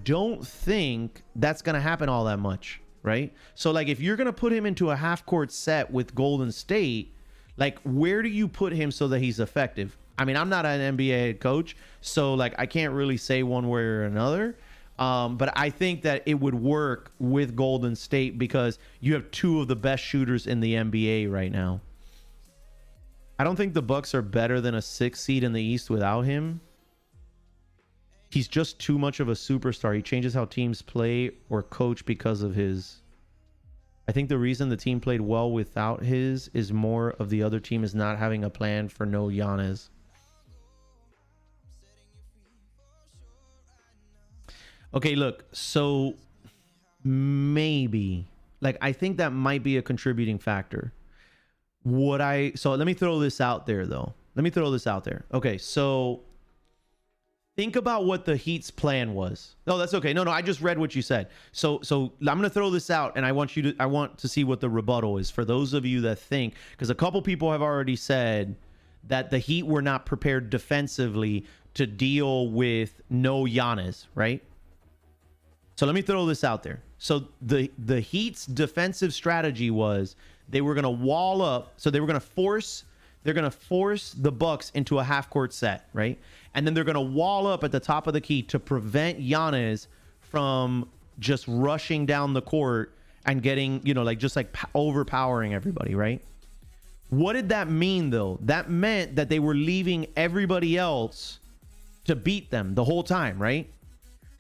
don't think that's gonna happen all that much, right? So like, if you're gonna put him into a half court set with Golden State, like, where do you put him so that he's effective? I mean, I'm not an NBA coach, so like, I can't really say one way or another. But I think that it would work with Golden State because you have two of the best shooters in the NBA right now. I don't think the Bucks are better than a 6 seed in the East without him. He's just too much of a superstar. He changes how teams play or coach because of his. I think the reason the team played well without his is more of the other team is not having a plan for no Giannis. Okay, look, so maybe, like, I think that might be a contributing factor. So let me throw this out there, though. Okay, so think about what the Heat's plan was. No, that's okay. No, I just read what you said. So I'm going to throw this out, and I want to see what the rebuttal is for those of you that think, because a couple people have already said that the Heat were not prepared defensively to deal with no Giannis, right? So let me throw this out there. So the Heat's defensive strategy was they were going to wall up. So they're going to force the Bucks into a half court set, right? And then they're going to wall up at the top of the key to prevent Giannis from just rushing down the court and getting, overpowering everybody, right? What did that mean, though? That meant that they were leaving everybody else to beat them the whole time, right?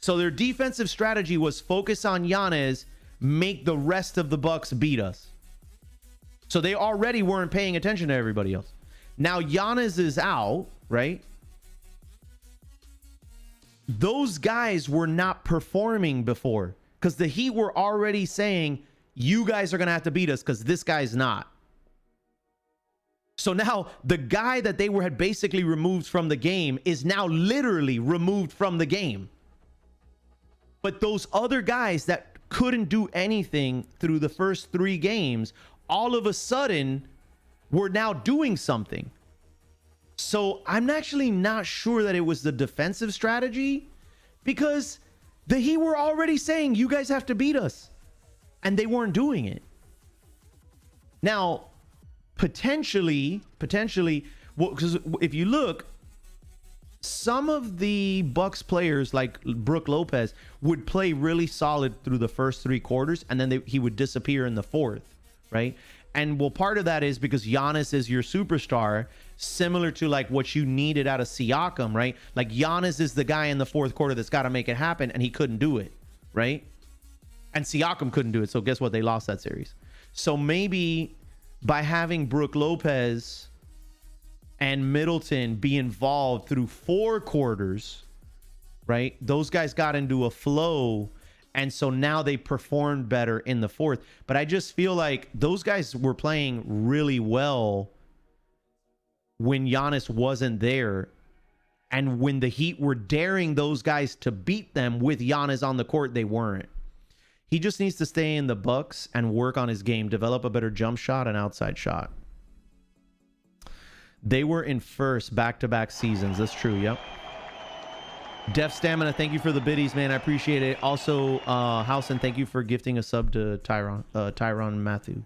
So their defensive strategy was focus on Giannis, make the rest of the Bucks beat us. So they already weren't paying attention to everybody else. Now Giannis is out, right? Those guys were not performing before because the Heat were already saying, you guys are going to have to beat us because this guy's not. So now the guy that they had basically removed from the game is now literally removed from the game. But those other guys that couldn't do anything through the first 3 games, all of a sudden, were now doing something. So I'm actually not sure that it was the defensive strategy, because the Heat were already saying, you guys have to beat us. And they weren't doing it. Now, potentially, well, because if you look, some of the Bucks players like Brook Lopez would play really solid through the first 3 quarters, and then he would disappear in the fourth, right? And well, part of that is because Giannis is your superstar, similar to like what you needed out of Siakam, right? Like Giannis is the guy in the fourth quarter that's got to make it happen, and he couldn't do it, right? And Siakam couldn't do it, so guess what? They lost that series. So maybe by having Brook Lopez and Middleton be involved through 4 quarters, right? Those guys got into a flow, and so now they performed better in the fourth. But I just feel like those guys were playing really well when Giannis wasn't there, and when the Heat were daring those guys to beat them with Giannis on the court, they weren't. He just needs to stay in the Bucks and work on his game, develop a better jump shot and outside shot. They were in first back-to-back seasons. That's true. Yep. Def Stamina, thank you for the biddies, man. I appreciate it. Also, Housen, thank you for gifting a sub to Tyron Matthew.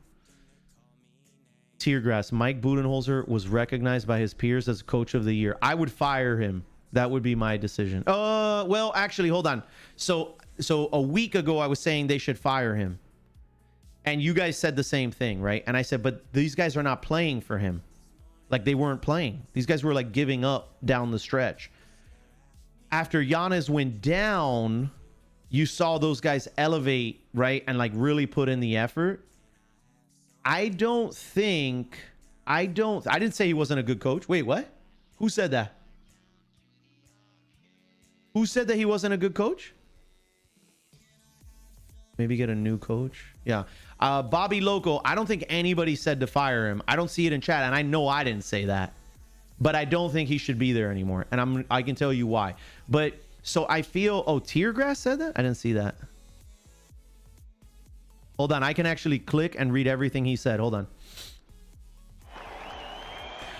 Teargrass, Mike Budenholzer was recognized by his peers as coach of the year. I would fire him. That would be my decision. Well, actually, hold on. So a week ago, I was saying they should fire him. And you guys said the same thing, right? And I said, but these guys are not playing for him. Like, they weren't playing. These guys were like giving up down the stretch. After Giannis went down, you saw those guys elevate, right? And like really put in the effort. I don't think I didn't say he wasn't a good coach. Wait, what? Who said that? Who said that he wasn't a good coach? Maybe get a new coach. Yeah. Bobby Loco, I don't think anybody said to fire him. I don't see it in chat, and I know I didn't say that. But I don't think he should be there anymore. And I can tell you why. But so I feel, oh, Teargrass said that? I didn't see that. Hold on, I can actually click and read everything he said. Hold on.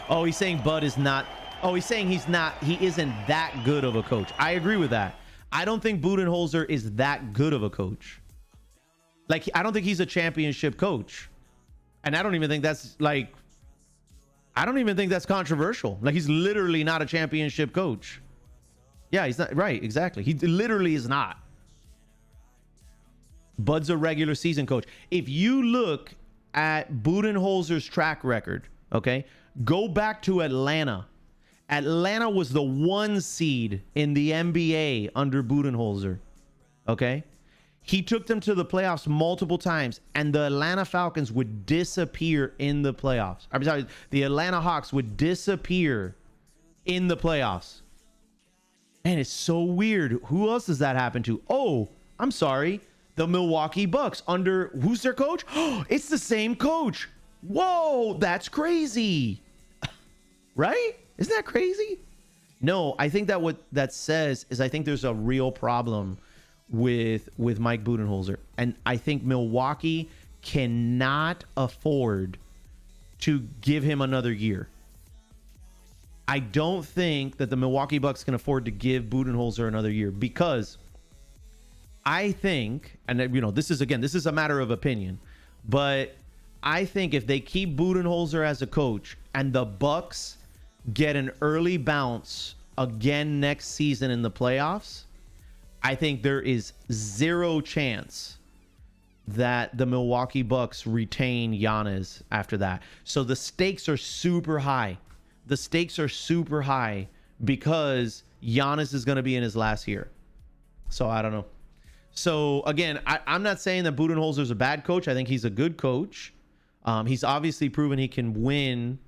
Oh, he's saying Bud is not. Oh, he's saying he isn't that good of a coach. I agree with that. I don't think Budenholzer is that good of a coach. Like, I don't think he's a championship coach. And I don't even think that's like, I don't even think that's controversial. Like, he's literally not a championship coach. Yeah, he's not. Right, exactly. He literally is not. Bud's a regular season coach. If you look at Budenholzer's track record, okay, go back to Atlanta. Atlanta was the 1 seed in the NBA under Budenholzer, okay? He took them to the playoffs multiple times, and the Atlanta Falcons would disappear in the playoffs. I'm sorry, the Atlanta Hawks would disappear in the playoffs. Man, it's so weird. Who else does that happen to? Oh, I'm sorry. The Milwaukee Bucks under, who's their coach? Oh, it's the same coach. Whoa, that's crazy. Right? Isn't that crazy? No, I think that what that says is I think there's a real problem with Mike Budenholzer. And I think Milwaukee cannot afford to give him another year. I don't think that the Milwaukee Bucks can afford to give Budenholzer another year, because I think, and you know, this is a matter of opinion, but I think if they keep Budenholzer as a coach and the Bucks get an early bounce again next season in the playoffs, I think there is zero chance that the Milwaukee Bucks retain Giannis after that. So the stakes are super high. The stakes are super high because Giannis is going to be in his last year. So I don't know. So again, I'm not saying that Budenholzer is a bad coach. I think he's a good coach. He's obviously proven he can win.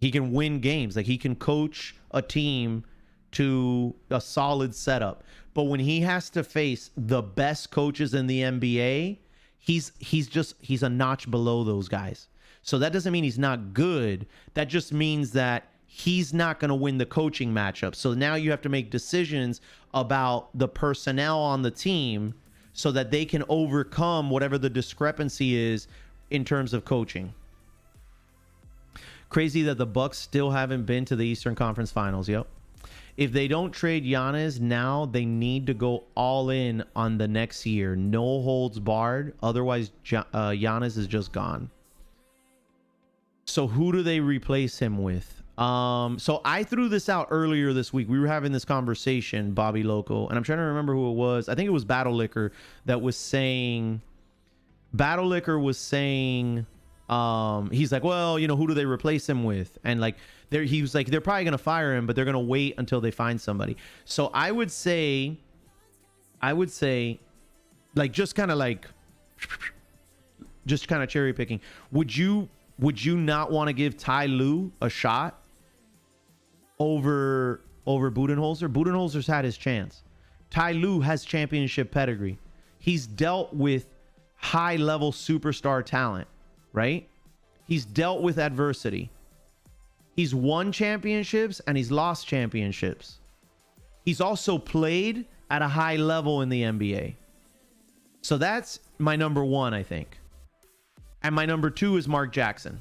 He can win games. Like, he can coach a team to a solid setup. But when he has to face the best coaches in the NBA, he's a notch below those guys. So that doesn't mean he's not good. That just means that he's not going to win the coaching matchup. So now you have to make decisions about the personnel on the team so that they can overcome whatever the discrepancy is in terms of coaching. Crazy that the Bucks still haven't been to the Eastern Conference Finals. Yep. If they don't trade Giannis now, they need to go all in on the next year. No holds barred. Otherwise, Giannis is just gone. So who do they replace him with? So I threw this out earlier this week. We were having this conversation, Bobby Loco, and I'm trying to remember who it was. I think it was Battle Liquor that was saying. Battle Liquor was saying. He's like, well, you know, who do they replace him with? And like, he was like, they're probably gonna fire him, but they're gonna wait until they find somebody. So I would say, like, just kind of cherry picking. Would you not want to give Ty Lue a shot over Budenholzer? Budenholzer's had his chance. Ty Lue has championship pedigree. He's dealt with high level superstar talent, right? He's dealt with adversity. He's won championships and he's lost championships. He's also played at a high level in the NBA. So that's my number one, I think. And my number two is Mark Jackson.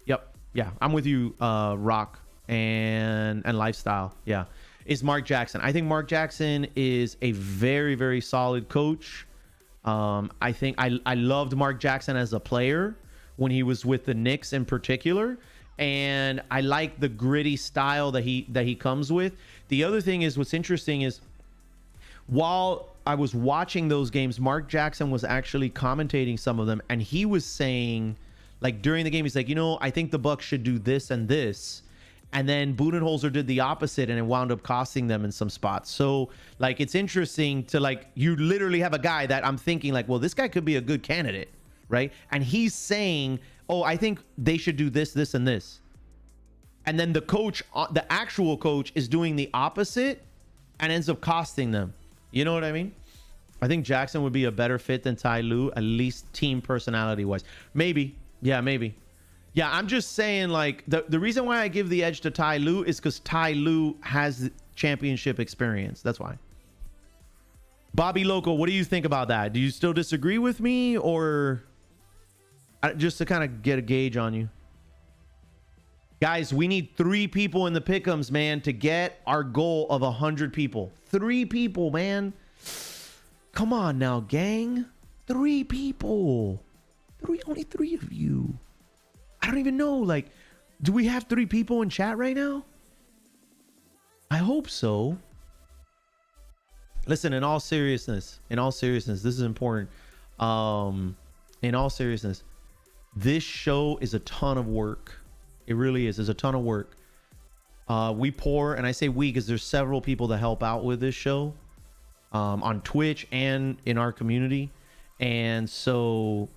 Yep. Yeah. I'm with you, Rock and Lifestyle. Yeah. Is Mark Jackson. I think Mark Jackson is a very, very solid coach. I think I loved Mark Jackson as a player when he was with the Knicks in particular. And I like the gritty style that he comes with. The other thing is, what's interesting is, while I was watching those games, Mark Jackson was actually commentating some of them, and he was saying, like, during the game, he's like, you know, I think the Bucks should do this and this. And then Budenholzer did the opposite, and it wound up costing them in some spots. So, like, it's interesting to, like, you literally have a guy that I'm thinking, like, well, this guy could be a good candidate, right? And he's saying, oh, I think they should do this, this, and this. And then the coach, the actual coach, is doing the opposite and ends up costing them. You know what I mean? I think Jackson would be a better fit than Ty Lue, at least team personality wise. Maybe. Yeah, maybe. Yeah, I'm just saying, like, the reason why I give the edge to Ty Lue is because Ty Lue has championship experience. That's why. Bobby Loco, what do you think about that? Do you still disagree with me, or just to kind of get a gauge on you? Guys, we need 3 people in the pick'ems, man, to get our goal of 100 people. 3 people, man. Come on now, gang. 3 people. Only 3 of you. I don't even know. Like, do we have 3 people in chat right now? I hope so. Listen, in all seriousness, this is important. In all seriousness, this show is a ton of work. It really is. It's a ton of work. We pour, and I say we because there's several people that help out with this show on Twitch and in our community. And so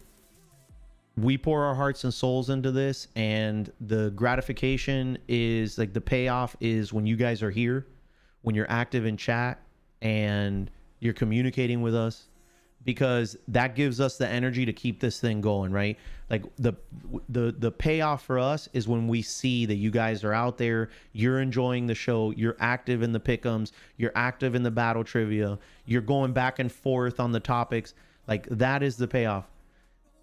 we pour our hearts and souls into this, and the gratification is, like, the payoff is when you guys are here, when you're active in chat and you're communicating with us, because that gives us the energy to keep this thing going, right? Like, the payoff for us is when we see that you guys are out there, you're enjoying the show, you're active in the pick'ems, you're active in the battle trivia, you're going back and forth on the topics. Like, that is the payoff.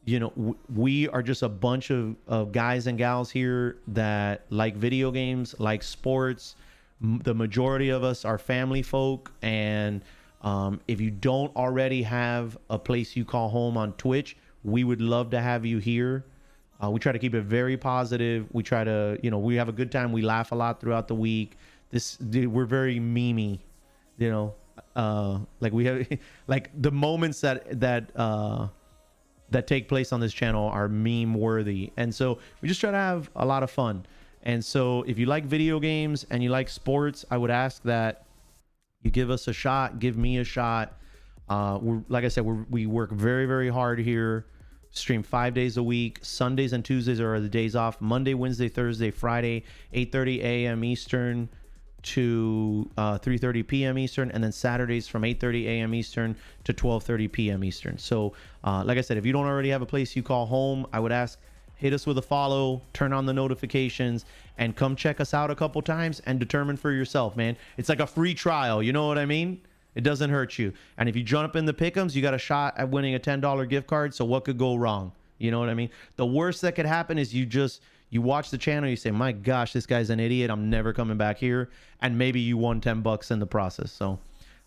You know, we are just a bunch of guys and gals here that like video games, like sports. The majority of us are family folk, and if you don't already have a place you call home on Twitch, we would love to have you here. We try to keep it very positive. We try to, you know, we have a good time. We laugh a lot throughout the week. We're very memey, you know, like we have, like, the moments that take place on this channel are meme worthy. And so we just try to have a lot of fun. And so if you like video games and you like sports, I would ask that you give us a shot, give me a shot. Like I said, we work very, very hard here. Stream 5 days a week. Sundays and Tuesdays are the days off. Monday, Wednesday, Thursday, Friday, 8:30 a.m. Eastern to 3:30 p.m. Eastern, and then Saturdays from 8:30 a.m. Eastern to 12:30 p.m. Eastern. So like I said, if you don't already have a place you call home, I would ask, hit us with a follow, turn on the notifications, and come check us out a couple times and determine for yourself, man. It's like a free trial, you know what I mean? It doesn't hurt you. And if you jump in the pick'ems, you got a shot at winning a $10 gift card. So what could go wrong? You know what I mean? The worst that could happen is you watch the channel, you say, my gosh, this guy's an idiot, I'm never coming back here. And maybe you won $10 in the process. So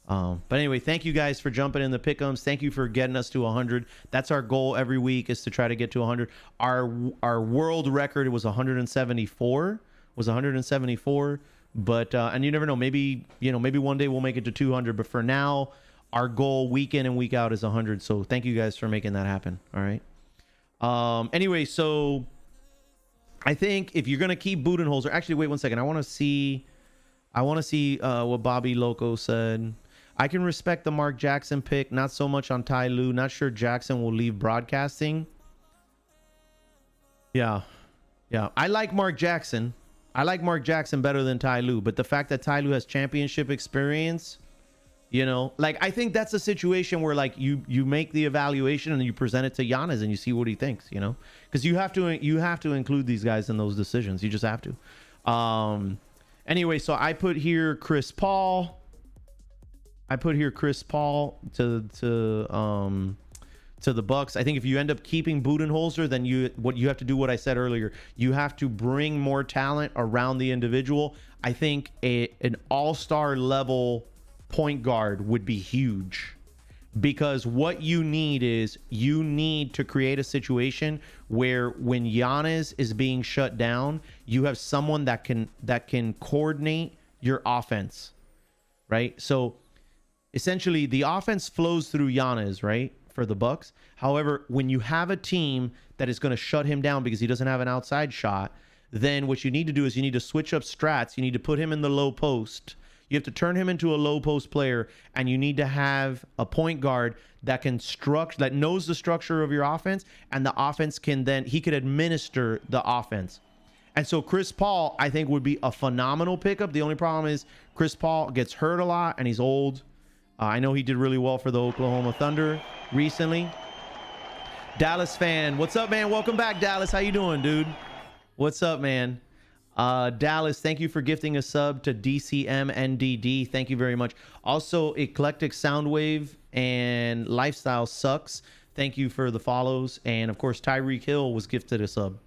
but anyway, thank you guys for jumping in the pick'ems. Thank you for getting us to 100. That's our goal every week, is to try to get to 100. Our world record was 174. But and you never know, maybe one day we'll make it to 200. But for now, our goal week in and week out is 100. So thank you guys for making that happen. All right. Anyway, so I think if you're gonna keep Budenholzer, actually, wait one second. I want to see what Bobby Loco said. I can respect the Mark Jackson pick, not so much on Ty Lue. Not sure Jackson will leave broadcasting. Yeah. I like Mark Jackson. I like Mark Jackson better than Ty Lue, but the fact that Ty Lue has championship experience, you know, like, I think that's a situation where, like, you make the evaluation and you present it to Giannis and you see what he thinks, you know, because you have to include these guys in those decisions. You just have to. Anyway, so I put here Chris Paul. To the Bucks. I think if you end up keeping Budenholzer, then you have to do what I said earlier. You have to bring more talent around the individual. I think an all-star level point guard would be huge, because what you need to create a situation where when Giannis is being shut down, you have someone that can coordinate your offense, right? So essentially the offense flows through Giannis, right, for the Bucks. However, when you have a team that is going to shut him down because he doesn't have an outside shot, then what you need to do is you need to switch up strats. You need to put him in the low post. You have to turn him into a low post player, and you need to have a point guard that can that knows the structure of your offense, and the offense he could administer the offense. And so Chris Paul, I think, would be a phenomenal pickup. The only problem is Chris Paul gets hurt a lot and he's old. I know he did really well for the Oklahoma Thunder recently. Dallas fan, what's up, man? Welcome back, Dallas. How you doing, dude? What's up, man? Dallas, thank you for gifting a sub to DCMNDD. Thank you very much. Also, Eclectic Soundwave and Lifestyle Sucks. Thank you for the follows. And of course, Tyreek Hill was gifted a sub.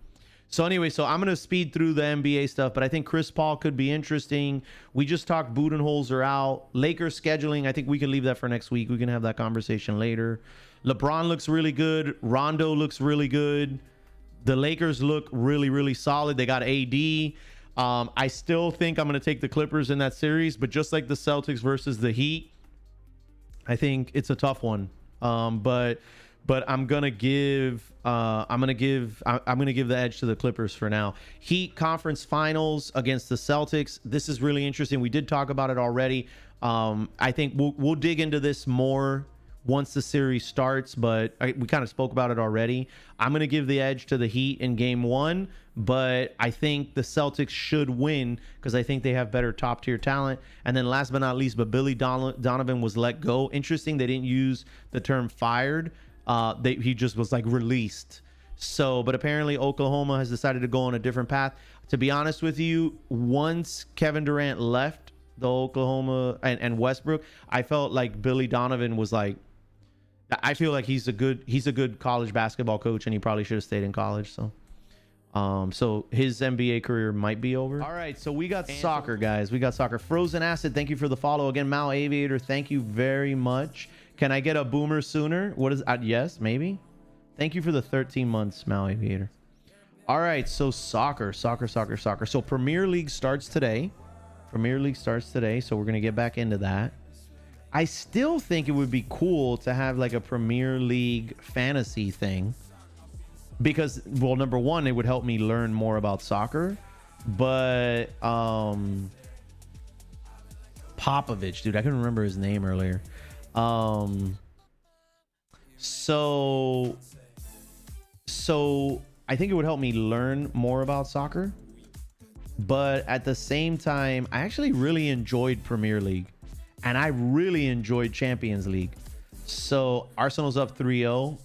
So anyway, so I'm going to speed through the NBA stuff, but I think Chris Paul could be interesting. We just talked Budenholzer out. Lakers scheduling, I think we can leave that for next week. We can have that conversation later. LeBron looks really good. Rondo looks really good. The Lakers look really, really solid. They got AD. I still think I'm going to take the Clippers in that series, but just like the Celtics versus the Heat, I think it's a tough one. But I'm gonna give the edge to the Clippers for now. Heat conference finals against the Celtics. This is really interesting. We did talk about it already. I think we'll dig into this more once the series starts, but we kind of spoke about it already. I'm gonna give the edge to the Heat in game 1, but I think the Celtics should win because I think they have better top tier talent. And then last but not least, but Billy Donovan was let go. Interesting, they didn't use the term fired. He just was like released. So, but apparently Oklahoma has decided to go on a different path. To be honest with you, once Kevin Durant left the Oklahoma and Westbrook, I felt like Billy Donovan was like, I feel like he's a good college basketball coach, and he probably should have stayed in college. So his NBA career might be over. All right, so we got soccer, guys. We got soccer. Frozen Acid, thank you for the follow again. Mal Aviator, thank you very much. Can I get a boomer sooner? What is yes, maybe. Thank you for the 13 months, Mal Aviator. All right, so soccer. So Premier League starts today. So we're gonna get back into that. I still think it would be cool to have like a Premier League fantasy thing because, well, number one, it would help me learn more about soccer. But Popovich, dude, I couldn't remember his name earlier. So I think it would help me learn more about soccer, but at the same time, I actually really enjoyed Premier League and I really enjoyed Champions League. So Arsenal's up 3-0.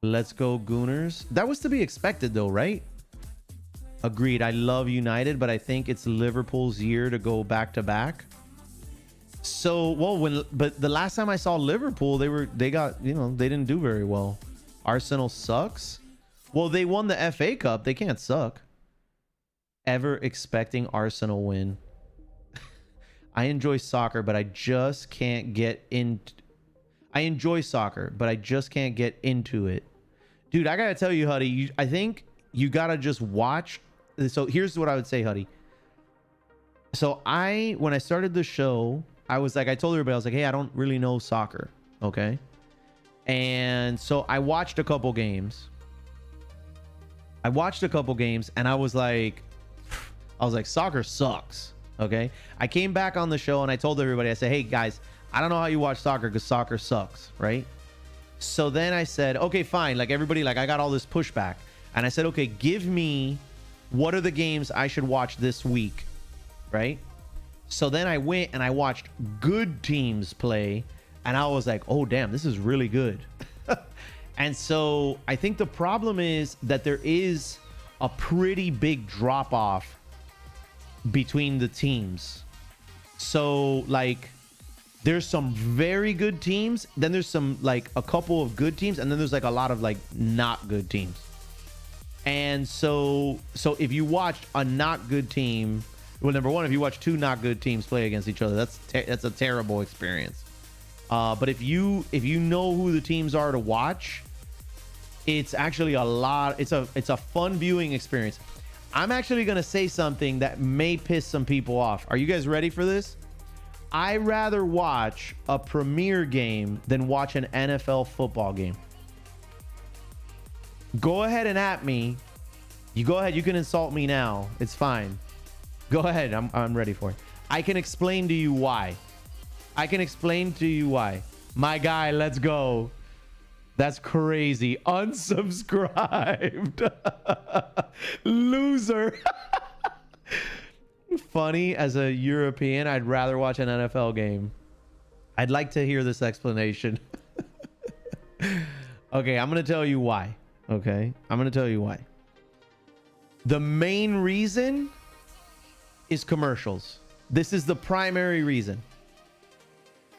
Let's go Gooners. That was to be expected though, right? Agreed. I love United, but I think it's Liverpool's year to go back to back. So, but the last time I saw Liverpool, they didn't do very well. Arsenal sucks. Well, they won the FA Cup. They can't suck. Ever expecting Arsenal win. I enjoy soccer, but I just can't get into. I enjoy soccer, but I just can't get into it. Dude, I gotta tell you, Huddy, I think you gotta just watch. So here's what I would say, Huddy. So when I started the show, I was like, I told everybody, I was like, hey, I don't really know soccer. Okay. And so I watched a couple games. And I was like, soccer sucks. Okay. I came back on the show and I told everybody, I said, hey guys, I don't know how you watch soccer because soccer sucks. Right. So then I said, okay, fine. Like everybody, like I got all this pushback and I said, okay, give me, what are the games I should watch this week? Right. So then I went and I watched good teams play and I was like, oh, damn, this is really good. And so I think the problem is that there is a pretty big drop off between the teams. So like there's some very good teams. Then there's some like a couple of good teams. And then there's like a lot of like not good teams. And so if you watched a not good team, well, number one, if you watch two not good teams play against each other, that's a terrible experience. But if you know who the teams are to watch, it's actually a lot. It's a fun viewing experience. I'm actually gonna say something that may piss some people off. Are you guys ready for this? I rather watch a Premier game than watch an NFL football game. Go ahead and at me. You go ahead. You can insult me now. It's fine. Go ahead. I'm ready for it. I can explain to you why. My guy, let's go. That's crazy. Unsubscribed. Loser. Funny, as a European, I'd rather watch an NFL game. I'd like to hear this explanation. Okay, I'm going to tell you why. Okay, I'm going to tell you why. The main reason is commercials. This is the primary reason.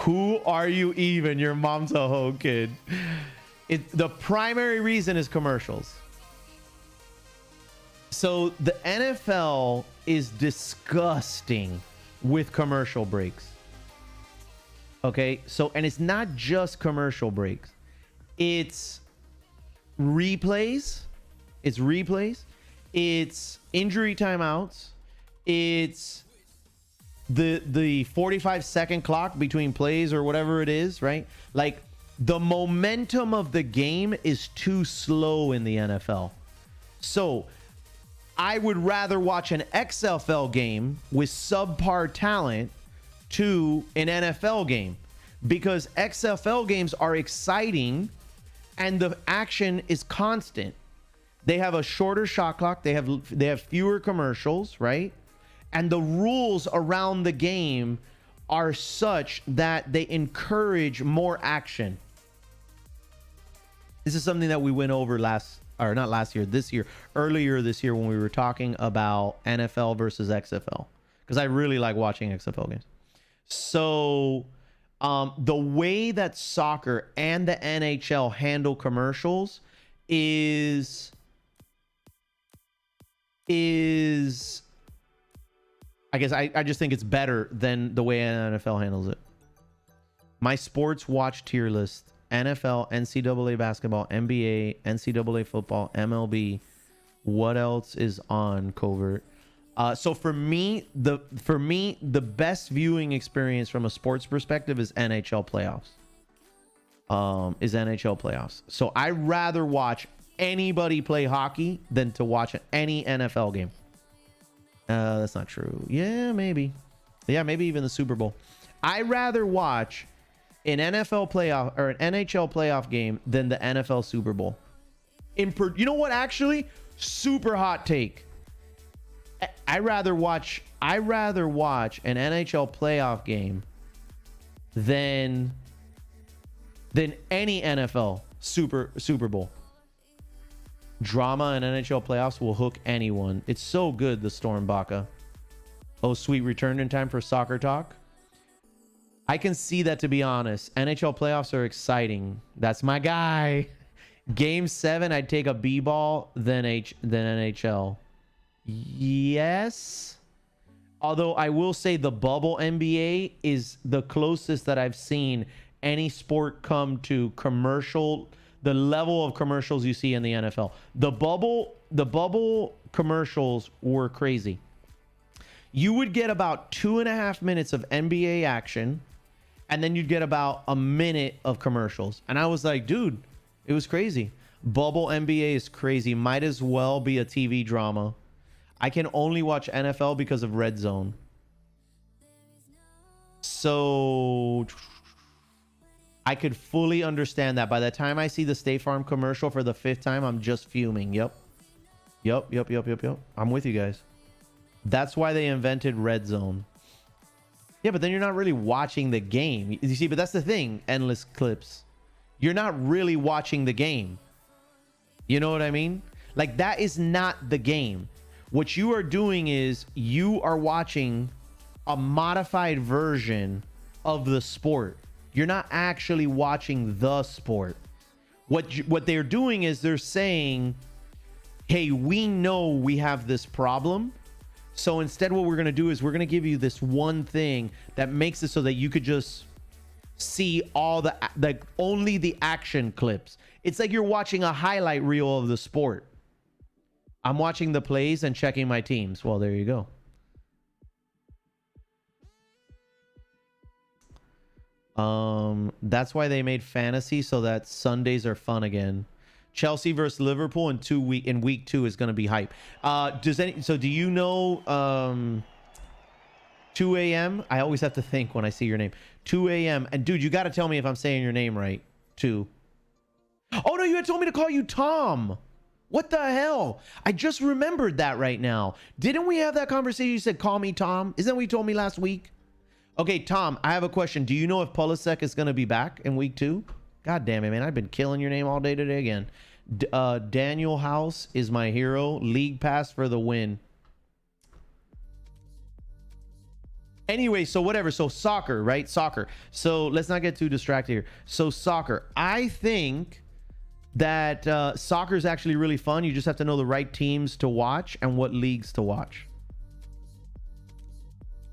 Who are you even? Your mom's a hoe, kid. The primary reason is commercials. So the NFL is disgusting with commercial breaks. Okay, so, and it's not just commercial breaks. It's replays. It's injury timeouts. It's the 45-second clock between plays or whatever it is, right? Like, the momentum of the game is too slow in the NFL. So I would rather watch an XFL game with subpar talent to an NFL game, because XFL games are exciting and the action is constant. They have a shorter shot clock. They have fewer commercials, right? And the rules around the game are such that they encourage more action. This is something that we went over this year, earlier this year, when we were talking about NFL versus XFL, because I really like watching XFL games. So the way that soccer and the NHL handle commercials is I guess I just think it's better than the way NFL handles it. My sports watch tier list: NFL, NCAA basketball, NBA, NCAA football, MLB. What else is on Covert? So for me, the best viewing experience from a sports perspective is NHL playoffs. So I rather watch anybody play hockey than to watch any NFL game. That's not true. Yeah, maybe. Yeah, maybe even the Super Bowl. I rather watch an NFL playoff or an NHL playoff game than the NFL Super Bowl. You know what? Actually, super hot take. I rather watch an NHL playoff game than any NFL Super Bowl. Drama in NHL playoffs will hook anyone. It's so good, the Storm Baca. Oh, sweet, return in time for soccer talk. I can see that, to be honest. NHL playoffs are exciting. That's my guy. Game 7, I'd take a B-ball than NHL. Yes. Although I will say the bubble NBA is the closest that I've seen any sport come to commercial, the level of commercials you see in the NFL. The bubble commercials were crazy. You would get about 2.5 minutes of NBA action, and then you'd get about a minute of commercials. And I was like, dude, it was crazy. Bubble NBA is crazy. Might as well be a TV drama. I can only watch NFL because of Red Zone. So I could fully understand that. By the time I see the State Farm commercial for the 5th time, I'm just fuming. Yep. I'm with you guys. That's why they invented Red Zone. Yeah, but then you're not really watching the game. You see, but that's the thing. Endless clips. You're not really watching the game. You know what I mean? Like, that is not the game. What you are doing is you are watching a modified version of the sport. You're not actually watching the sport. What they're doing is they're saying, hey, we know we have this problem. So instead, what we're going to do is we're going to give you this one thing that makes it so that you could just see all only the action clips. It's like you're watching a highlight reel of the sport. I'm watching the plays and checking my teams. Well, there you go. That's why they made fantasy, so that Sundays are fun again. Chelsea versus Liverpool in week 2 is going to be hype. Do you know 2 a.m. I always have to think when I see your name. 2 a.m. And dude, you got to tell me if I'm saying your name right, too. Oh, no, you had told me to call you Tom. What the hell? I just remembered that right now. Didn't we have that conversation? You said, call me Tom. Isn't that what you told me last week? Okay, Tom, I have a question. Do you know if Pulisic is going to be back in week 2? God damn it, man. I've been killing your name all day today again. Daniel House is my hero. League pass for the win. Anyway, so whatever. So soccer, right? Soccer. So let's not get too distracted here. So soccer. I think that soccer is actually really fun. You just have to know the right teams to watch and what leagues to watch.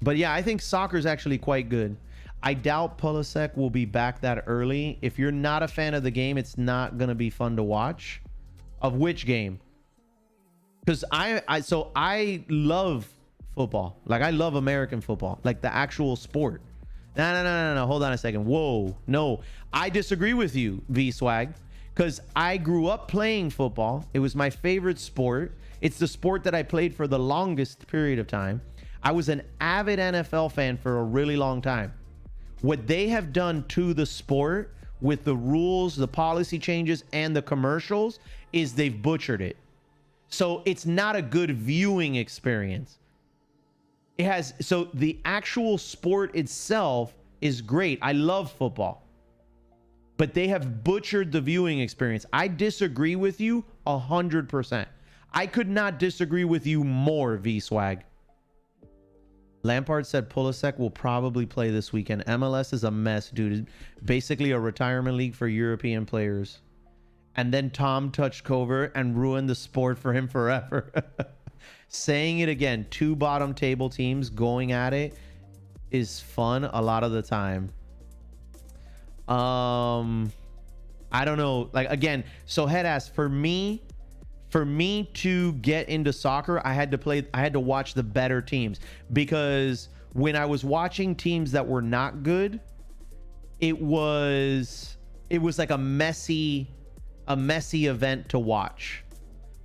But yeah, I think soccer is actually quite good. I doubt Pulisic will be back that early. If you're not a fan of the game, it's not going to be fun to watch. Of which game? Because I love football. Like, I love American football, like the actual sport. No. Hold on a second. Whoa. No, I disagree with you, V-Swag, because I grew up playing football. It was my favorite sport. It's the sport that I played for the longest period of time. I was an avid NFL fan for a really long time. What they have done to the sport with the rules, the policy changes, and the commercials is they've butchered it. So it's not a good viewing experience. So the actual sport itself is great. I love football. But they have butchered the viewing experience. I disagree with you 100%. I could not disagree with you more, V-Swag. Lampard said Pulisic will probably play this weekend. MLS is a mess, dude. It's basically a retirement league for European players. And then Tom touched Covert and ruined the sport for him forever. Saying it again, 2 bottom table teams going at it is fun a lot of the time. I don't know. Like, again, so head ass, for me to get into soccer, I had to watch the better teams, because when I was watching teams that were not good, it was like a messy event to watch,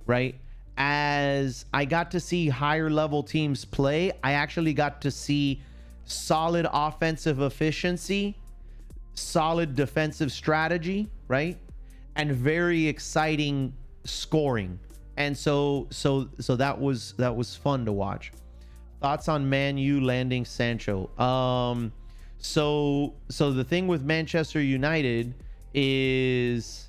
right? As I got to see higher level teams play, I actually got to see solid offensive efficiency, solid defensive strategy, right? And very exciting scoring. And so that was fun to watch. Thoughts on Man U landing Sancho? So the thing with Manchester United is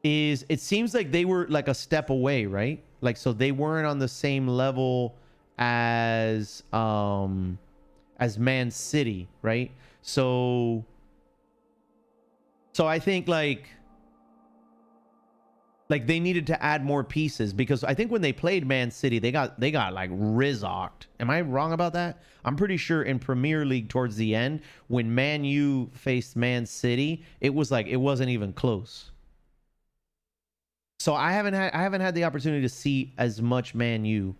it seems like they were like a step away, right? Like, so they weren't on the same level as Man City, right? So I think like they needed to add more pieces, because I think when they played Man City, they got like rizocked. Am I wrong about that? I'm pretty sure in Premier League towards the end, when Man U faced Man City, it was like it wasn't even close. So I haven't had the opportunity to see as much Man U.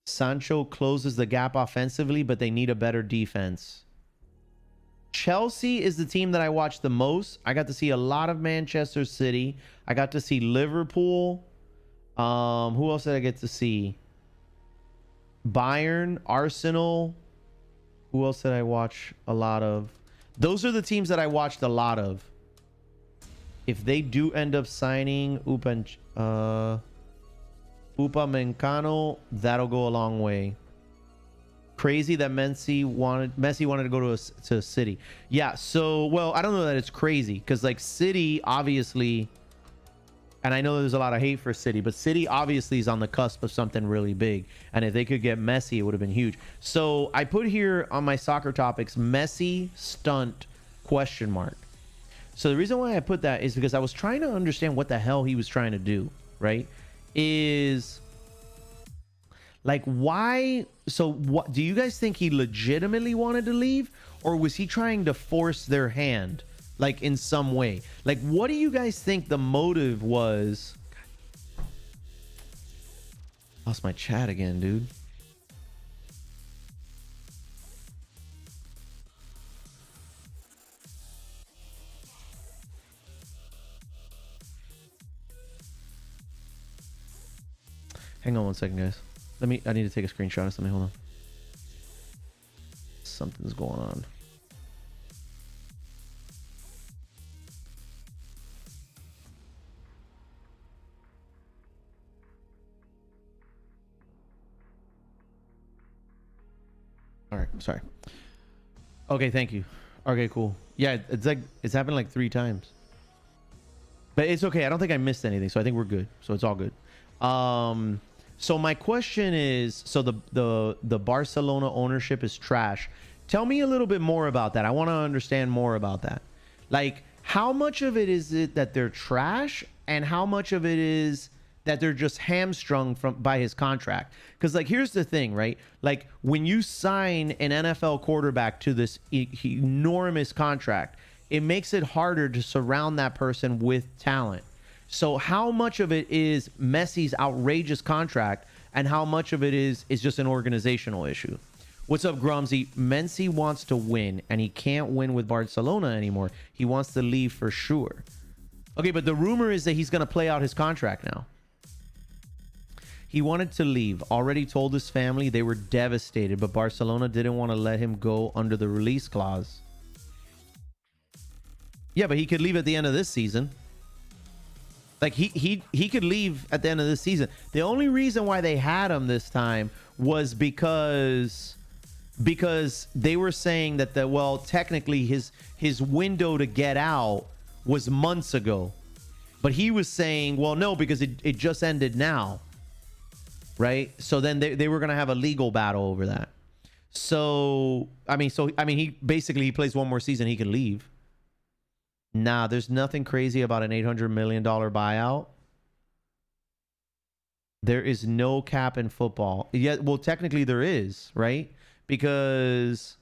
Sancho closes the gap offensively, but they need a better defense. Chelsea is the team that I watched the most. I got to see a lot of Manchester City. I got to see Liverpool. Who else did I get to see? Bayern, Arsenal. Who else did I watch a lot of? Those are the teams that I watched a lot of. If they do end up signing Upamecano, that'll go a long way. Crazy that Messi wanted to go to City. Yeah, so, well, I don't know that it's crazy, because like City obviously, and I know there's a lot of hate for City, but City obviously is on the cusp of something really big, and if they could get Messi, it would have been huge. So I put here on my soccer topics, Messi stunt ? So the reason why I put that is because I was trying to understand what the hell he was trying to do, right? Is like, why? So what do you guys think? He legitimately wanted to leave, or was he trying to force their hand, like in some way? Like, what do you guys think the motive was? Lost my chat again, dude. Hang on one second, guys. I need to take a screenshot of something. Hold on. Something's going on. All right, sorry. Okay, thank you. Okay, cool. Yeah, it's happened like 3 times. But it's okay. I don't think I missed anything, so I think we're good. So it's all good. So my question is, so the Barcelona ownership is trash. Tell me a little bit more about that. I want to understand more about that. Like, how much of it is it that they're trash, and how much of it is that they're just hamstrung by his contract? Because, like, here's the thing, right? Like, when you sign an NFL quarterback to this enormous contract, it makes it harder to surround that person with talent. So how much of it is Messi's outrageous contract, and how much of it is just an organizational issue? What's up, Grumsy? Messi wants to win, and he can't win with Barcelona anymore. He wants to leave for sure. Okay, but the rumor is that he's going to play out his contract now. He wanted to leave. Already told his family. They were devastated, but Barcelona didn't want to let him go under the release clause. Yeah, but he could leave at the end of this season. Like, he could leave at the end of this season. The only reason why they had him this time was because they were saying that technically his window to get out was months ago. But he was saying, well, no, because it just ended now. Right? So then they were going to have a legal battle over that. So he basically plays one more season, he can leave. Nah, there's nothing crazy about an $800 million buyout. There is no cap in football. Yeah, well, technically there is, right? Because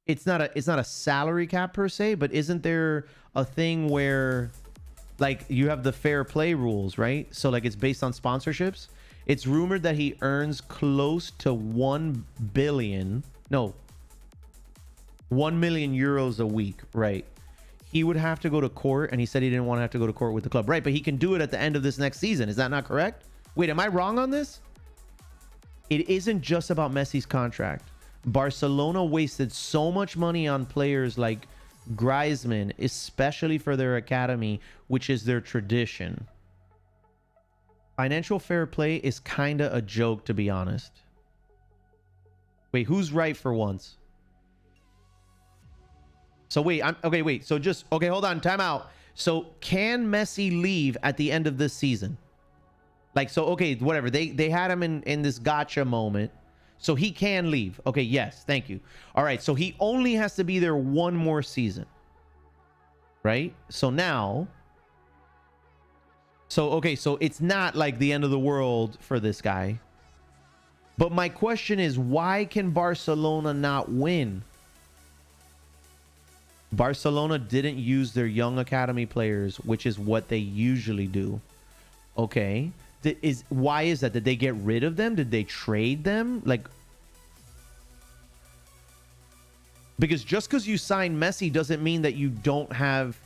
it's not a salary cap per se, but isn't there a thing where, like, you have the fair play rules, right? So, like, it's based on sponsorships. It's rumored that he earns close to 1 million euros a week, right? He would have to go to court, and he said he didn't want to have to go to court with the club. Right, but he can do it at the end of this next season. Is that not correct? Wait, am I wrong on this? It isn't just about Messi's contract. Barcelona wasted so much money on players like Griezmann, especially for their academy, which is their tradition. Financial fair play is kind of a joke, to be honest. Wait, who's right for once? So wait, hold on, time out. So can Messi leave at the end of this season? Like, so, okay, whatever. They had him in this gotcha moment. So he can leave. Okay, yes, thank you. All right, so he only has to be there one more season. Right? So now... So it's not like the end of the world for this guy. But my question is, why can Barcelona not win? Barcelona didn't use their young academy players, which is what they usually do. Okay. Why is that? Did they get rid of them? Did they trade them? Like, because just because you sign Messi doesn't mean that you don't have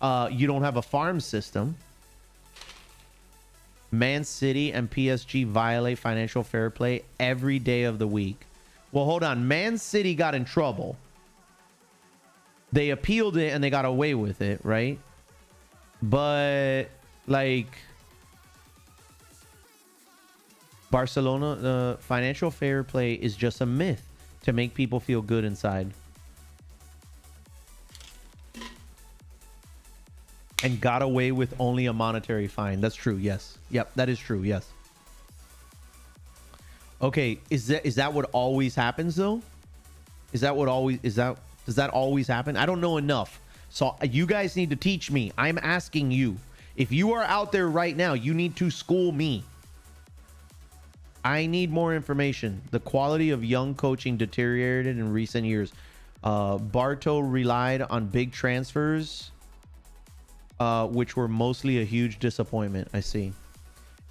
a farm system. Man City and PSG violate financial fair play every day of the week. Well, hold on. Man City got in trouble. They appealed it and they got away with it, right? But, like, Barcelona, financial fair play is just a myth to make people feel good inside. And got away with only a monetary fine. That's true, yes. Yep, that is true, yes. Okay, does that what always happens, though? Does that always happen? I don't know enough. So you guys need to teach me. I'm asking you. If you are out there right now, you need to school me. I need more information. The quality of young coaching deteriorated in recent years. Barto relied on big transfers, which were mostly a huge disappointment. I see.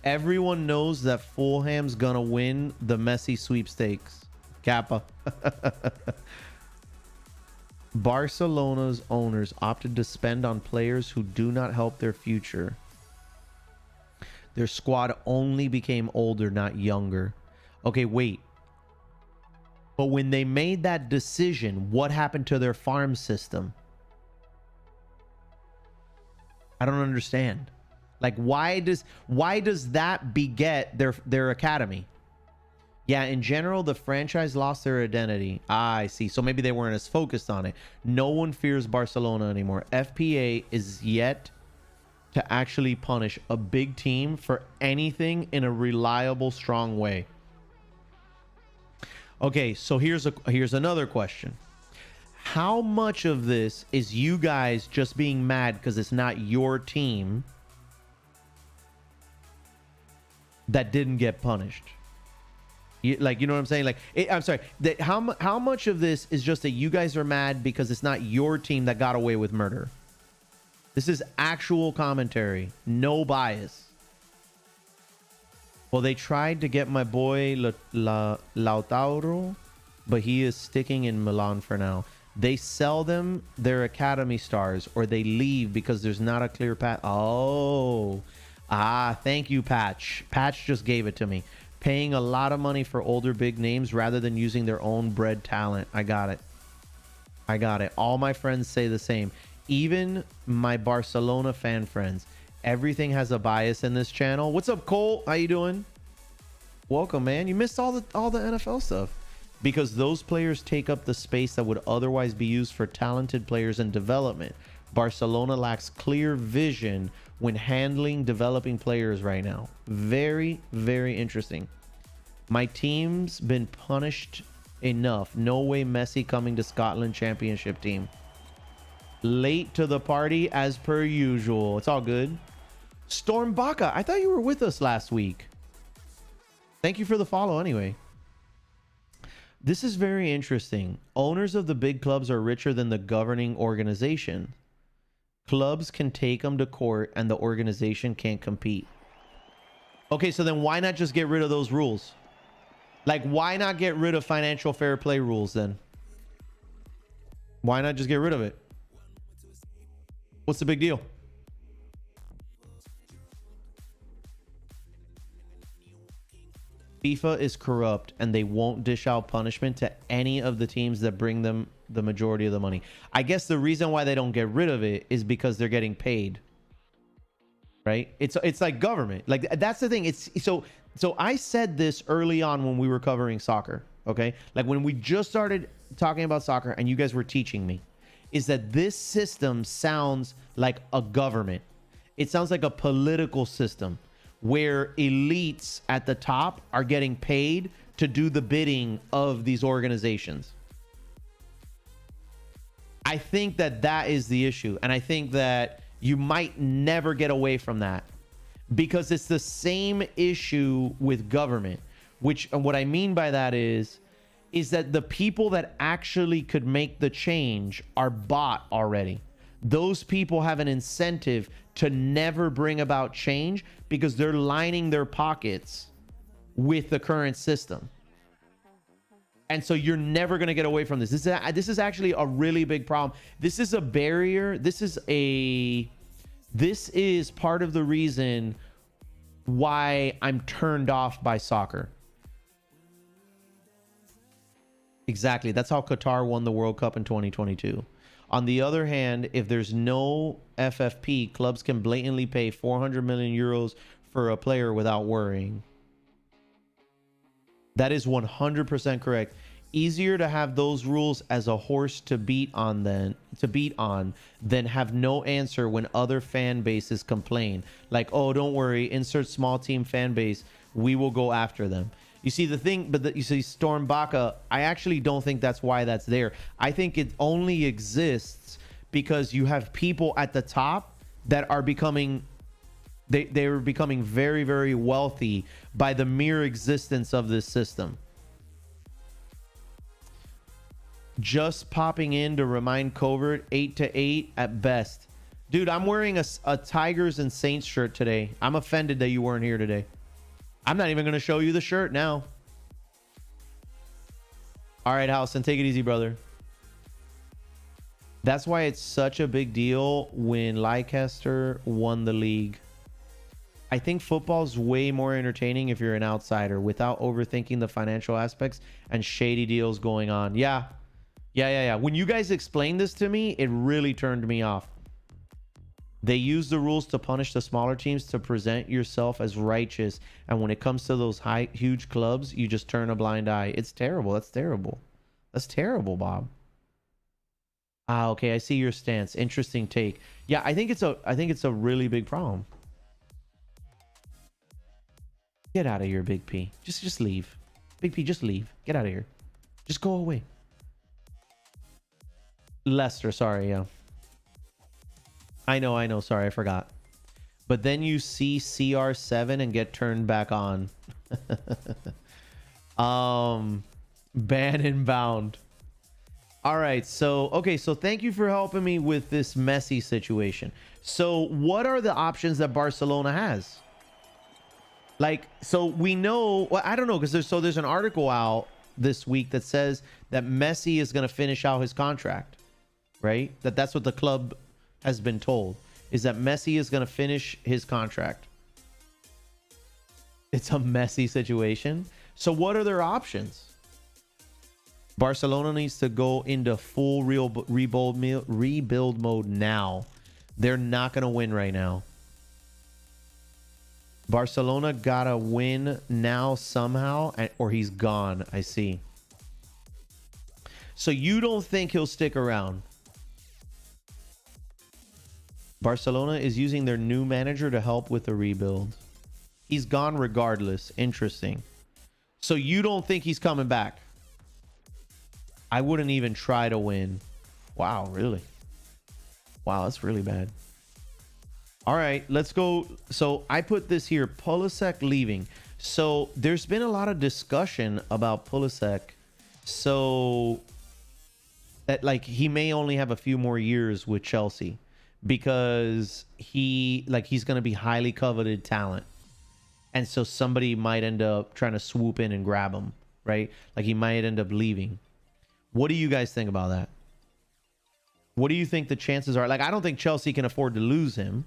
Everyone knows that Fulham's gonna win the Messi sweepstakes. Kappa. Barcelona's owners opted to spend on players who do not help their future. Their squad only became older, not younger. Okay, wait. But when they made that decision, what happened to their farm system? I don't understand. Like, why does that beget their academy? Yeah, in general, the franchise lost their identity. I see. So maybe they weren't as focused on it. No one fears Barcelona anymore. FPA is yet to actually punish a big team for anything in a reliable, strong way. Okay, so here's another question. How much of this is you guys just being mad because it's not your team that didn't get punished? You know what I'm saying? Like, I'm sorry. How much of this is just that you guys are mad because it's not your team that got away with murder? This is actual commentary, no bias. Well, they tried to get my boy Lautaro, but he is sticking in Milan for now. They sell them their academy stars, or they leave because there's not a clear path. Oh, thank you, Patch. Patch just gave it to me. Paying a lot of money for older big names rather than using their own bred talent. I got it. All my friends say the same. Even my Barcelona fan friends. Everything has a bias in this channel. What's up, Cole? How you doing? Welcome, man. You missed all the NFL stuff. Because those players take up the space that would otherwise be used for talented players in development. Barcelona lacks clear vision when handling developing players right now. Very, very interesting. My team's been punished enough. No way Messi coming to Scotland championship team. Late to the party as per usual. It's all good. Storm Baca, I thought you were with us last week. Thank you for the follow anyway. This is very interesting. Owners of the big clubs are richer than the governing organization. Clubs can take them to court and the organization can't compete. Okay, so then why not just get rid of those rules? Like, why not get rid of financial fair play rules then? Why not just get rid of it? What's the big deal? FIFA is corrupt and they won't dish out punishment to any of the teams that bring them the majority of the money. I guess the reason why they don't get rid of it is because they're getting paid. Right? It's like government. Like, that's the thing. It's so I said this early on when we were covering soccer, okay? Like, when we just started talking about soccer and you guys were teaching me, is that this system sounds like a government. It sounds like a political system where elites at the top are getting paid to do the bidding of these organizations. I think that is the issue. And I think that you might never get away from that because it's the same issue with government, and what I mean by that is that the people that actually could make the change are bought already. Those people have an incentive to never bring about change because they're lining their pockets with the current system. And so you're never going to get away from this. This is actually a really big problem. This is a barrier. This is part of the reason why I'm turned off by soccer. Exactly. That's how Qatar won the World Cup in 2022. On the other hand, if there's no FFP, clubs can blatantly pay 400 million euros for a player without worrying. That is 100% correct. Easier to have those rules as a horse to beat on than have no answer when other fan bases complain. Like, oh, don't worry, insert small team fan base, we will go after them. You see the thing, you see Storm Baca, I actually don't think that's why that's there. I think it only exists because you have people at the top that are becoming they're becoming very, very wealthy by the mere existence of this system. Just popping in to remind Covert 8-8 at best. Dude, I'm wearing a Tigers and Saints shirt today. I'm offended that you weren't here today. I'm not even going to show you the shirt now. All right, Houston, take it easy, brother. That's why it's such a big deal when Leicester won the league. I think football's way more entertaining if you're an outsider without overthinking the financial aspects and shady deals going on. Yeah. Yeah. When you guys explained this to me, it really turned me off. They use the rules to punish the smaller teams to present yourself as righteous. And when it comes to those huge clubs, you just turn a blind eye. It's terrible. That's terrible. That's terrible, Bob. Ah, okay. I see your stance. Interesting take. Yeah, I think it's a really big problem. Get out of here, Big P. Just leave. Big P, just leave. Get out of here. Just go away. Lester, sorry, yeah. I know. Sorry, I forgot. But then you see CR7 and get turned back on. Ban and bound. All right, so thank you for helping me with this messy situation. So what are the options that Barcelona has? Like, so we know, well, I don't know, because there's an article out this week that says that Messi is going to finish out his contract, right? That's what the club has been told, is that Messi is going to finish his contract. It's a messy situation. So what are their options? Barcelona needs to go into full rebuild mode now. They're not going to win right now. Barcelona gotta win now somehow, or he's gone. I see. So you don't think he'll stick around? Barcelona is using their new manager to help with the rebuild. He's gone regardless. Interesting. So you don't think he's coming back? I wouldn't even try to win. Wow, really? Wow, that's really bad. All right, let's go. So I put this here, Pulisic leaving. So there's been a lot of discussion about Pulisic. So that, like, he may only have a few more years with Chelsea because he's going to be highly coveted talent. And so somebody might end up trying to swoop in and grab him, right? Like, he might end up leaving. What do you guys think about that? What do you think the chances are? Like, I don't think Chelsea can afford to lose him.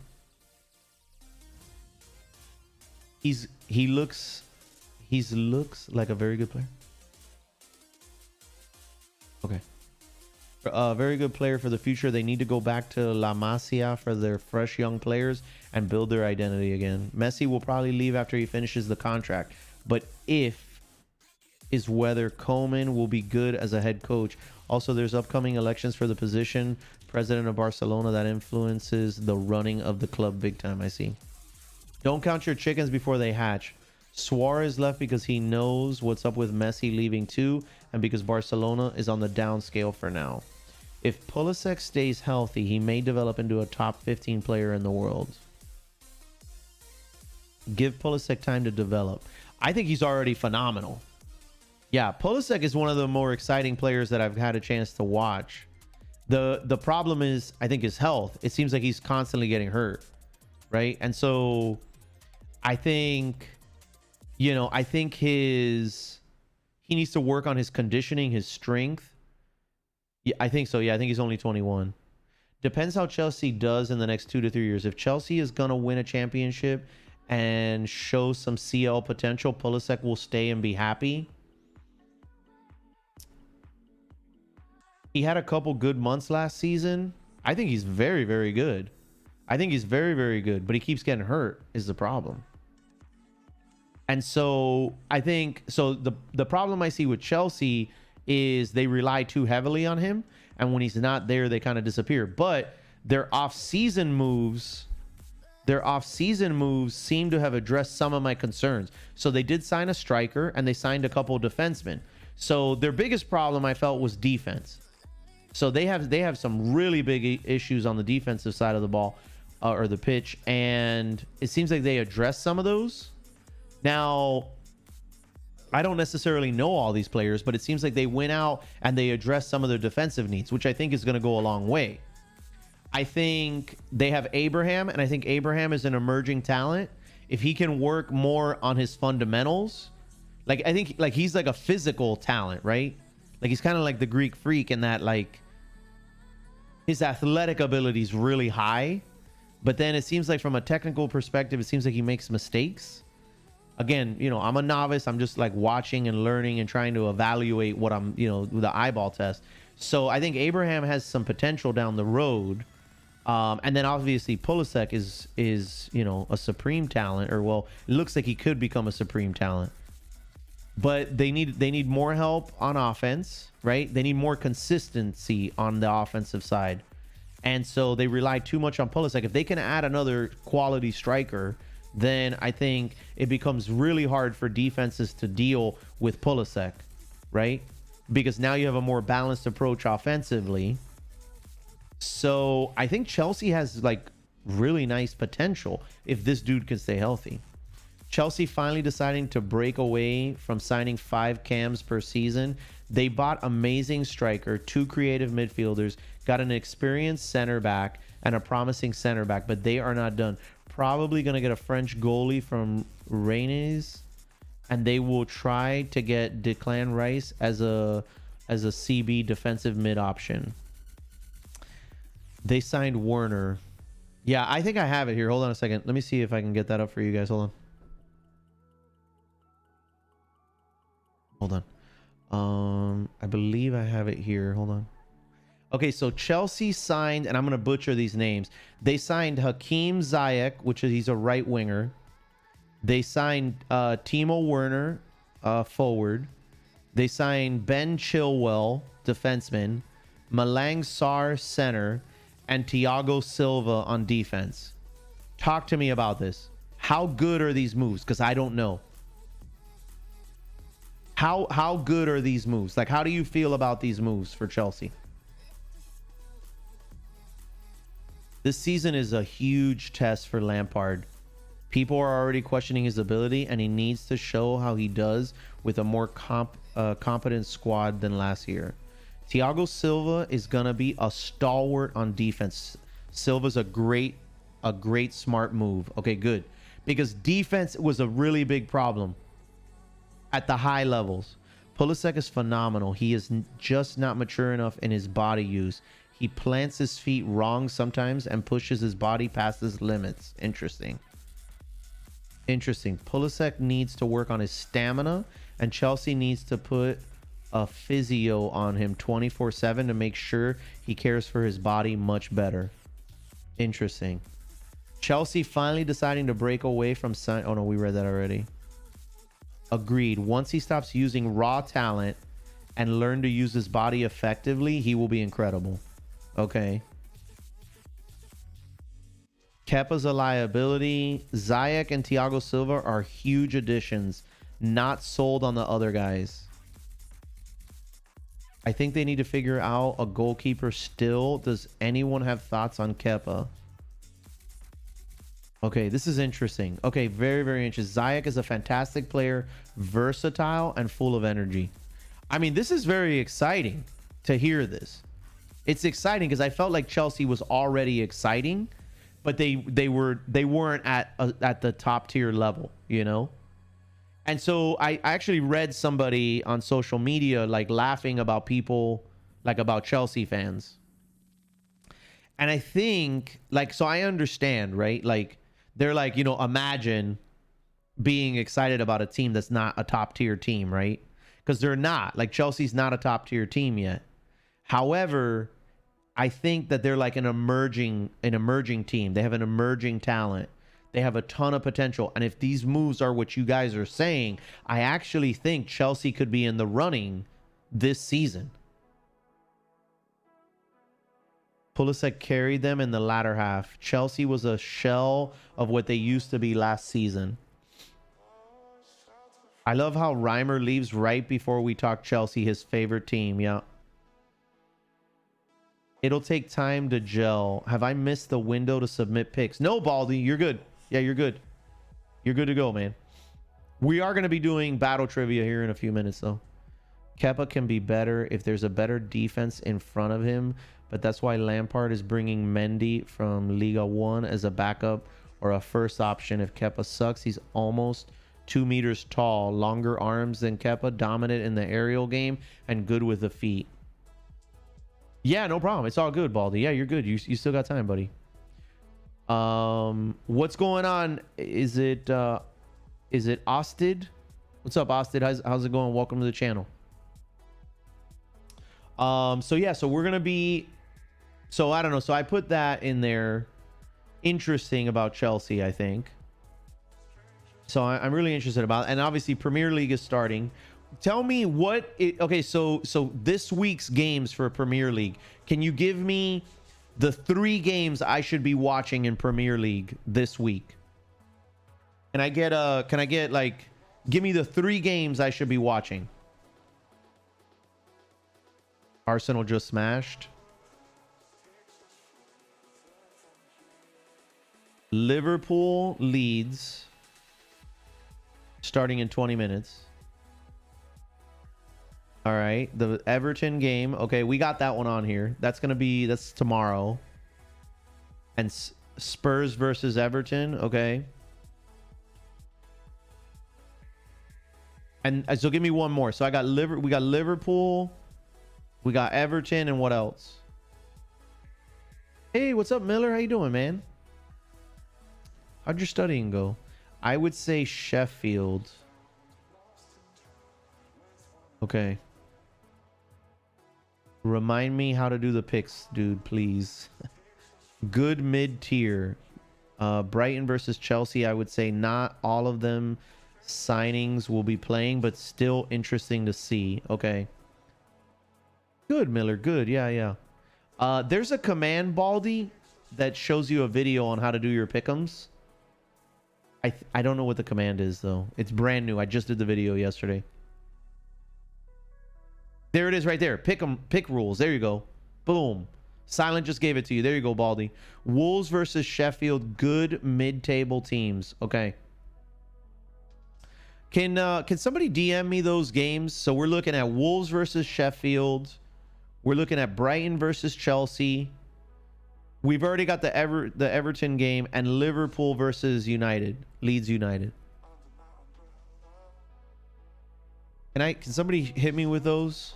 He looks like a very good player. Okay. A very good player for the future. They need to go back to La Masia for their fresh young players and build their identity again. Messi will probably leave after he finishes the contract. But if is whether Koeman will be good as a head coach. Also, there's upcoming elections for the position president of Barcelona that influences the running of the club big time. I see. Don't count your chickens before they hatch. Suarez left because he knows what's up with Messi leaving too, and because Barcelona is on the downscale for now. If Pulisic stays healthy, he may develop into a top 15 player in the world. Give Pulisic time to develop. I think he's already phenomenal. Yeah, Pulisic is one of the more exciting players that I've had a chance to watch. The problem is, I think, his health. It seems like he's constantly getting hurt, right? And so I think, he needs to work on his conditioning, his strength. Yeah, I think so. Yeah, I think he's only 21. Depends how Chelsea does in the next 2 to 3 years. If Chelsea is going to win a championship and show some CL potential, Pulisic will stay and be happy. He had a couple good months last season. I think he's very, very good. I think he's very, very good, but he keeps getting hurt is the problem. And so I think, the problem I see with Chelsea is they rely too heavily on him. And when he's not there, they kind of disappear. But their off-season moves seem to have addressed some of my concerns. So they did sign a striker and they signed a couple of defensemen. So their biggest problem, I felt, was defense. So they have some really big issues on the defensive side of the ball or the pitch. And it seems like they addressed some of those. Now, I don't necessarily know all these players, but it seems like they went out and they addressed some of their defensive needs, which I think is going to go a long way. I think they have Abraham, and I think Abraham is an emerging talent. If he can work more on his fundamentals, I think he's like a physical talent, right? Like, he's kind of like the Greek freak in that, like, his athletic ability is really high, But then it seems like from a technical perspective, it seems like he makes mistakes. Again, you know, I'm a novice. I'm just like watching and learning and trying to evaluate what I'm, you know, with the eyeball test. So I think Abraham has some potential down the road. And then obviously Pulisic is, you know, a supreme talent, or well, it looks like he could become a supreme talent. But they need more help on offense, right? They need more consistency on the offensive side. And so they rely too much on Pulisic. If they can add another quality striker, then I think it becomes really hard for defenses to deal with Pulisic, right? Because now you have a more balanced approach offensively. So I think Chelsea has like really nice potential if this dude can stay healthy. Chelsea finally deciding to break away from signing 5 cams per season. They bought amazing striker, 2 creative midfielders, got an experienced center back and a promising center back, but they are not done. Probably going to get a French goalie from Rennes, and they will try to get Declan Rice as a CB defensive mid option. They signed Werner. Yeah, I think I have it here. Hold on a second. Let me see if I can get that up for you guys. Hold on. I believe I have it here. Hold on. Okay, so Chelsea signed, and I'm going to butcher these names. They signed Hakim Ziyech, which is he's a right winger. They signed Timo Werner, forward. They signed Ben Chilwell, defenseman. Malang Sarr, center. And Thiago Silva on defense. Talk to me about this. How good are these moves? Because I don't know. How good are these moves? Like, how do you feel about these moves for Chelsea? This season is a huge test for Lampard. People are already questioning his ability, and he needs to show how he does with a more competent squad than last year. Thiago Silva is going to be a stalwart on defense. Silva's a great smart move. Okay, good. Because defense was a really big problem at the high levels. Pulisic is phenomenal. He is just not mature enough in his body use. He plants his feet wrong sometimes and pushes his body past his limits. Interesting. Pulisic needs to work on his stamina, and Chelsea needs to put a physio on him 24/7 to make sure he cares for his body much better. Interesting. Chelsea finally deciding to break away from oh no, we read that already. Agreed. Once he stops using raw talent and learn to use his body effectively, he will be incredible. Okay. Kepa's a liability. Ziyech and Thiago Silva are huge additions. Not sold on the other guys. I think they need to figure out a goalkeeper still. Does anyone have thoughts on Kepa? Okay, this is interesting. Okay, very, very interesting. Ziyech is a fantastic player, versatile and full of energy. I mean, this is very exciting to hear this. It's exciting because I felt like Chelsea was already exciting, but they weren't at the top tier level, you know? And so I actually read somebody on social media like laughing about people, like about Chelsea fans. And I think like, so I understand, right? Like they're like, you know, imagine being excited about a team that's not a top tier team, right? Because they're not. Like Chelsea's not a top tier team yet. However, I think that they're like an emerging team. They have an emerging talent. They have a ton of potential. And if these moves are what you guys are saying, I actually think Chelsea could be in the running this season. Pulisic carried them in the latter half. Chelsea was a shell of what they used to be last season. I love how Reimer leaves right before we talk Chelsea, his favorite team. Yeah. It'll take time to gel. Have I missed the window to submit picks? No, Baldy, you're good. Yeah, you're good. You're good to go, man. We are going to be doing battle trivia here in a few minutes, though. Kepa can be better if there's a better defense in front of him, but that's why Lampard is bringing Mendy from Liga 1 as a backup or a first option. If Kepa sucks, he's almost 2 meters tall, longer arms than Kepa, dominant in the aerial game, and good with the feet. Yeah, no problem. It's all good, Baldy. Yeah, you're good. You still got time, buddy. What's going on? Is it Osted? What's up, Osted? How's it going? Welcome to the channel. So yeah, so we're gonna be, so I don't know, so I put that in there. Interesting about Chelsea, I think. So I'm really interested about, and obviously Premier League is starting. Tell me okay, so this week's games for Premier League. Can you give me the 3 games I should be watching in Premier League this week? Can I get like, give me the 3 games I should be watching? Arsenal just smashed. Liverpool leads starting in 20 minutes. All right, the Everton game. Okay, we got that one on here. That's tomorrow. And Spurs versus Everton. Okay. And so give me one more. So we got Liverpool, we got Everton, and what else? Hey, what's up, Miller? How you doing, man? How'd your studying go? I would say Sheffield. Okay. Remind me how to do the picks, dude, please. Good mid-tier. Brighton versus Chelsea, I would say not all of them signings will be playing, but still interesting to see. Okay. Good, Miller. Good. Yeah. There's a command, Baldy, that shows you a video on how to do your pick'ems. I don't know what the command is, though. It's brand new. I just did the video yesterday. There it is right there. Pick rules. There you go. Boom. Silent just gave it to you. There you go, Baldy. Wolves versus Sheffield. Good mid-table teams. Okay. Can somebody DM me those games? So we're looking at Wolves versus Sheffield. We're looking at Brighton versus Chelsea. We've already got the Everton game and Liverpool versus Leeds United. Can somebody hit me with those?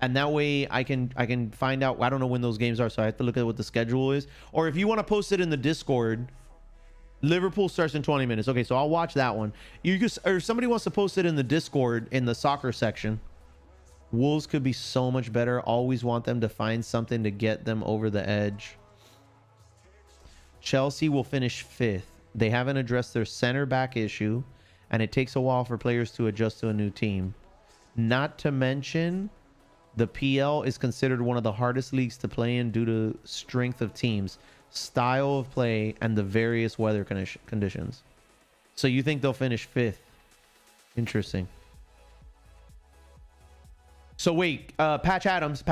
And that way I can find out. I don't know when those games are, so I have to look at what the schedule is. Or if you want to post it in the Discord, Liverpool starts in 20 minutes. Okay, so I'll watch that one. Or if somebody wants to post it in the Discord in the soccer section. Wolves could be so much better. Always want them to find something to get them over the edge. Chelsea will finish 5th. They haven't addressed their center back issue, and it takes a while for players to adjust to a new team. Not to mention, the PL is considered one of the hardest leagues to play in due to strength of teams, style of play, and the various weather conditions. So you think they'll finish 5th? Interesting. So wait, Patch Adams,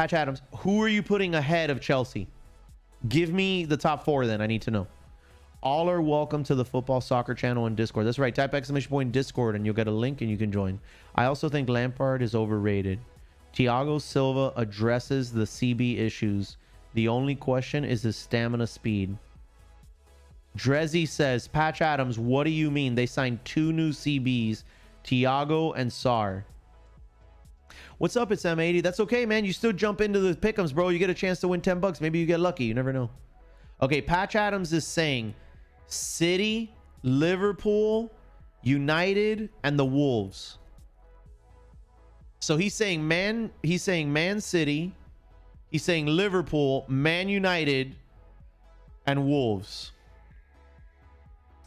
who are you putting ahead of Chelsea? Give me the top 4 then. I need to know. All are welcome to the Football Soccer channel in Discord. That's right. Type ! Discord and you'll get a link and you can join. I also think Lampard is overrated. Thiago Silva addresses the CB issues. The only question is his stamina speed. Drezzy says, Patch Adams, what do you mean? They signed 2 new CBs, Thiago and Sar. What's up? It's M80. That's okay, man. You still jump into the pick'ems, bro. You get a chance to win $10. Maybe you get lucky. You never know. Okay, Patch Adams is saying City, Liverpool, United, and the Wolves. So he's saying Man City, he's saying Liverpool, Man United, and Wolves.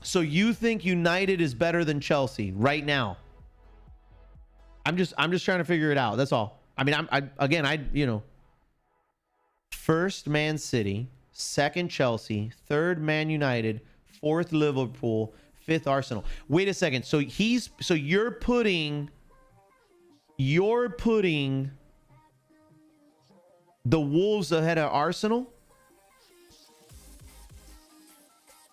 So you think United is better than Chelsea right now? I'm just trying to figure it out. That's all. I mean, first Man City, second Chelsea, third Man United, fourth Liverpool, fifth Arsenal. Wait a second. So you're putting the Wolves ahead of Arsenal?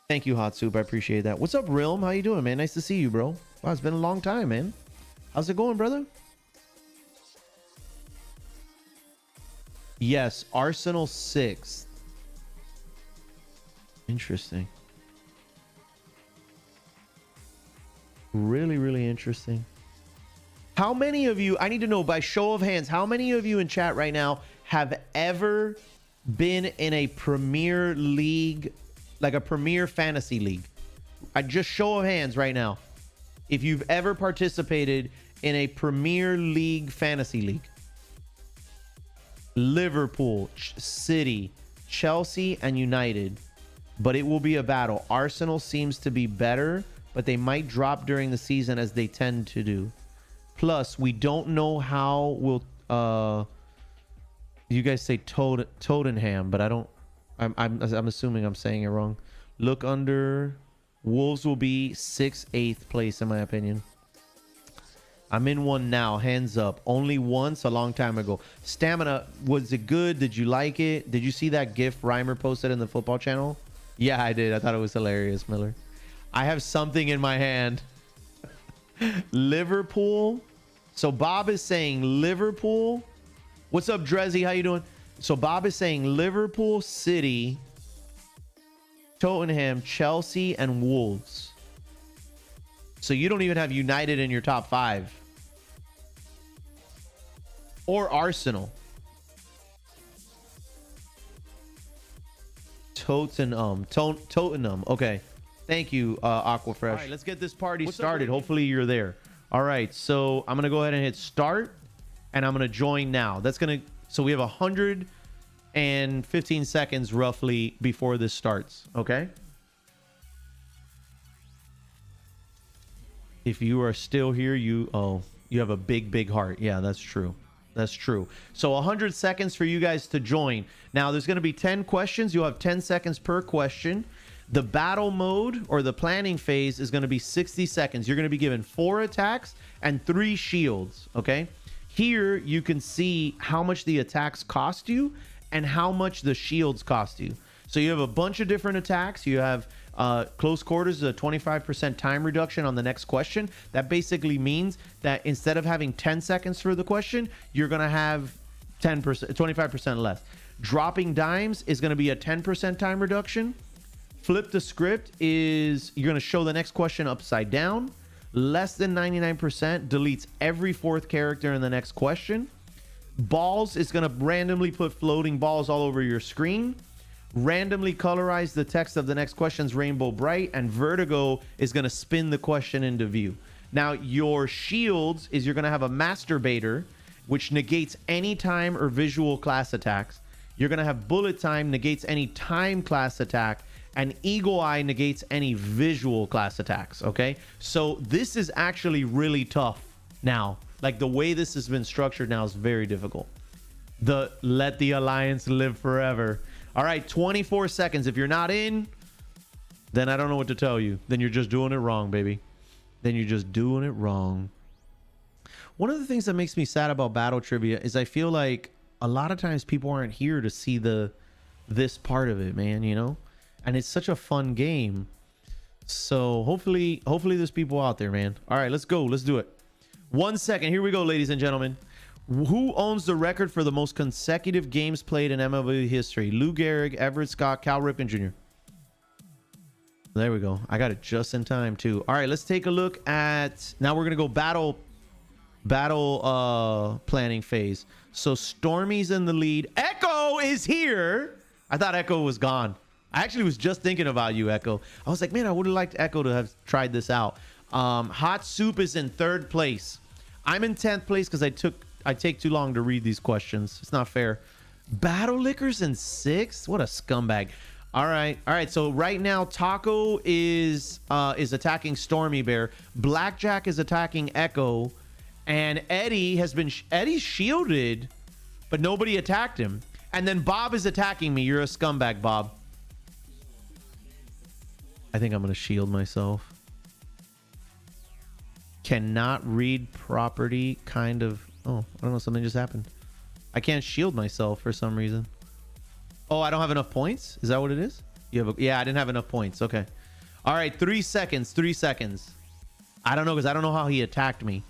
Thank you, Hot Soup. I appreciate that. What's up, Realm? How you doing, man? Nice to see you, bro. Wow, it's been a long time, man. How's it going, brother? Yes, Arsenal 6th. Interesting. Really, really interesting. How many of you, I need to know by show of hands, how many of you in chat right now have ever been in a Premier League like a premier fantasy league. I just show of hands right now. If you've ever participated in a Premier League fantasy league. Liverpool, City, Chelsea, and United. But it will be a battle. Arsenal seems to be better, but they might drop during the season as they tend to do. Plus, we don't know how we'll... you guys say Tottenham, but I don't... I'm assuming I'm saying it wrong. Look under... Wolves will be 6th, 8th place, in my opinion. I'm in one now. Hands up. Only once a long time ago. Stamina, was it good? Did you like it? Did you see that GIF Reimer posted in the football channel? Yeah, I did. I thought it was hilarious, Miller. I have something in my hand. Liverpool. So Bob is saying Liverpool. What's up, Drezzy? How you doing? So Bob is saying Liverpool, City, Tottenham, Chelsea, and Wolves. So you don't even have United in your top 5. Or Arsenal. Tottenham. Okay. Thank you, Aquafresh. All right, let's get this party started. Hopefully you're there. All right, so I'm going to go ahead and hit start. And I'm going to join now. That's going to... So we have 115 seconds roughly before this starts. Okay? If you are still here, you have a big heart. Yeah, that's true. That's true. So 100 seconds for you guys to join. Now, there's going to be 10 questions. You'll have 10 seconds per question. The battle mode or the planning phase is going to be 60 seconds. You're going to be given 4 attacks and 3 shields. Okay? Here, you can see how much the attacks cost you and how much the shields cost you. So you have a bunch of different attacks. You have close quarters, a 25% time reduction on the next question. That basically means that instead of having 10 seconds for the question, you're going to have 25% less. Dropping dimes is going to be a 10% time reduction. Flip the script is you're going to show the next question upside down. Less than 99% deletes every 4th character in the next question. Balls is going to randomly put floating balls all over your screen. Randomly colorize the text of the next question's rainbow bright, and vertigo is going to spin the question into view. Now, your shields is you're going to have a masturbator, which negates any time or visual class attacks. You're going to have bullet time, negates any time class attack, and eagle eye negates any visual class attacks. Okay, so this is actually really tough now. Like the way this has been structured now is very difficult. Let the alliance live forever. All right, 24 seconds. If you're not in, then I don't know what to tell you. Then you're just doing it wrong, baby. Then you're just doing it wrong. One of the things that makes me sad about battle trivia is I feel like a lot of times people aren't here to see this part of it, man, you know? And it's such a fun game. So hopefully there's people out there, man. All right, let's go. Let's do it. 1 second. Here we go, ladies and gentlemen. Who owns the record for the most consecutive games played in MLB history? Lou Gehrig, Everett Scott, Cal Ripken Jr. There we go. I got it just in time, too. All right, let's take a look at... Now we're going to go battle planning phase. So Stormy's in the lead. Echo is here. I thought Echo was gone. I actually was just thinking about you, Echo. I was like, man, I would have liked Echo to have tried this out. Hot Soup is in 3rd place. I'm in 10th place because I take too long to read these questions. It's not fair. Battle Liquor's in 6th? What a scumbag. All right. So right now, Taco is attacking Stormy Bear. Blackjack is attacking Echo. And Eddie's shielded, but nobody attacked him. And then Bob is attacking me. You're a scumbag, Bob. I think I'm going to shield myself. Cannot read property, kind of. Oh, I don't know. Something just happened. I can't shield myself for some reason. Oh, I don't have enough points? Is that what it is? Yeah, I didn't have enough points. Okay. All right, 3 seconds. 3 seconds. I don't know because I don't know how he attacked me.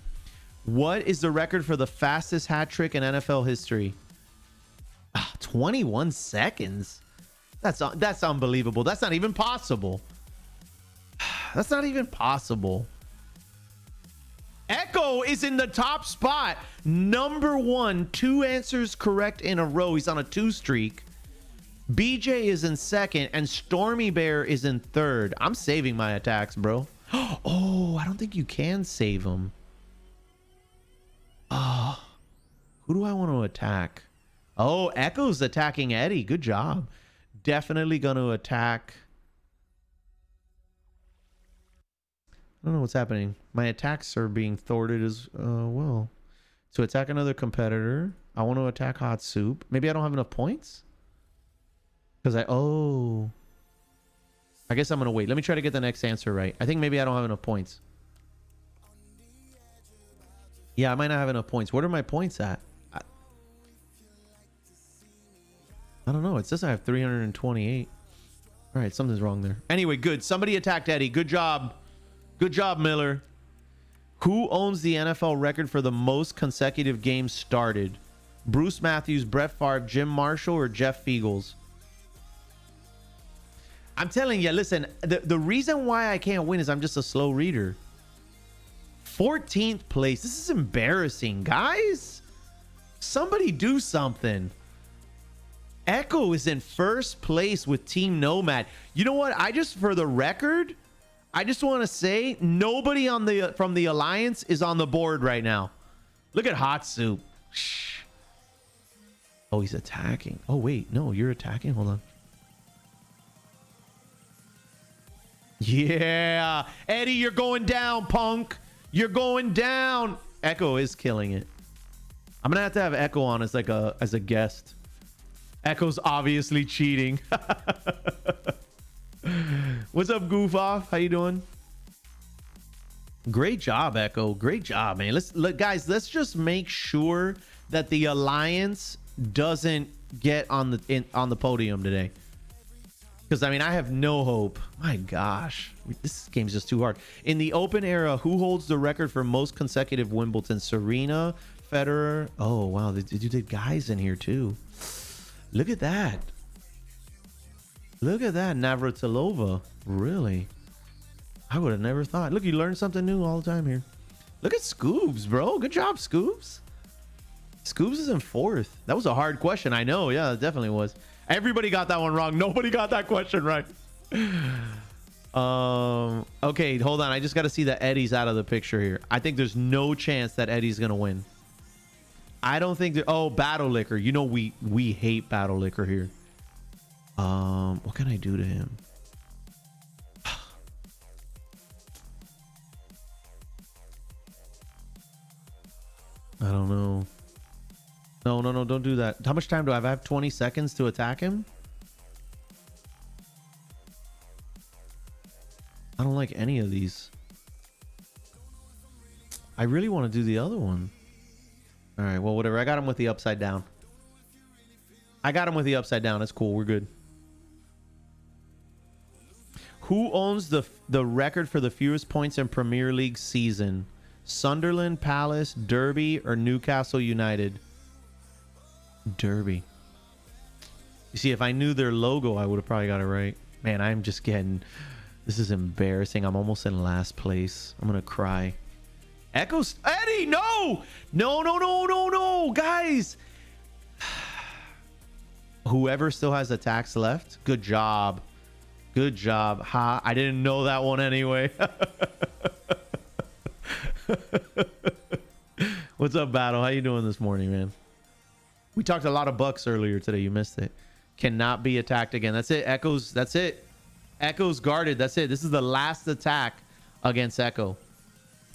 What is the record for the fastest hat trick in NFL history? 21 seconds? That's unbelievable. That's not even possible. That's not even possible. Echo is in the top spot. Number 1, 2 answers correct in a row. He's on a 2 streak. BJ is in second, and Stormy Bear is in third. I'm saving my attacks, bro. Oh, I don't think you can save them. Oh, who do I want to attack? Oh, Echo's attacking Eddie. Good job. Definitely going to attack. I don't know what's happening. My attacks are being thwarted as well. To attack another competitor, I want to attack Hot Soup. Maybe I don't have enough points? Because I guess I'm going to wait. Let me try to get the next answer right. I think maybe I don't have enough points. Yeah, I might not have enough points. What are my points at? I don't know. It says I have 328. All right, something's wrong there. Anyway, good. Somebody attacked Eddie. Good job. Good job, Miller. Who owns the NFL record for the most consecutive games started? Bruce Matthews, Brett Favre, Jim Marshall, or Jeff Fiegels? I'm telling you, listen, the reason why I can't win is I'm just a slow reader. 14th place. This is embarrassing, guys. Somebody do something. Echo is in first place with Team Nomad. You know what? For the record, I just want to say nobody from the Alliance is on the board right now. Look at Hot Soup. Shh. Oh, he's attacking. Oh, wait. No, you're attacking. Hold on. Yeah. Eddie, you're going down, punk. You're going down. Echo is killing it. I'm going to have Echo on as as a guest. Echo's obviously cheating. What's up, Goof Off? How you doing? Great job, Echo. Great job, man. Guys, let's just make sure that the Alliance doesn't get on the podium today. Because, I mean, I have no hope. My gosh. This game's just too hard. In the Open era, who holds the record for most consecutive Wimbledon? Serena, Federer. Oh, wow. You did guys in here, too. Look at that. Look at that. Navratilova. Really? I would have never thought. Look, you learn something new all the time here. Look at Scoobs, bro. Good job, Scoobs. Scoobs is in fourth. That was a hard question. I know. Yeah, it definitely was. Everybody got that one wrong. Nobody got that question right. Okay, hold on. I just got to see that Eddie's out of the picture here. I think there's no chance that Eddie's going to win. I don't think that. Oh, Battle Liquor. You know, we hate Battle Liquor here. What can I do to him? I don't know. No, don't do that. How much time do I have? I have 20 seconds to attack him. I don't like any of these. I really want to do the other one. All right, well, whatever. I got him with the upside down. That's cool. We're good. Who owns the record for the fewest points in Premier League season? Sunderland, Palace, Derby, or Newcastle United? Derby. You see, if I knew their logo, I would have probably got it right. Man, I'm just getting... This is embarrassing. I'm almost in last place. I'm going to cry. Echoes... Eddie, no! No, guys! Whoever still has attacks left, good job. Good job. Ha! I didn't know that one anyway. What's up, Battle? How you doing this morning, man? We talked a lot of Bucks earlier today. You missed it. Cannot be attacked again. That's it. Echoes. That's it. Echoes guarded. That's it. This is the last attack against Echo.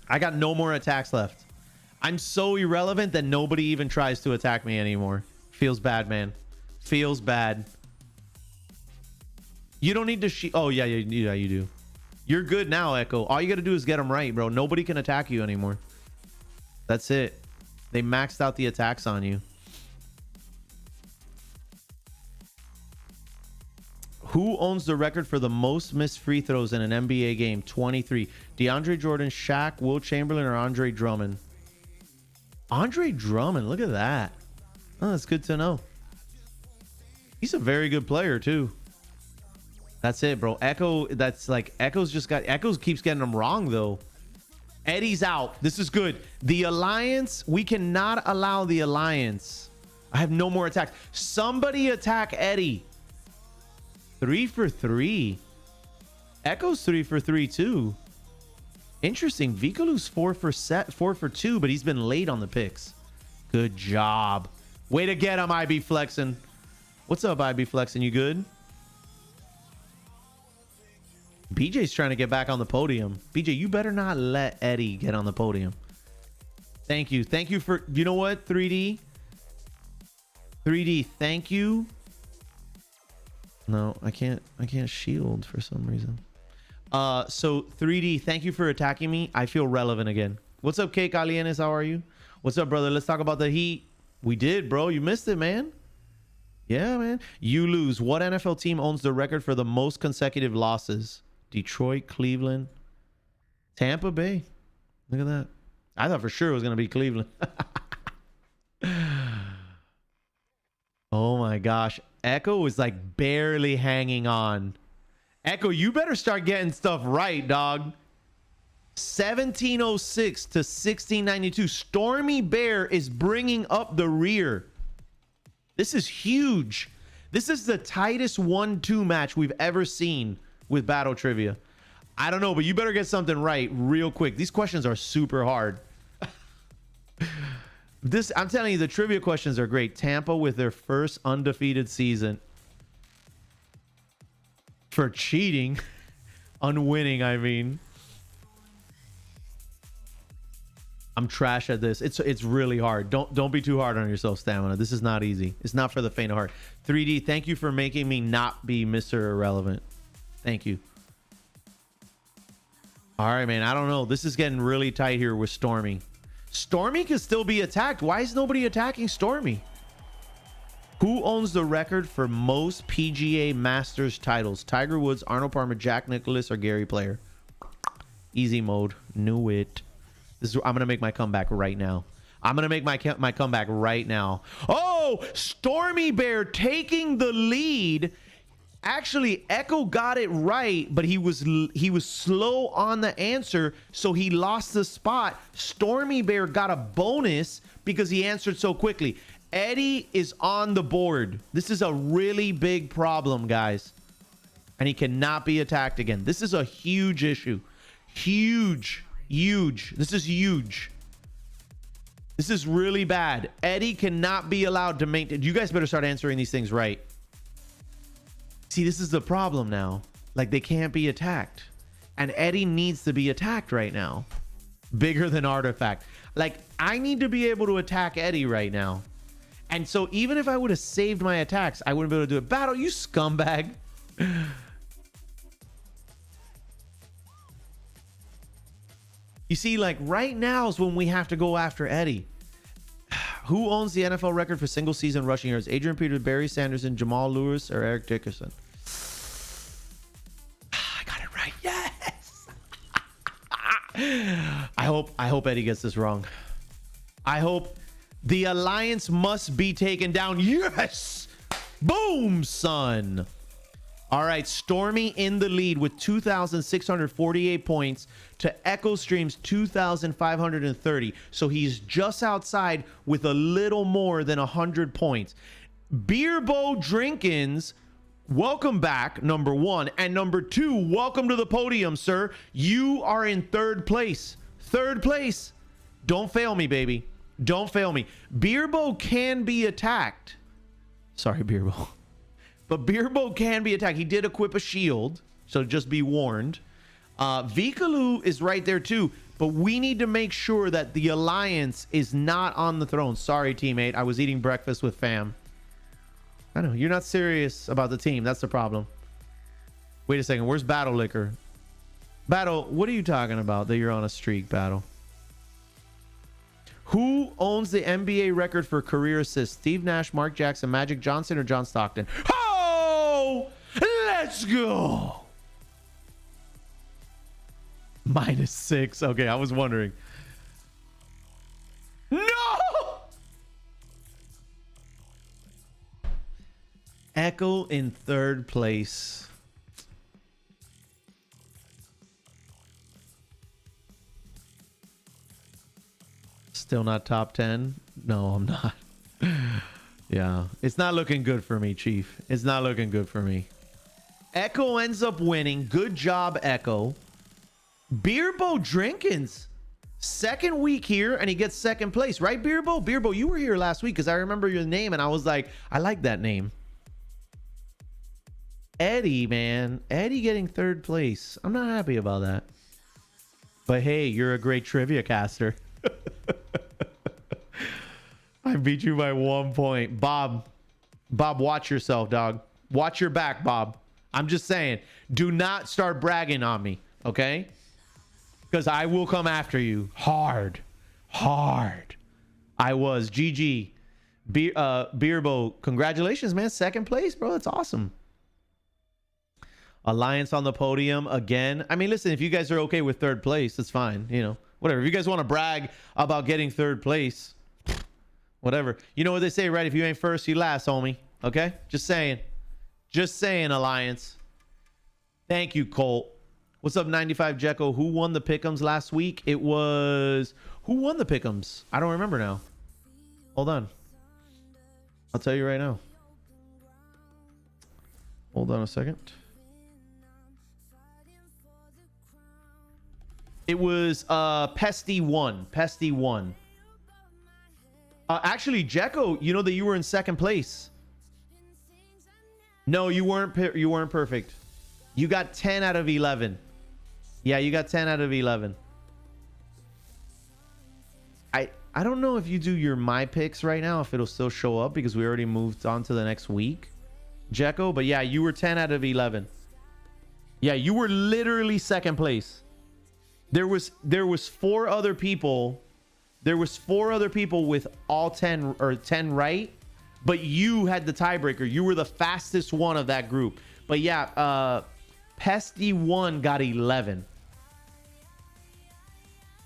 I got no more attacks left. I'm so irrelevant that nobody even tries to attack me anymore. Feels bad, man. Feels bad. You don't need to... Oh, yeah, you do. You're good now, Echo. All you got to do is get them right, bro. Nobody can attack you anymore. That's it. They maxed out the attacks on you. Who owns the record for the most missed free throws in an NBA game? 23. DeAndre Jordan, Shaq, Will Chamberlain, or Andre Drummond? Andre Drummond. Look at that. Oh, that's good to know. He's a very good player, too. That's it, bro. Echo, that's like... Echo's keeps getting them wrong, though. Eddie's out. This is good. The Alliance, we cannot allow the Alliance. I have no more attacks. Somebody attack Eddie. 3 for 3. Echo's 3 for 3 too. Interesting. Vikalu's 4 for 2, but he's been late on the picks. Good job. Way to get him, IB Flexin'. What's up, IB Flexin'? You good? BJ's trying to get back on the podium. BJ, you better not let Eddie get on the podium. Thank you. Thank you for, you know what, 3D? 3D, thank you. No, I can't shield for some reason. So 3D, thank you for attacking me. I feel relevant again. What's up, Kate Alienes? How are you? What's up, brother? Let's talk about the Heat. We did, bro. You missed it, man. Yeah, man. You lose. What NFL team owns the record for the most consecutive losses? Detroit, Cleveland, Tampa Bay. Look at that. I thought for sure it was going to be Cleveland. Oh my gosh. Echo is like barely hanging on. Echo, you better start getting stuff right, dog. 1706 to 1692. Stormy Bear is bringing up the rear. This is huge. This is the tightest 1-2 match we've ever seen with Battle Trivia. I don't know, but you better get something right real quick. These questions are super hard. I'm telling you, the trivia questions are great. Tampa with their first undefeated season. For cheating. Unwinning, I mean. I'm trash at this. It's really hard. Don't be too hard on yourself, Stamina. This is not easy. It's not for the faint of heart. 3D, thank you for making me not be Mr. Irrelevant. Thank you. All right, man. I don't know. This is getting really tight here with Stormy. Stormy can still be attacked. Why is nobody attacking Stormy? Who owns the record for most PGA Masters titles? Tiger Woods, Arnold Palmer, Jack Nicklaus, or Gary Player? Easy mode. Knew it. I'm going to make my comeback right now. I'm going to make my comeback right now. Oh, Stormy Bear taking the lead. Actually, Echo got it right, but he was slow on the answer, so he lost the spot. Stormy Bear got a bonus because he answered so quickly. Eddie is on the board. This is a really big problem, guys. And he cannot be attacked again. This is a huge issue. Huge. This is huge. This is really bad. Eddie cannot be allowed to maintain. You guys better start answering these things right. See, this is the problem now. Like, they can't be attacked. And Eddie needs to be attacked right now. Bigger than Artifact. Like, I need to be able to attack Eddie right now. And so even if I would have saved my attacks, I wouldn't be able to do it. Battle, you scumbag. You see, like, right now is when we have to go after Eddie. Who owns the NFL record for single season rushing yards? Adrian Peterson, Barry Sanderson, Jamal Lewis, or Eric Dickerson? I got it right. Yes. I hope Eddie gets this wrong. I hope the alliance must be taken down. Yes. Boom, son. All right, Stormy in the lead with 2,648 points to Echo Stream's 2,530. So he's just outside with a little more than 100 points. Beerbo Drinkins, welcome back, number one. And number two, welcome to the podium, sir. You are in third place. Third place. Don't fail me, baby. Don't fail me. Beerbo can be attacked. Sorry, Beerbo. But Beerbo can be attacked. He did equip a shield, so just be warned. Vikalu is right there too, but we need to make sure that the alliance is not on the throne. Sorry, teammate. I was eating breakfast with fam. I know. You're not serious about the team. That's the problem. Wait a second. Where's Battle Liquor? Battle, what are you talking about that you're on a streak, Battle? Who owns the NBA record for career assists? Steve Nash, Mark Jackson, Magic Johnson, or John Stockton? Let's go. -6. Okay, I was wondering. No. Echo in third place. Still not top 10? No, I'm not. Yeah, it's not looking good for me, Chief. It's not looking good for me. Echo ends up winning. Good job, Echo. Beerbo Drinkins, second week here, and he gets second place, right, Beerbo? Beerbo, you were here last week because I remember your name, and I was like, I like that name. Eddie, man. Eddie getting third place. I'm not happy about that. But hey, you're a great trivia caster. I beat you by 1 point. Bob, watch yourself, dog. Watch your back, Bob. I'm just saying, do not start bragging on me, okay? Because I will come after you hard. I was. GG. Beerbo, congratulations, man. Second place, bro. That's awesome. Alliance on the podium again. I mean, listen, if you guys are okay with third place, it's fine. You know, whatever. If you guys want to brag about getting third place, whatever. You know what they say, right? If you ain't first, you last, homie. Okay? Just saying. Just saying, Alliance. Thank you, Colt. What's up, 95 Jekko? Who won the pick'ems last week? It was... Who won the pick'ems? I don't remember now. Hold on. I'll tell you right now. Hold on a second. It was Pesty 1. Pesty 1. Actually, Jekko, you know that you were in second place. No, you weren't perfect. You got 10 out of 11. Yeah, you got 10 out of 11. I don't know if you do your my picks right now, if it'll still show up because we already moved on to the next week, Jekko. But yeah, you were 10 out of 11. Yeah, you were literally second place. There was 4 other people. There was 4 other people with all 10 or 10 right, but you had the tiebreaker. You were the fastest one of that group. But yeah, Pesty 1 got 11.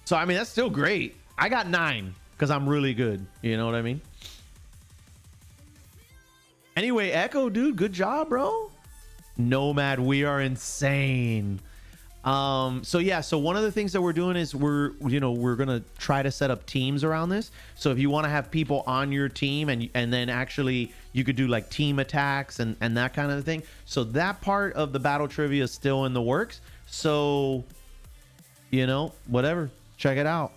So I mean, that's still great. I got 9 because I'm really good. You know what I mean? Anyway, Echo, dude, good job, bro. Nomad, we are insane. So yeah, so one of the things that we're doing is we're gonna try to set up teams around this. So if you want to have people on your team and then actually you could do like team attacks and that kind of thing. So that part of the battle trivia is still in the works. So, you know, whatever, check it out.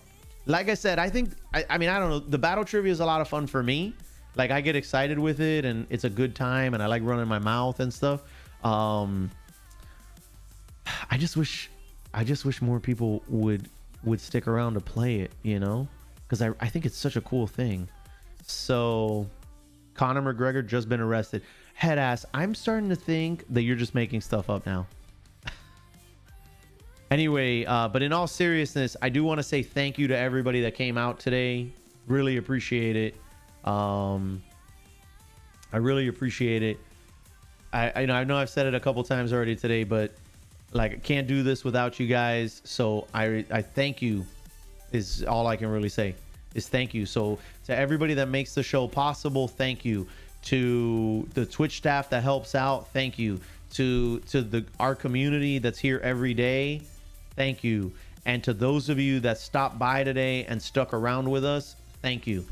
Like I said, I think, I mean, I don't know. The battle trivia is a lot of fun for me. Like I get excited with it and it's a good time and I like running my mouth and stuff. I just wish more people would stick around to play it, you know, because I think it's such a cool thing. So Conor McGregor just been arrested. Head ass, I'm starting to think that you're just making stuff up now. Anyway, but in all seriousness, I do want to say thank you to everybody that came out today. Really appreciate it. I really appreciate it. I know I've said it a couple times already today, but like I can't do this without you guys. So I thank you is all I can really say is thank you. So to everybody that makes the show possible, thank you. To the Twitch staff that helps out, thank you. To our community that's here every day, thank you. And to those of you that stopped by today and stuck around with us, thank you.